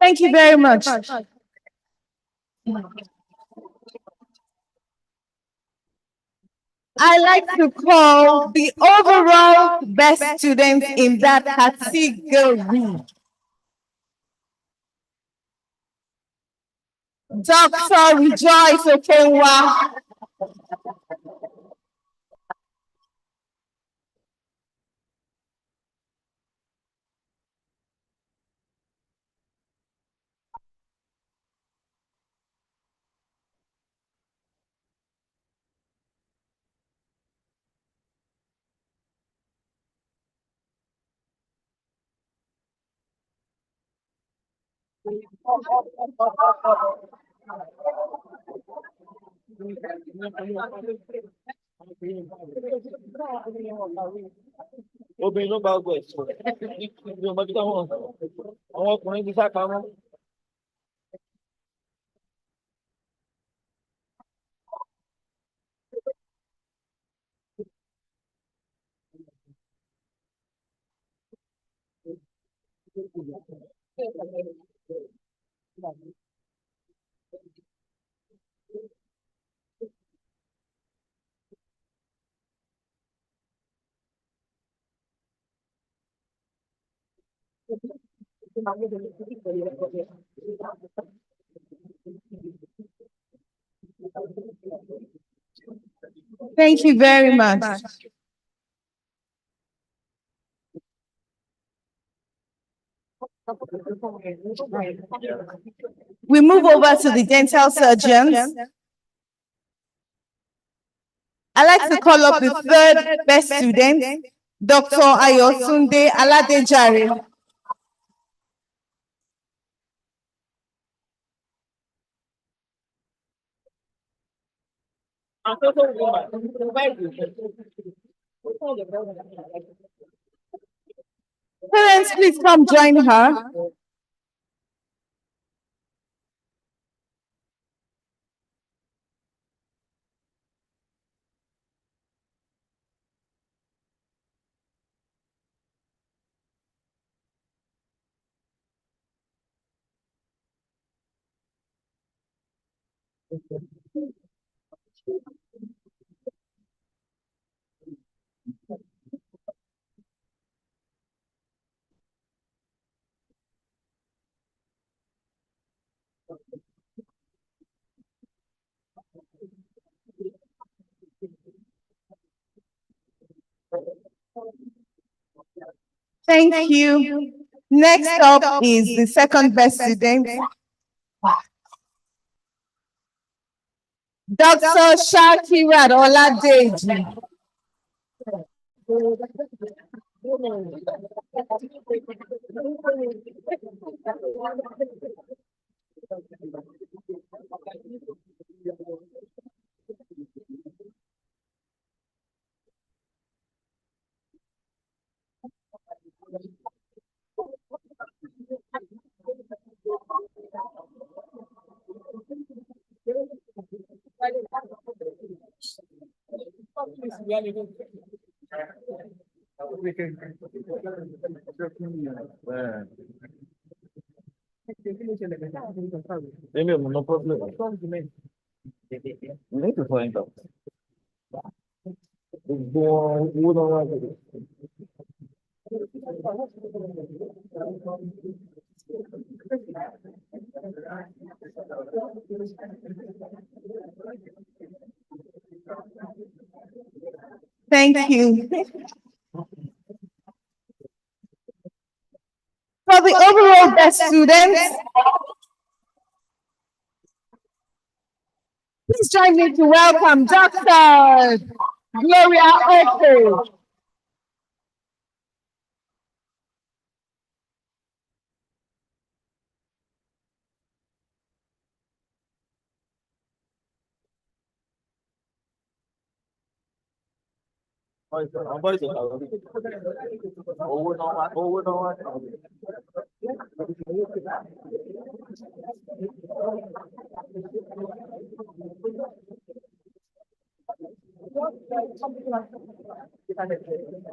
Thank you very much. I like to call the overall best student in that category, Dr. Rejoice Okenwa. Obìnrin ló bá gbọ́ ẹ̀sùn. Ní ọmọ bí táwọn àwọn ọkùnrin ti sá pamọ́. Thank you very much. We move over to the dental surgeons. I'd like to call up the third best student, Dr. Ayotunde Aladejare. Parents, please come join her. Thank you. Next up is the second best student, Dr. Shakirat Oladeji. No problem. We need to find out. Thank you. For the overall best students, please join me to welcome Dr. Gloria Oko.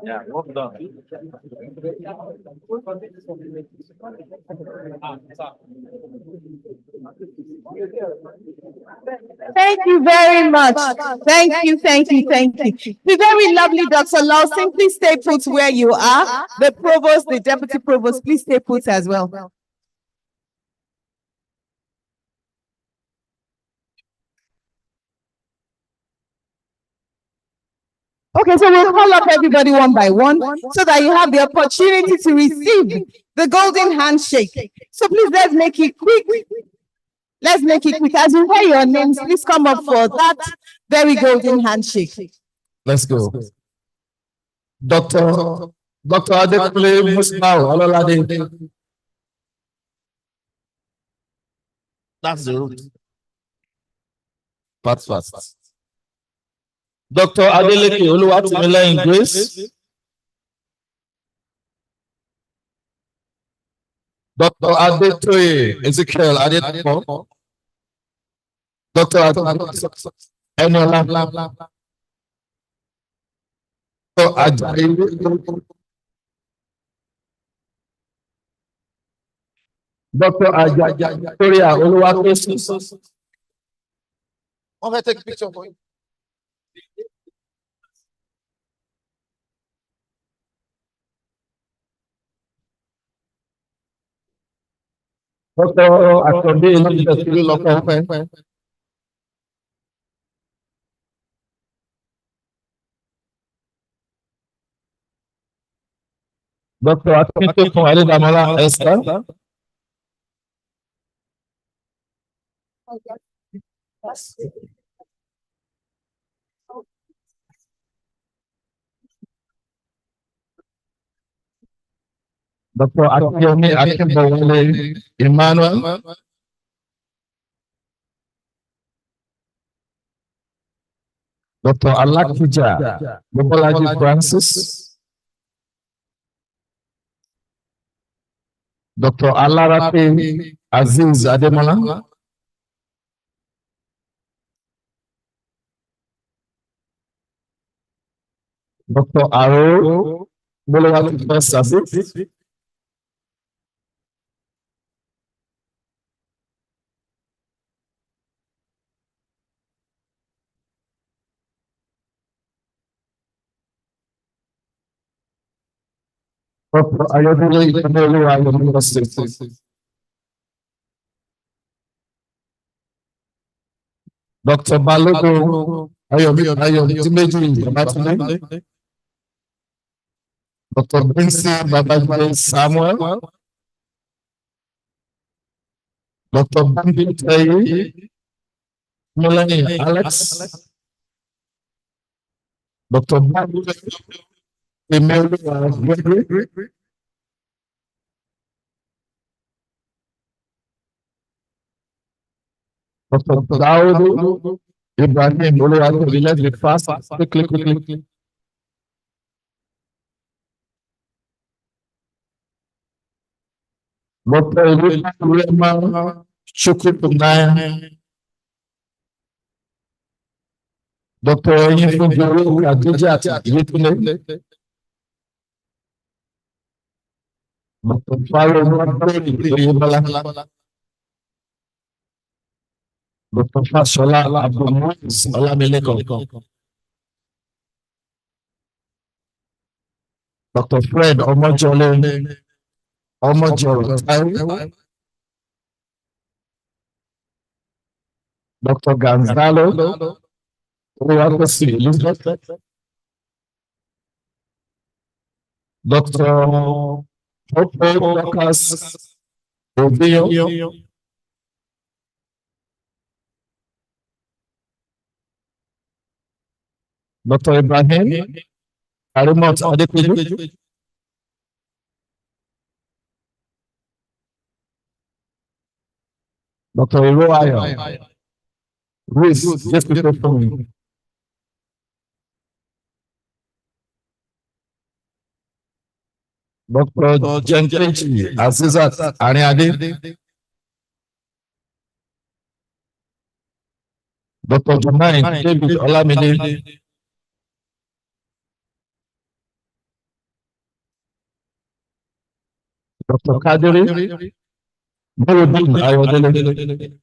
Yeah, well done. Thank you very much. Thank you, thank you, thank you. The very lovely Dr. Lawson, please stay put where you are. The provost, the deputy provost, please stay put as well. Okay, so we'll call up everybody one by one so that you have the opportunity to receive the golden handshake. So please, let's make it quick. Let's make it quick. As you hear your names, please come up for that very golden handshake. Let's go. Dr. Adekule Musbao Ololade. That's the route. Fast. Dr. Adeleke Oluwatimileyin Grace. Dr. Adetoye Ezekiel Adedapo. Dr. Eniola. Dr. Ajayi. Dr. Ajayi Victoria Oluwatosin. I'm going to take a picture for you. Dr. Akonde Elizabeth Lọ́kọ̀. Dr. Akintokun Adedamola Esther. Dr. Akiyomi Akinbowale Emmanuel. Dr. Alakija Mobolaji Francis. Dr. Alarape Aziz Ademola. Dr. Aro Mobolaji Francis. Dr. Ayodele Ikamoluwa University. Dr. Balogo Ayomidimeji Babatunde. Dr. Binsi Babajide Samuel. Dr. Bambi Tayi Melanie Alex. Dr. Bambi Gregory. Dr. Daoud Ibrahim Oluwatobi, let's be fast, quickly. Dr. Ulema Chukwupunaya. Dr. Oyinfunjoro Adéjàtì Yétúndé. Dr. Faro Mọ́tòrì Oyèbọ́lá. Dr. Fáṣọlá Abdulmuiz Ọlámilékan. Dr. Fred Ọmọjọlé Ọmọjọrọ Táíwò. Dr. Gonzalo Olúwatósì Elizabeth. Dr. Ope Lucas Obio. Dr. Ibrahim Arimot Adepeju. Dr. Iroayo Ruiz, just before for me. Dr. Jenkechi Azizat Ariade. Dr. Junaid David Olamide. Dr. Kadiri Nurudeen Ayodele.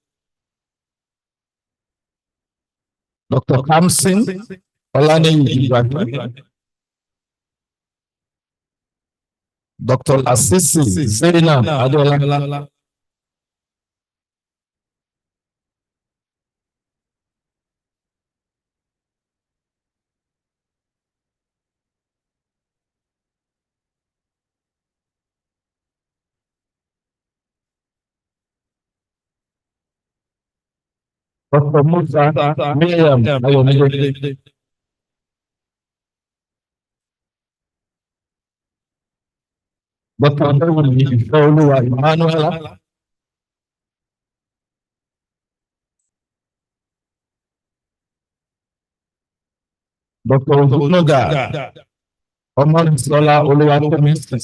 Dr. Kamsin Olaniyi Ibrahim. Dr. Asisi Zainab Adeola. Dr. Musa Miriam Ayomide. Dr. Adewumi Ifeoluwa Emmanuela. Dr. Ozunoga Omonisola Oluwatomisin.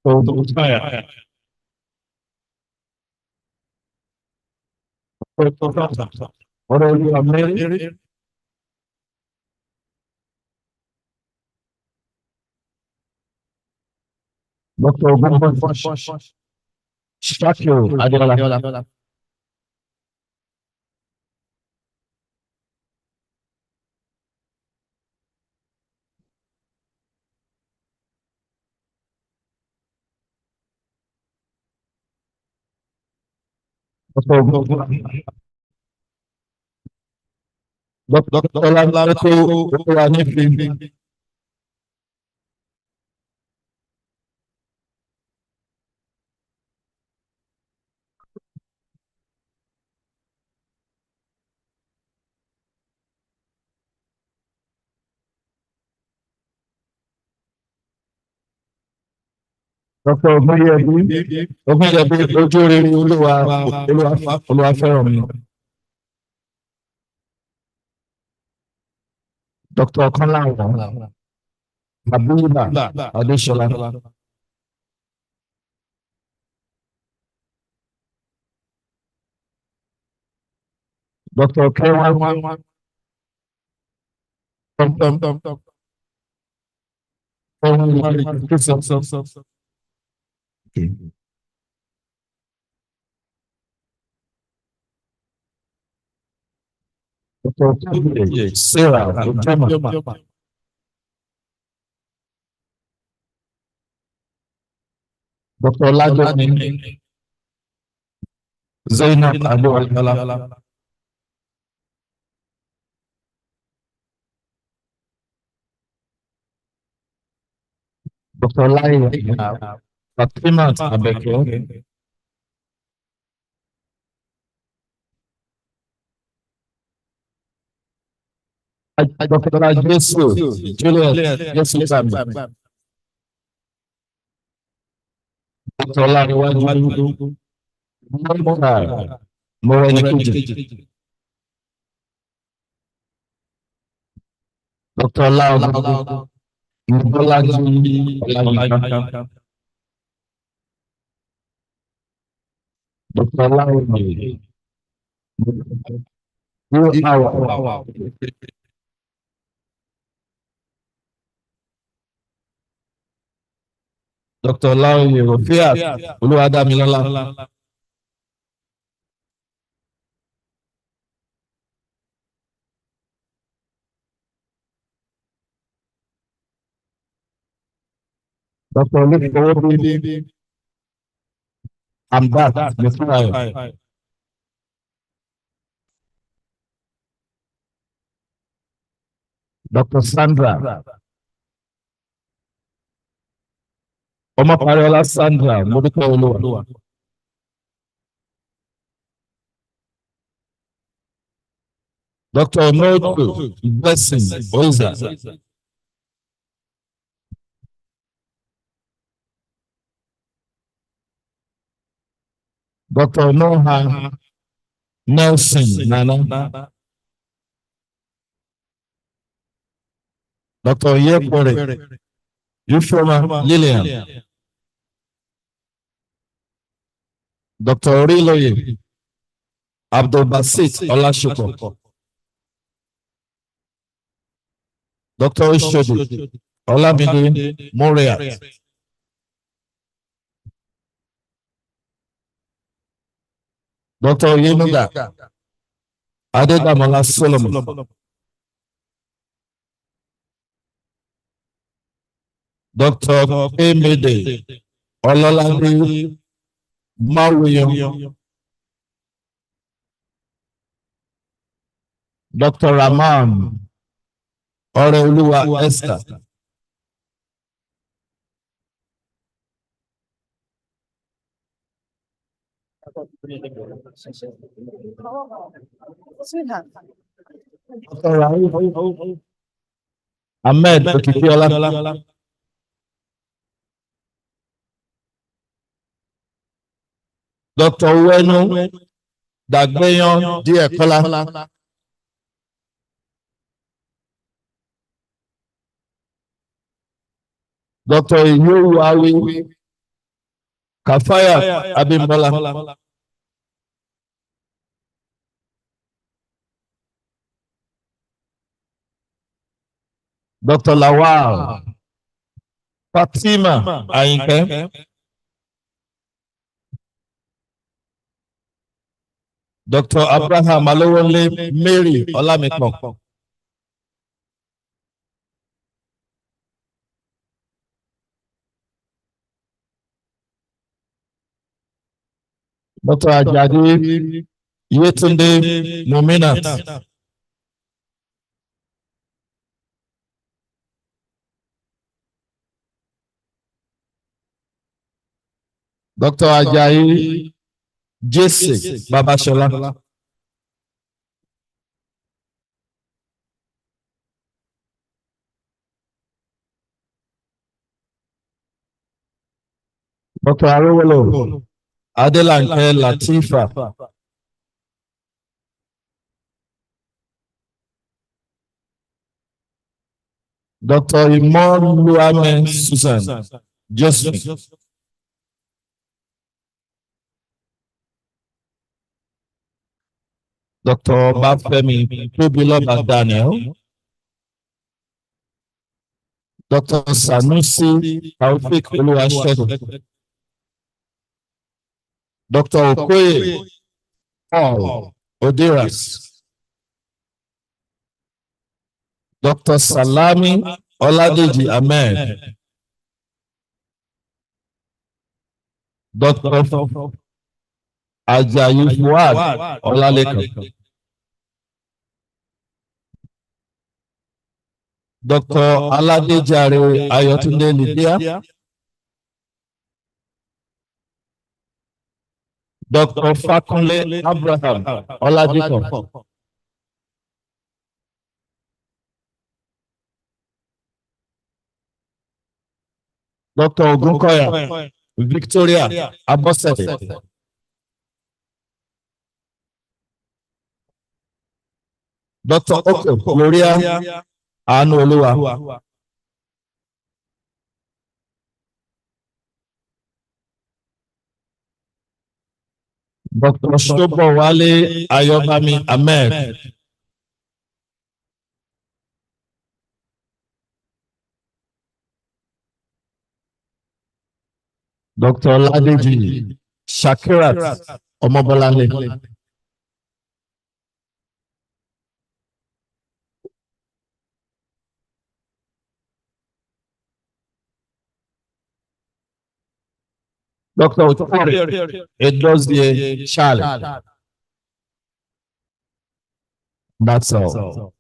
Dr. Utaya. Dr. Oroluwa Mary. Dr. Ogunbosh Shakio Adeola. Dr. Olamide Oluwanifi. Dr. Ogunyebi Ojúrere Olúwafẹ́rànmi. Dr. Kọ́láwọ̀n Habiba Adéṣọlá. Dr. Kewa Dr. Sarah Ojema. Dr. Olajomi Zainab Adeola. Dr. Lai Fatima Abeke. Dr. Jesu Juliet Jesu Sambi. Dr. Lariwaju Morenikeji. Dr. Lau Mbolaji Olayinka. Dr. Lauri, you are Dr. Lauri Rofiat, Oluwadamilola. Dr. Olufowobi, I'm back, Mr. Ayo. Dr. Sandra, Oma Pariola Sandra, Mobiko Olua. Dr. Onoju, Blessing, Oza. Dr. Noha Nelson, Nana. Dr. Yepore, Yufoma Lillian. Dr. Oriloye, Abdul Basit Olashoko. Dr. Oshodi, Olamide Moria. Dr. Yenuga, Adedamola Solomon. Dr. Emede Ololade Mawiyo. Dr. Rahman Oreoluwa Esther. Dr. Rauf Ahmed Okikiola. Dr. Uwenu Dagbeyon Diekola. Dr. Iyowawi Kafaya Abimbola. Dr. Lawal Fatima Ayinke. Dr. Abraham Alowole Mary Olamipon. Dr. Ajadi Yetunde Nominat. Dr. Ajayi Jesse Babashola. Dr. Arowolo Adelanke Latifa. Dr. Imon Luame Susan Joseph. Dr. Bafemi Tobiloba Daniel. Dr. Sanusi Taufik Oluwasegun. Dr. Okoye Paul Odiras. Dr. Salami Oladeji Ahmed. Dr. Ajayi Fuad Olalekan. Dr. Aladejare Ayotunde Lydia. Dr. Fakunle Abraham Oladipo. Dr. Ogunkoya Victoria Abosede. Dr. Oko Gloria Anuoluwa. Dr. Shobowale Ayobami Ahmed. Dr. Ladeji Shakirat Omobolale. Dr. Otore Edozie Charlie. That's all.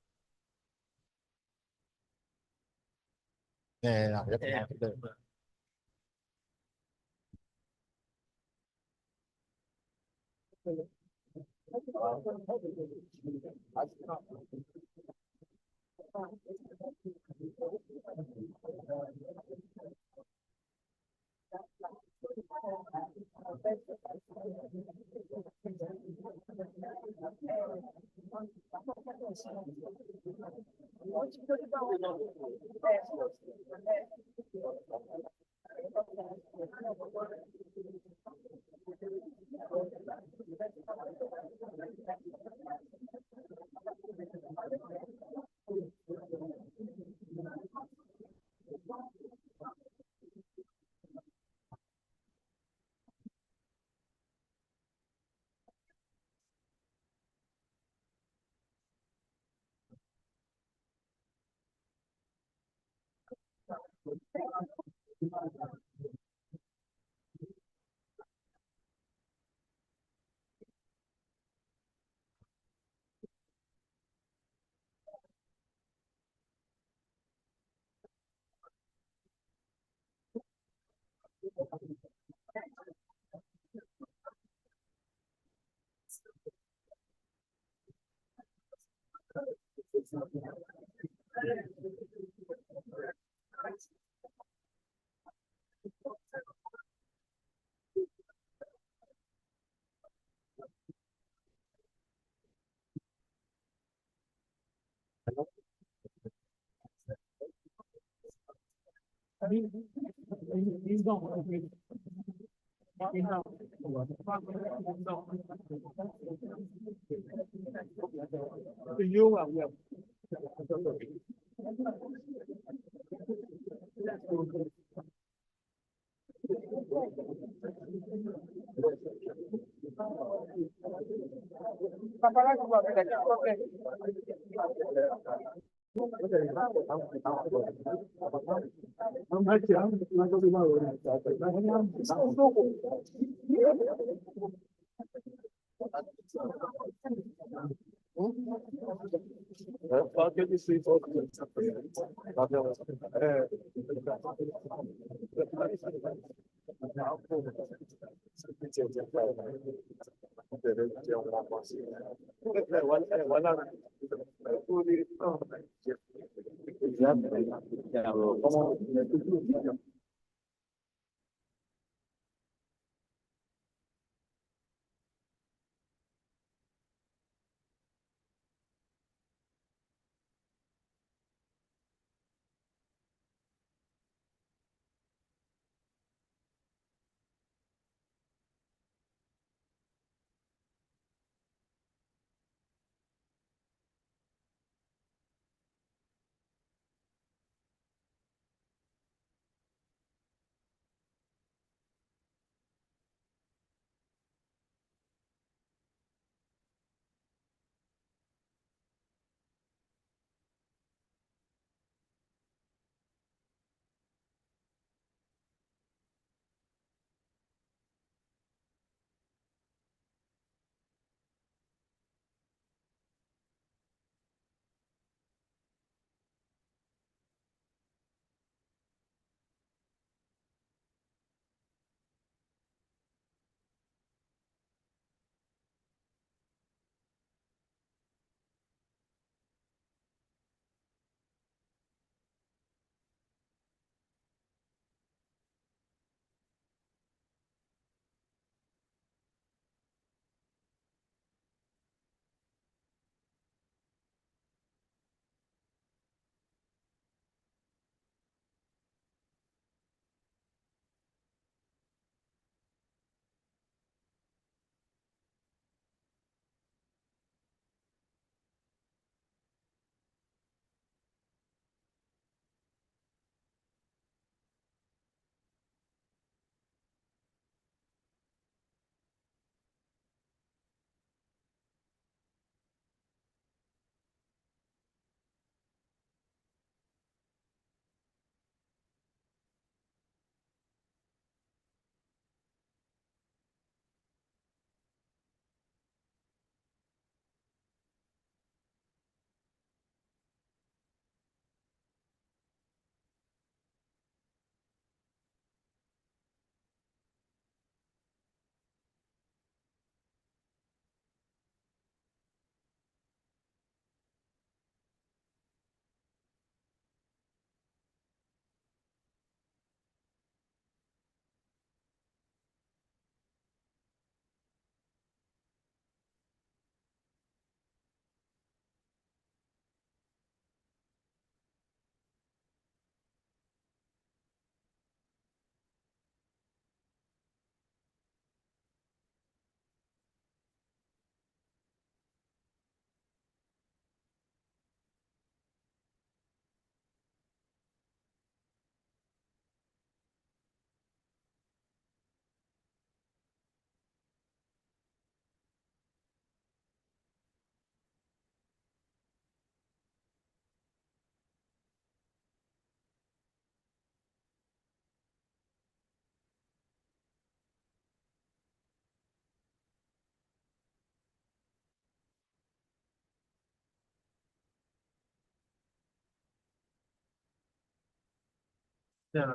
Thank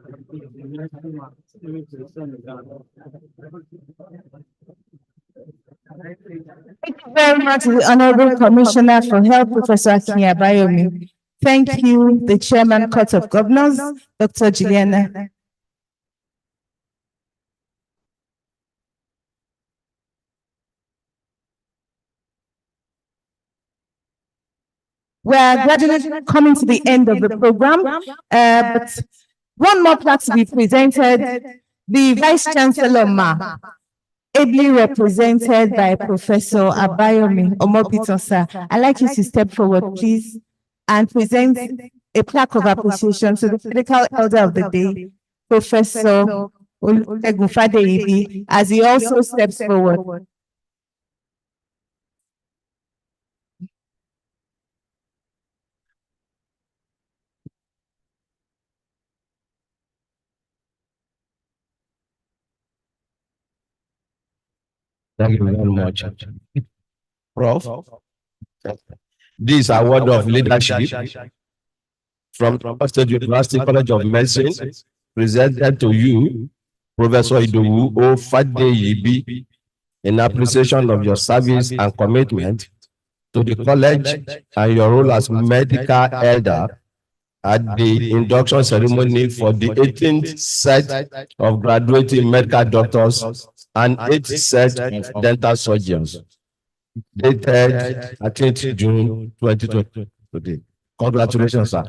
you very much, the Honorable Commissioner for Health, Professor Abayomi. Thank you, the Chairman, Court of Governors, Dr. Juliana. We are gradually coming to the end of the program, but one more plaque to be presented. The Vice Chancellor, Ma, ably represented by Professor Abayomi Omopitosa. I'd like you to step forward, please, and present a plaque of appreciation to the Medical Elder of the Day, Professor Olusegun Fadeyibi, as he also steps forward. Thank you very much. Prof. This award of leadership from State University College of Medicine presented to you, Professor Idowu O. Fadeyibi, in appreciation of your service and commitment to the college and your role as medical elder at the induction ceremony for the 18th set of graduating medical doctors and 8th set of dental surgeons, dated 13th June 2020. Today. Congratulations, sir.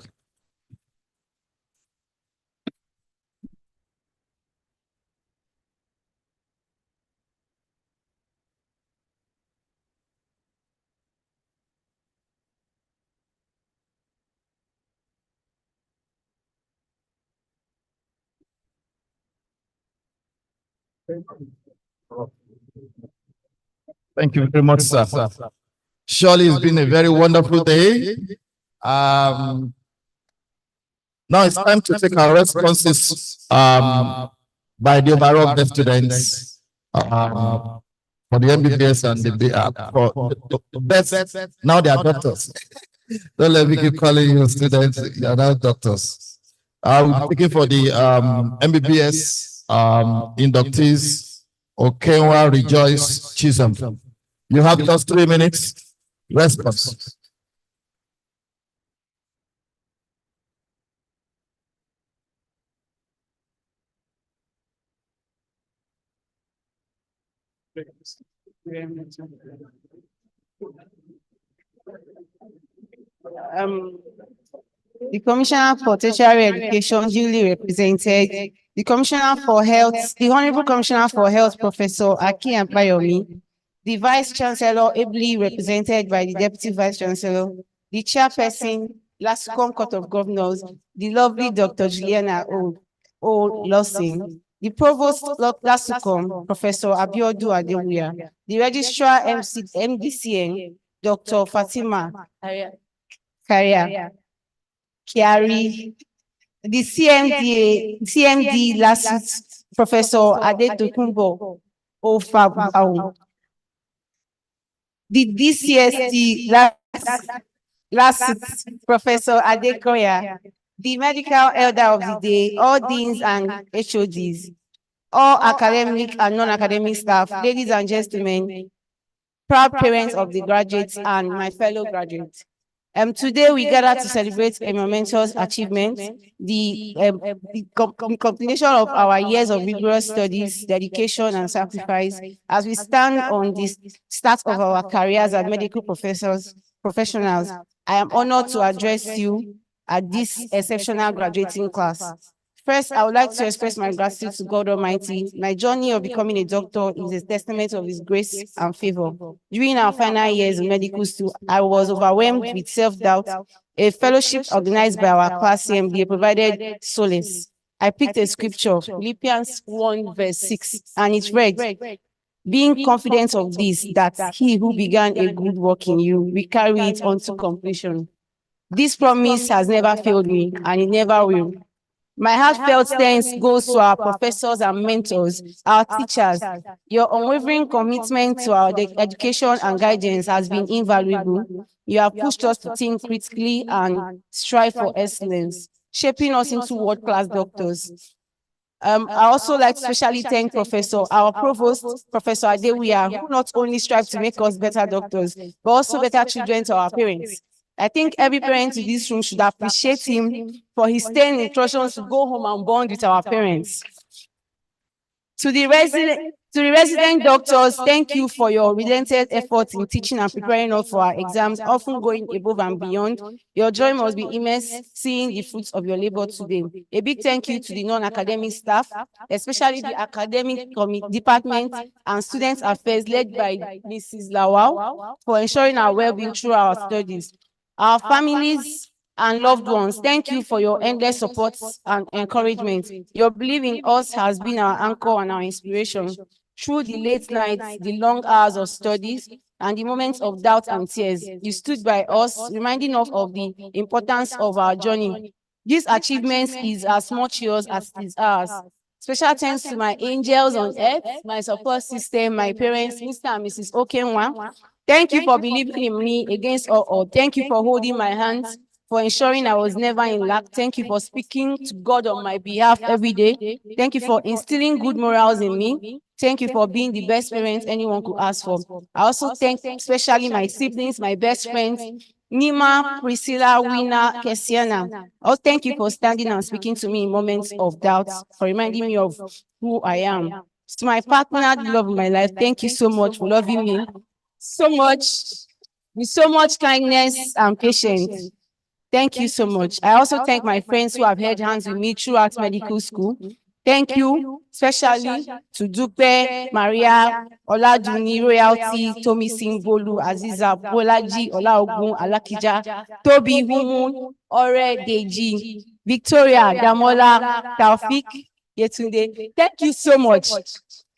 Thank you very much, sir. Surely it's been a very wonderful day. Now it's time to take our responses by the overall best students for the MBBS and the for the best. Now they are doctors. Don't let me keep calling you students. You are now doctors. We're taking for the MBBS inductees, Okenwa Rejoice Chisholm. You have just 3 minutes. Response. The Commissioner for Tertiary Education duly represented, the Commissioner for Health, the Honorable Commissioner for Health, Professor Abayomi, the Vice Chancellor ably represented by the Deputy Vice Chancellor, the Chairperson, Lascom Court of Governors, the lovely Dr. Juliana O. Lawson, the Provost Lascom, Professor Abiodu Adewuya, the Registrar MDCN, Dr. Fatima Kiari, the CMD last Professor Adetokunbo Ofabao, the DCST last Professor Adekoya, the Medical Elder of the Day, all deans and HODs, all academic and non-academic staff, ladies and gentlemen, proud parents of the graduates and my fellow graduates. Today we gather to celebrate a momentous achievement, the completion of our years of rigorous studies, dedication, and sacrifice as we stand on the start of our careers as medical professionals. I am honored to address you at this exceptional graduating class. First, I would like to express my gratitude to God Almighty. My journey of becoming a doctor is a testament of His grace and favor. During our final years in medical school, I was overwhelmed with self-doubt. A fellowship organized by our class CMD provided solace. I picked a scripture, Philippians 1 verse 6, and it read, being confident of this, that He who began a good work in you will carry it on to completion. This promise has never failed me, and it never will. My heartfelt thanks goes to our professors and mentors, our teachers. Your unwavering commitment to our education and guidance has been invaluable. You have pushed us to think critically and strive for excellence. shaping us into world-class doctors. I also like to especially thank our provost, Professor Adewia, who not only strive to make us better doctors, but also better children to our parents. I think every parent in this room should appreciate him for his stern instructions to go home and bond with our parents. To the resident doctors, thank you for your relentless efforts in teaching and preparing us for our exams, often going above and beyond. Your joy must be immense seeing the fruits of your labor today. A big thank you to the non-academic staff, especially the academic department and student affairs led by Mrs. Lawal for ensuring our well-being through our studies. Our families and loved ones, thank you for your endless support and encouragement. Your belief in us has been our anchor and our inspiration. Through the late nights, the long hours of studies, and the moments of doubt and tears, you stood by us, reminding us of the importance of our journey. This achievement is as much yours as it is ours. Special thanks to my angels on earth, my support system, my parents, Mr. and Mrs. Okenwa. Thank you for believing in me against all. Thank you for holding my hands, for ensuring I was never in lack. Thank you for speaking to God on my behalf every day. Thank you for instilling good morals in me. Thank you for being the best parent anyone could ask for. I also thank especially my siblings, my best friends, Nima, Priscilla, Wina, Kesiana. Also, thank you for standing and speaking to me in moments of doubt, for reminding me of who I am. To my partner, the love of my life, thank you so much for loving me so much, with so much kindness and patience. Thank you so much. I also thank my friends who have held hands with me throughout medical school. Thank you, especially to Dupe, Maria, Oladuni, Royalty, Tomi Simbolu, Aziza, Bolaji, Olaogun, Alakija, Toby, Humun, Ore, Deji, Victoria, Damola, Taufik, Yetunde. Thank you so much.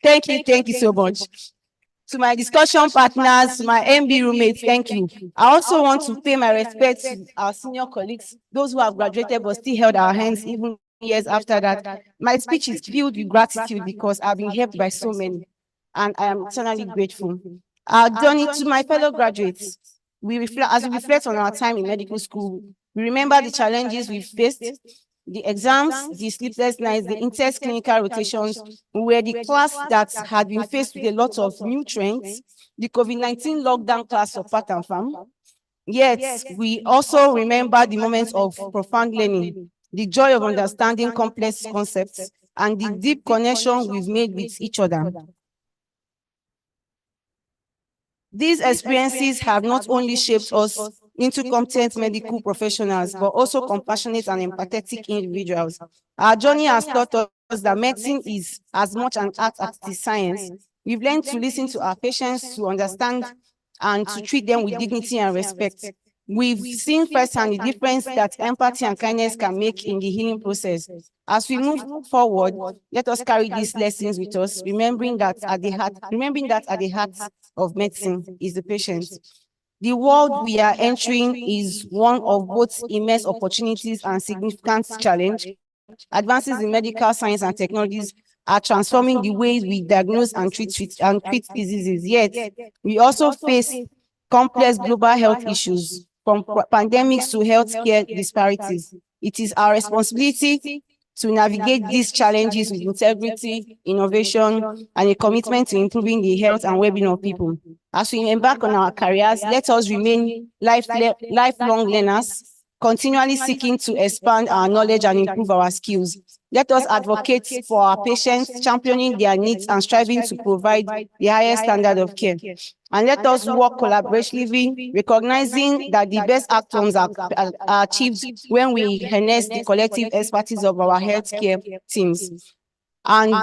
Thank you so much. To my discussion partners, my MB roommates, thank you. I also want to pay my respects to our senior colleagues, those who have graduated but still held our hands even years after that. My speech is filled with gratitude because I've been helped by so many, and I am eternally grateful. To my fellow graduates, as we reflect on our time in medical school, we remember the challenges we faced, the exams, the sleepless nights, the intense clinical rotations. We were the class that had been faced with a lot of new trends, the COVID-19 lockdown class of Pat and Fam. Yet, we also remember the moments of profound learning, the joy of understanding complex concepts, and the deep connection we've made with each other. These experiences have not only shaped us into competent medical professionals, but also compassionate and empathetic individuals. Our journey has taught us that medicine is as much an art as it is science. We've learned to listen to our patients, to understand and to treat them with dignity and respect. We've seen firsthand the difference that empathy and kindness can make in the healing process. As we move forward, let us carry these lessons with us, remembering that at the heart of medicine is the patient. The world we are entering is one of both immense opportunities and significant challenge. Advances in medical science and technologies are transforming the way we diagnose and treat diseases. Yet, we also face complex global health issues, from pandemics to healthcare disparities. It is our responsibility to navigate these challenges with integrity, innovation, and a commitment to improving the health and well-being of people. As we embark on our careers, let us remain lifelong learners, continually seeking to expand our knowledge and improve our skills. Let us advocate for our patients, championing their needs and striving to provide the highest standard of care. And let us work collaboratively, recognizing that the best outcomes are achieved when we harness the collective expertise of our healthcare teams. And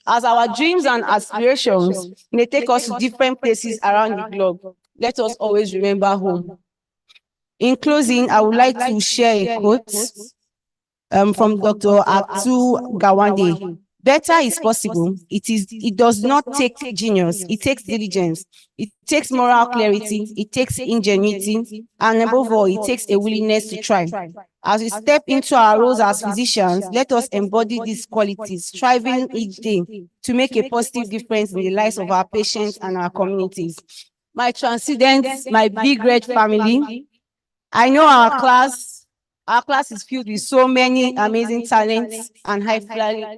as our dreams and aspirations may take us to different places around the globe, let us always remember home. In closing, I would like to share a quote from Dr. Atu Gawande. Better is possible. It does not take genius. It takes diligence. It takes moral clarity. It takes ingenuity. And above all, it takes a willingness to try. As we step into our roles as physicians, let us embody these qualities, striving each day to make a positive difference in the lives of our patients and our communities. My transcendents, my big red family, I know our class Our class is filled with so many amazing talents and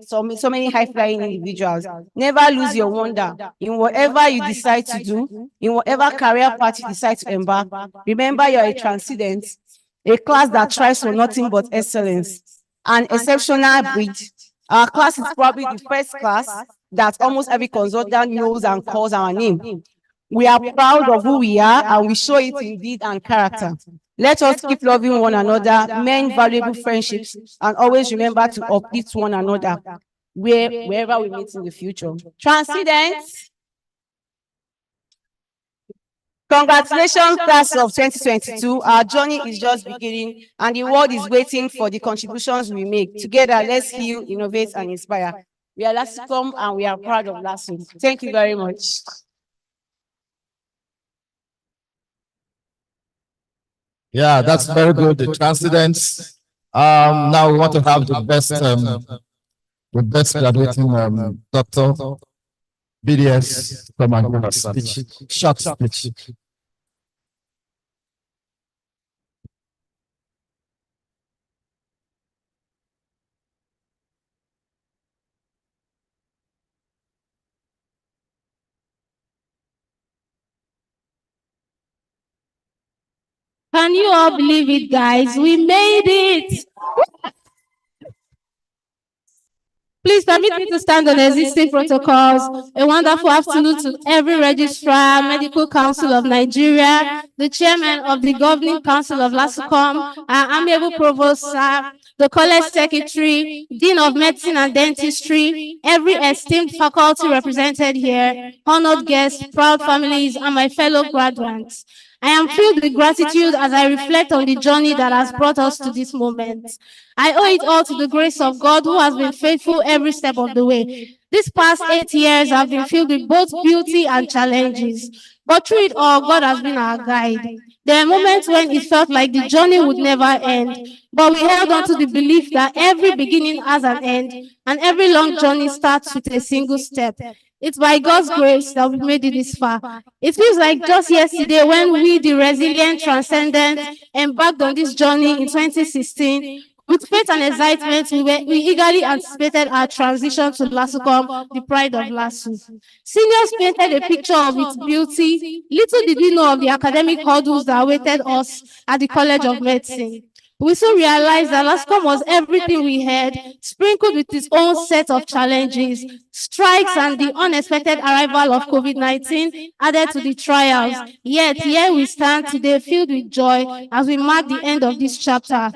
so many high-flying individuals. Never lose your wonder in whatever you decide to do, in whatever career path you decide to embark. Remember, you're a transcendent, a class that strives for nothing but excellence, an exceptional breed. Our class is probably the first class that almost every consultant knows and calls our name. We are proud of who we are, and we show it in deed and character. Let us keep loving one another, mend valuable friendships, and always remember to uplift one another wherever we meet in the future. Transcendents. Congratulations, class of 2022. Our journey is just beginning, and the world is waiting for the contributions we make. Together, let's heal, innovate, and inspire. We are LASUCOM, and we are proud of LASU. Thank you very much. Yeah, that's very good. The transcendents. Now we want to have the best graduating doctor, BDS, come and give us a speech, short speech. Can you all believe it, guys? We made it. Please permit me to stand on existing protocols. A wonderful afternoon to every registrar, Medical Council of Nigeria, the chairman of the Governing Council of LASUCOM, our amiable provost, sir, the college secretary, dean of medicine and dentistry, every esteemed faculty represented here, honored guests, proud families, and my fellow graduates. I am filled with gratitude as I reflect on the journey that has brought us to this moment. I owe it all to the grace of God, who has been faithful every step of the way. These past 8 years have been filled with both beauty and challenges. But through it all, God has been our guide. There are moments when it felt like the journey would never end, but we held on to the belief that every beginning has an end, and every long journey starts with a single step. It's by God's grace that we've made it this far. It feels like just yesterday when we, the resilient transcendent, embarked on this journey in 2016. With faith and excitement, we eagerly anticipated our transition to LASUCOM, the pride of LASU. Seniors painted a picture of its beauty. Little did we know of the academic hurdles that awaited us at the College of Medicine. We soon realized that LASUCOM was everything we had, sprinkled with its own set of challenges. Strikes and the unexpected arrival of COVID-19 added to the trials. Yet, here we stand today filled with joy as we mark the end of this chapter.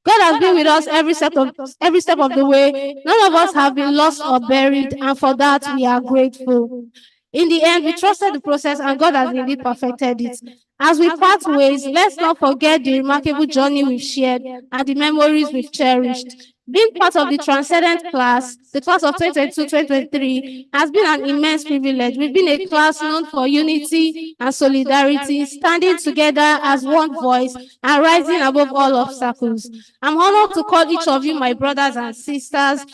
God has been with us every step of the way. None of us have been lost or buried, and for that we are grateful. In the end, we trusted the process, and God has indeed perfected it. As we part ways, let's not forget the remarkable journey we've shared and the memories we've cherished. Being part of the transcendent class, the class of 2022-2023, has been an immense privilege. We've been a class known for unity and solidarity, standing together as one voice and rising above all obstacles. I'm honored to call each of you my brothers and sisters.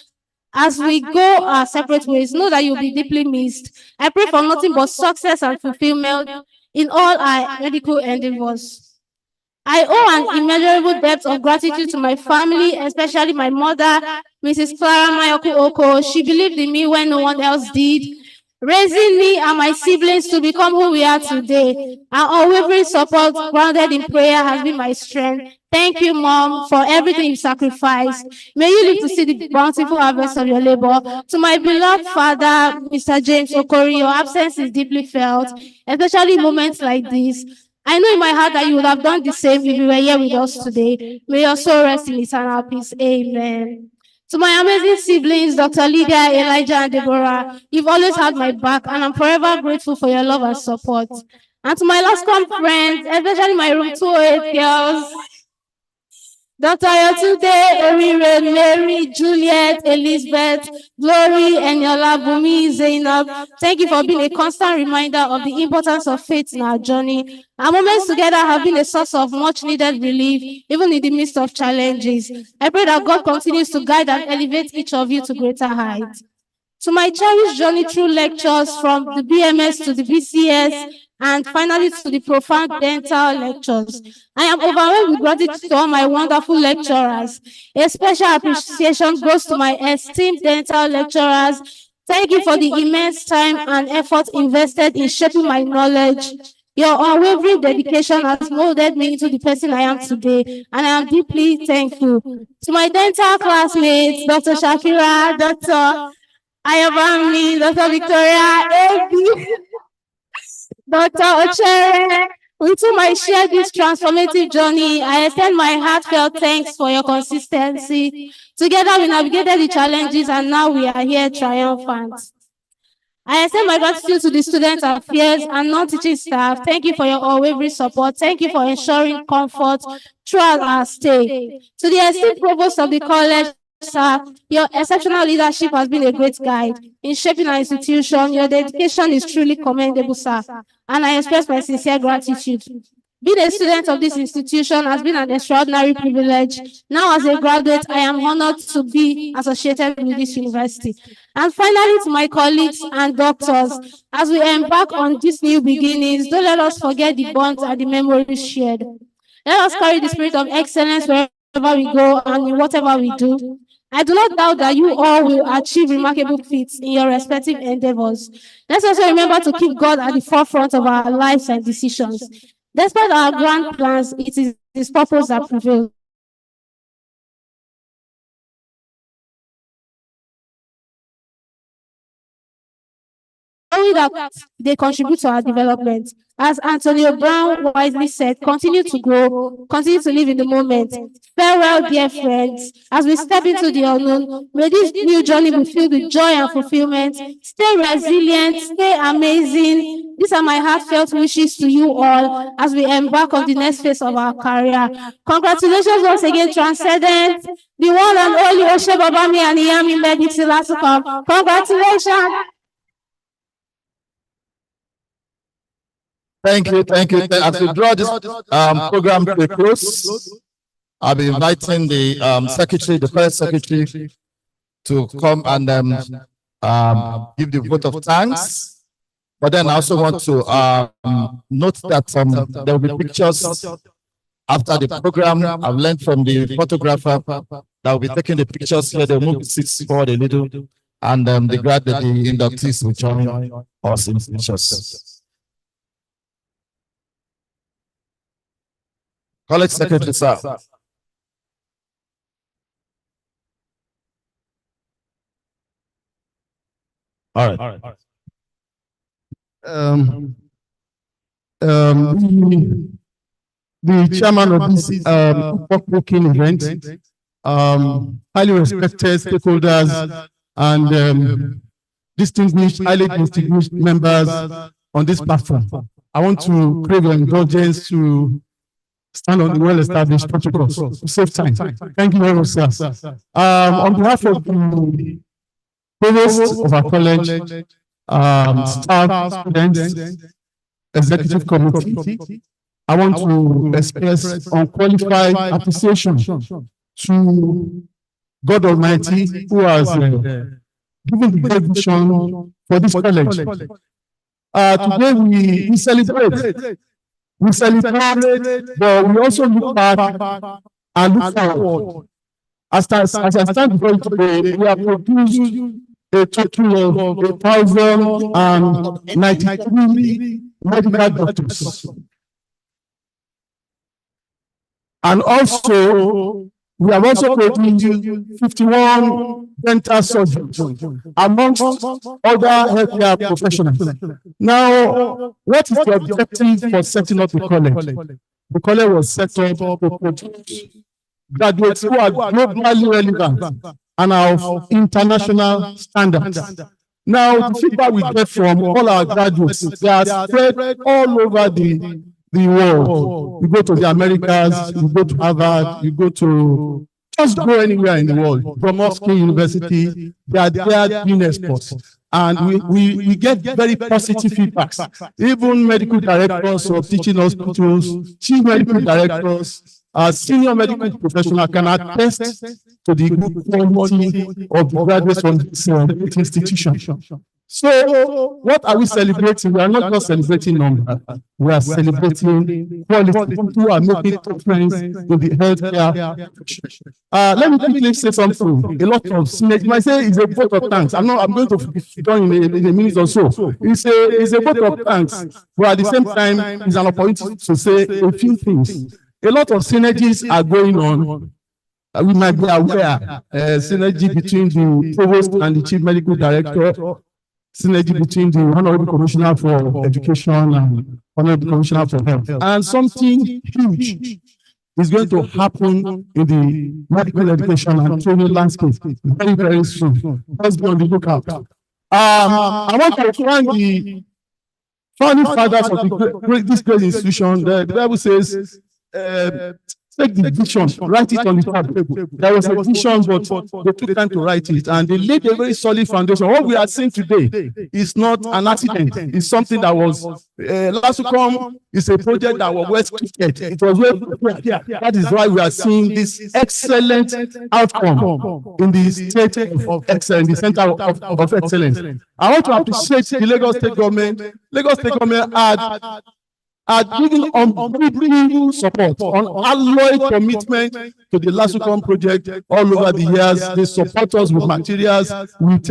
As we go our separate ways, know that you'll be deeply missed. I pray for nothing but success and fulfillment in all our medical endeavors. I owe an immeasurable debt of gratitude to my family, especially my mother, Mrs. Clara Mayoku Oko. She believed in me when no one else did, raising me and my siblings to become who we are today. Our unwavering support, grounded in prayer, has been my strength. Thank you, Mom, for everything you sacrificed. May you live to see the bountiful harvest of your labor. To my beloved father, Mr. James Okori, your absence is deeply felt, especially in moments like this. I know in my heart that you would have done the same if you were here with us today. May your soul rest in eternal peace. Amen. To my amazing siblings, Dr. Lydia, Elijah, and Deborah, you've always had my back, and I'm forever grateful for your love and support. And to my LASUCOM friends, especially my room 208 girls, Dr. Yotunde, Orire, Mary, Juliet, Elizabeth, Glory, Eniola, Bumi, Zainab, thank you for being a constant reminder of the importance of faith in our journey. Our moments together have been a source of much needed relief, even in the midst of challenges. I pray that God continues to guide and elevate each of you to greater heights. To my cherished journey through lectures from the BMS to the BCS, And finally, to the profound dental lectures. I am overwhelmed with gratitude to all my wonderful lecturers. A special appreciation goes to my esteemed dental lecturers. Thank you for the immense time and effort invested in shaping my knowledge. Your unwavering dedication has molded me into the person I am today, and I am deeply thankful. To my dental classmates, Dr. Shakira, Dr. Ayabami, Dr. Victoria, AB, Dr. Ochere, with whom I share this transformative journey, I extend my heartfelt thanks for your consistency. Together we navigated the challenges and now we are here triumphant. I extend my gratitude to the students, affairs, and non-teaching staff. Thank you for your unwavering support. Thank you for ensuring comfort throughout our stay. To the esteemed provost of the college, sir, your exceptional leadership has been a great guide in shaping our institution. Your dedication is truly commendable, sir, and I express my sincere gratitude. Being a student of this institution has been an extraordinary privilege. Now, as a graduate, I am honored to be associated with this university. And finally, to my colleagues and doctors, as we embark on these new beginnings, don't let us forget the bonds and the memories shared. Let us carry the spirit of excellence wherever we go and in whatever we do. I do not doubt that you all will achieve remarkable feats in your respective endeavors. Let's also remember to keep God at the forefront of our lives and decisions. Despite our grand plans, it is His purpose that prevails. Only that they contribute to our development. As Antonio Brown wisely said, continue to grow, continue to live in the moment. Farewell, dear friends. As we step into the unknown, may this new journey be filled with joy and fulfillment. Stay resilient, stay amazing. These are my heartfelt wishes to you all as we embark on the next phase of our career. Congratulations once again, Transcendent, the one and only Oshe Babami and Iyami Medics Ilasukom. Congratulations. Thank you, thank you. As we draw this program to a close, I'll be inviting the secretary, the first secretary, to come and give the vote of thanks. But then I also want to note that there will be pictures after the program. I've learned from the photographer that will be taking the pictures here. They'll move the seats forward a little, and the inductees will join us in pictures. College Secretary, sir. All right. The chairman of this working event, highly respected stakeholders and distinguished, highly distinguished members on this platform. I want to crave your indulgence to stand on the well-established protocols to save time. Thank you very much, sir. On behalf of the provost of our college, staff, students, executive committee, I want to express unqualified appreciation to God Almighty, who has given the great vision for this college. Today we celebrate. We celebrate, but we also look back and look forward. As I stand before you today, we have produced a total of 1,093 medical doctors. And also, we have also produced 51 dental surgeons, amongst other healthcare professionals. Now, what is the objective for setting up the college? The college was set up to produce graduates who are globally relevant and of international standards. Now, the feedback we get from all our graduates, they are spread all over the world. You go to the Americas, you go to Harvard, you go to just go anywhere in the world. From Oxford University, they are there doing exports. And we get very positive feedbacks. Even medical directors of teaching hospitals, chief medical directors, senior medical professionals can attest to the good quality of the graduates from this institution. So what are we celebrating? We are not just celebrating numbers. We are celebrating quality. People who are making difference in the healthcare. Let me quickly say something. A lot of synergy. You might say it's a vote of thanks. I'm going to be done in a minute or so. It's a vote of thanks, but at the same time, it's an opportunity to say a few things. A lot of synergies are going on. We might be aware synergy between the provost and the chief medical director, synergy between the honorable commissioner for education and honorable commissioner for health, and something huge is going to happen in the medical education and training landscape very, very soon. Let's be on the lookout. I want to thank the founding fathers of this great institution. The Bible says, take the vision, write it on the table. There was a vision, but they took time to write it, and they laid a very solid foundation. What we are seeing today is not an accident. It's something that was LASUCOM is a project that was well scripted. It was well prepared. That is why we are seeing this excellent outcome in the state of excellence, the center of excellence. I want to appreciate the Lagos State government. Lagos State government are giving unbelievable support, unalloyed commitment to the LASUCOM project all over the years. They support us with materials, with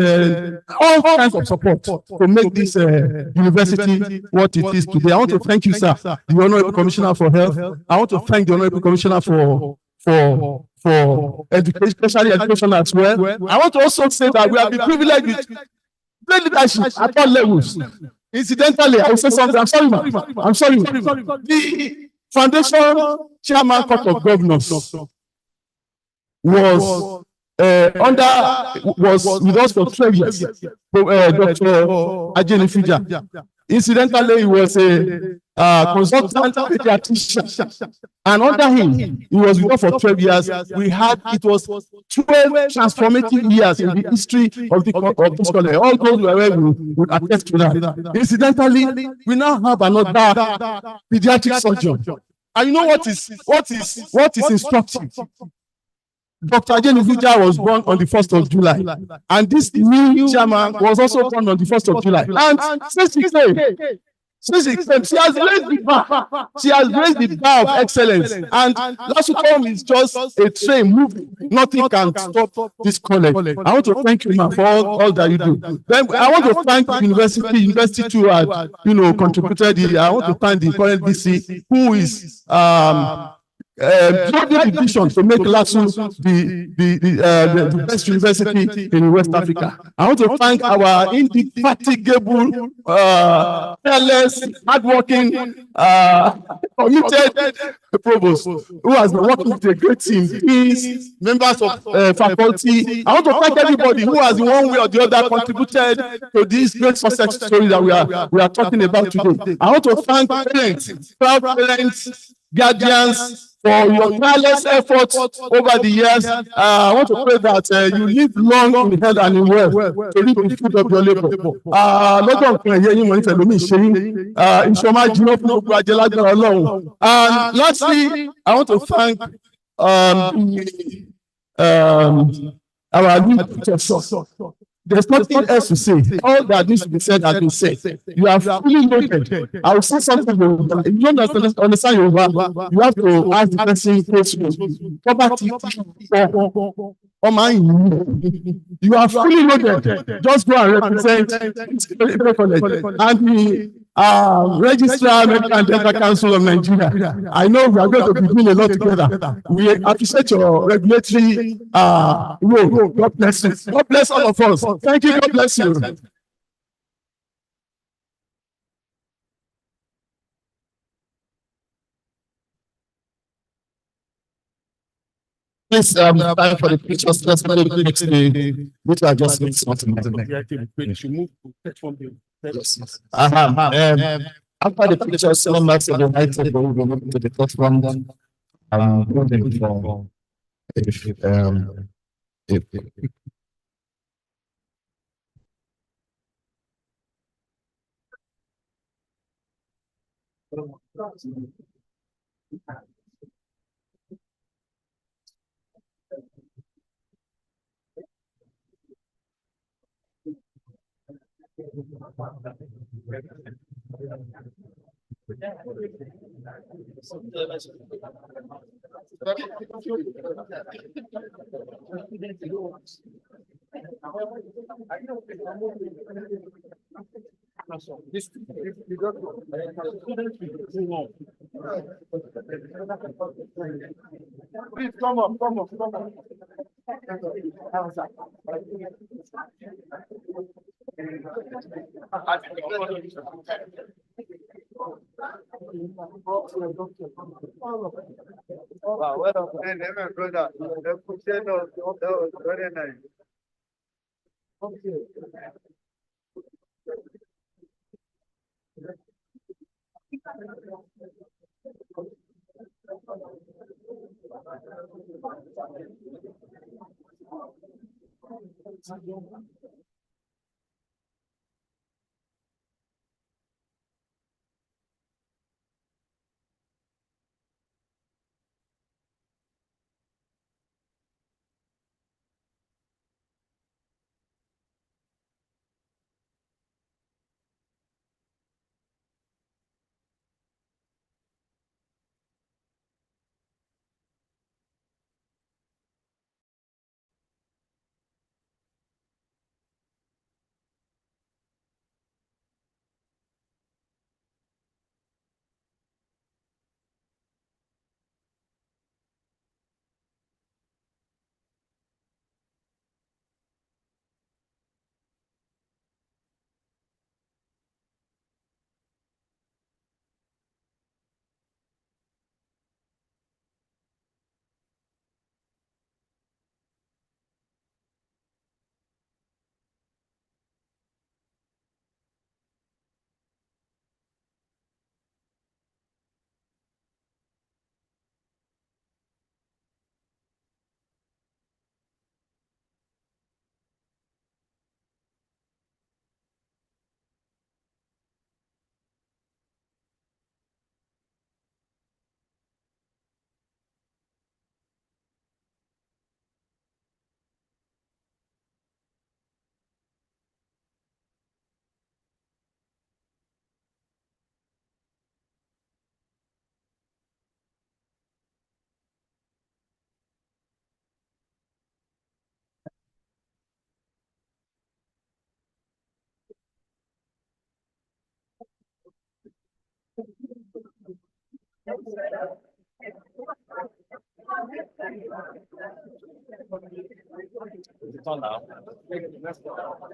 all kinds of support to make this university what it is today. I want to thank you, sir, the Honorable Commissioner for Health. I want to thank the Honorable Commissioner for education, especially education as well. I want to also say that we have been privileged with great leadership at all levels. Incidentally, I will say something. I'm sorry, ma'am. I'm sorry. The foundation chairman court of governors was with us for 12 years. Dr. Ajeni Fuja. Incidentally, he was a consultant pediatrician, and under him, he was with us for 12 years. It was 12 transformative years in the history of this college. All those who would attest to that. Incidentally, we now have another pediatric surgeon. And you know what is instructive? Dr. Ajeni Fuja was born on the 1st of July, and this new chairman was also born on the 1st of July. And since she came, she has raised the bar. She has raised the bar of excellence. And LASUCOM is just a train moving. Nothing can stop this college. I want to thank you, man, for all that you do. Then I want to thank the university too, had contributed. I want to thank the current VC, who is the vision to make LASU the best university in West Africa. I want to thank our indefatigable, fearless, hardworking, committed provost, who has been working with a great team, deans, members of faculty. I want to thank everybody who has in one way or the other contributed to this great success story that we are talking about today. I want to thank parents, proud parents, guardians, for your tireless efforts over the years. I want to pray that you live long in health and in wealth to reap the fruit of your labor. Lọ́jọ́ nǹkan ẹ̀yẹ yín mo nífẹ̀ẹ́ lómi ìṣe yín. Ìṣọ́má jìnnà fún gbogbo ajé lágbára Ọlọ́run. And lastly, I want to thank our new professor. There's nothing else to say. All that needs to be said has been said. You are fully loaded. I will say something. If you don't understand Yoruba, you have to ask the person question. Poverty or mine. You are fully loaded. Just go and represent and the Registrar Medical and Dental Council of Nigeria. I know we are going to be doing a lot together. We appreciate your regulatory role. God bless you. God bless all of us. Thank you. God bless you. Please, time for the pictures. Let's mix the which are just mix something. Yes. After the pictures, some members of the night table will move to the first round. Voting for if Please come up, come up, come up. Wow, well done. And my brother, the question was very nice. Okay.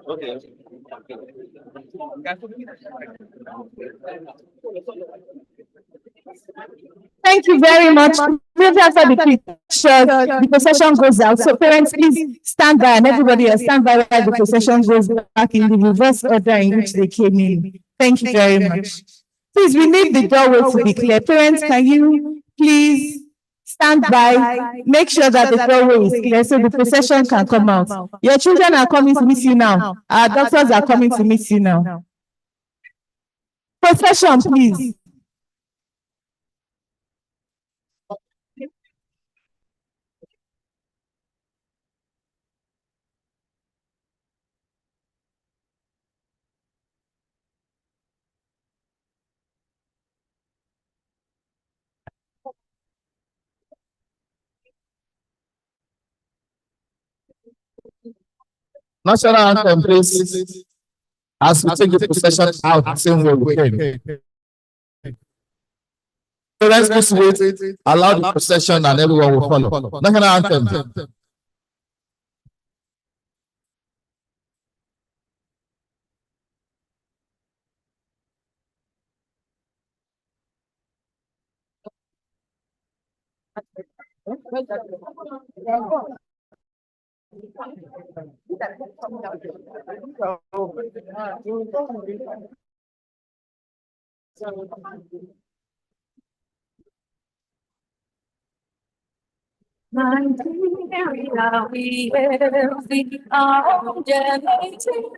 Okay. Thank you very much. Maybe after the picture, the procession goes out. So parents, please stand by, and everybody else stand by while the procession goes back in the reverse order in which they came in. Thank you very much. Please, we need the doorway to be clear. Parents, can you please stand by, make sure that the doorway is clear so the procession can come out. Your children are coming to meet you now. Our doctors are coming to meet you now. Procession, please. National anthem, please. As we take the procession out the same way we came. Parents, please wait. Allow the procession and everyone will follow. National anthem. Nigeria, we will be our generating.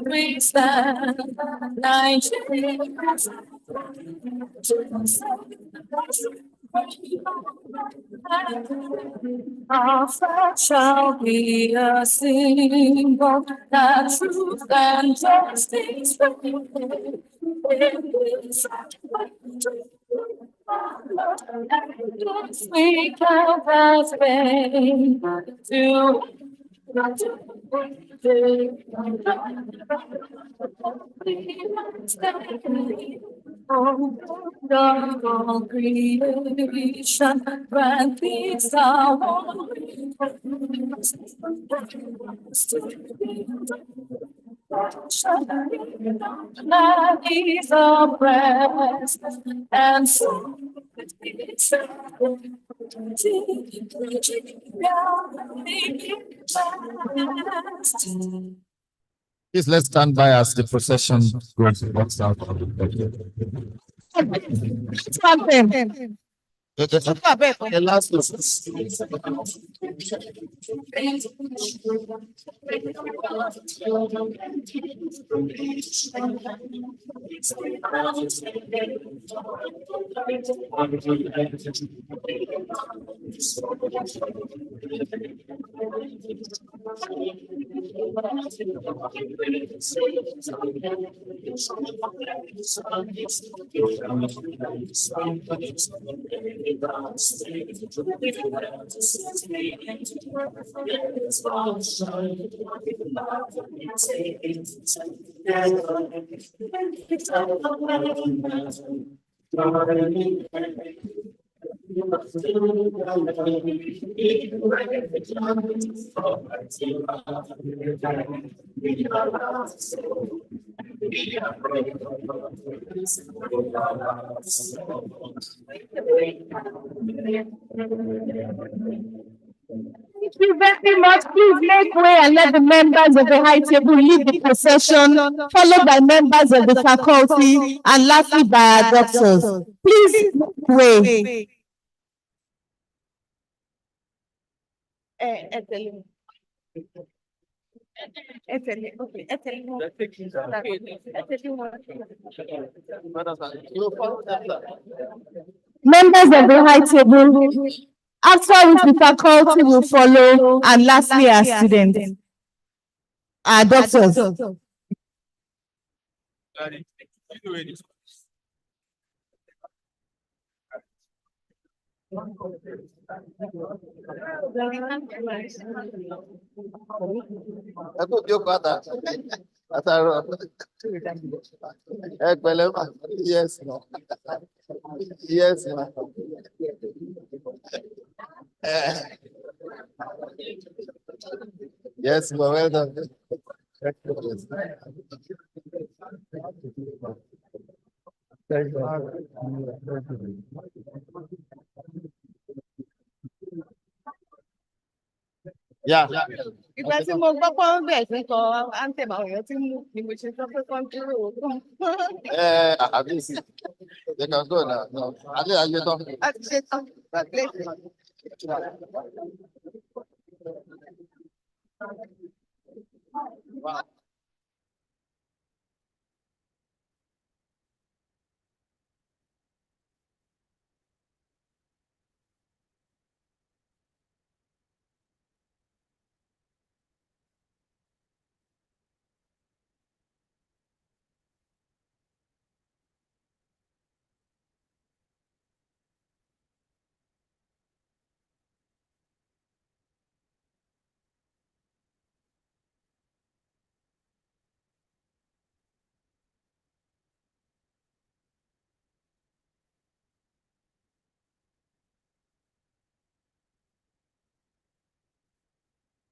We stand, Nigeria. Our flag shall be a symbol that truth and justice reign. We count as vain to all creation, grant peace our one. That is oppressed, and so Please let's stand by as the procession goes walks out. The last Thank you very much. Please make way and let the members of the high table lead the procession, followed by members of the faculty, and lastly by our doctors. Please make way. Members of the high table, after which the faculty will follow, and lastly our students, our doctors. Yes, ma. Yes, ma. Yes, ma. Well done. Thank you. Yeah. Ìgbà tí mo gbọ́ pé ó bẹ̀rẹ̀ sí kọ anthem àwọn èèyàn tí mú ni mo ṣe sọ pé kán dúró. Àbíyèsí. They can go now. No. Adé ayé tán. A ti ṣe tán.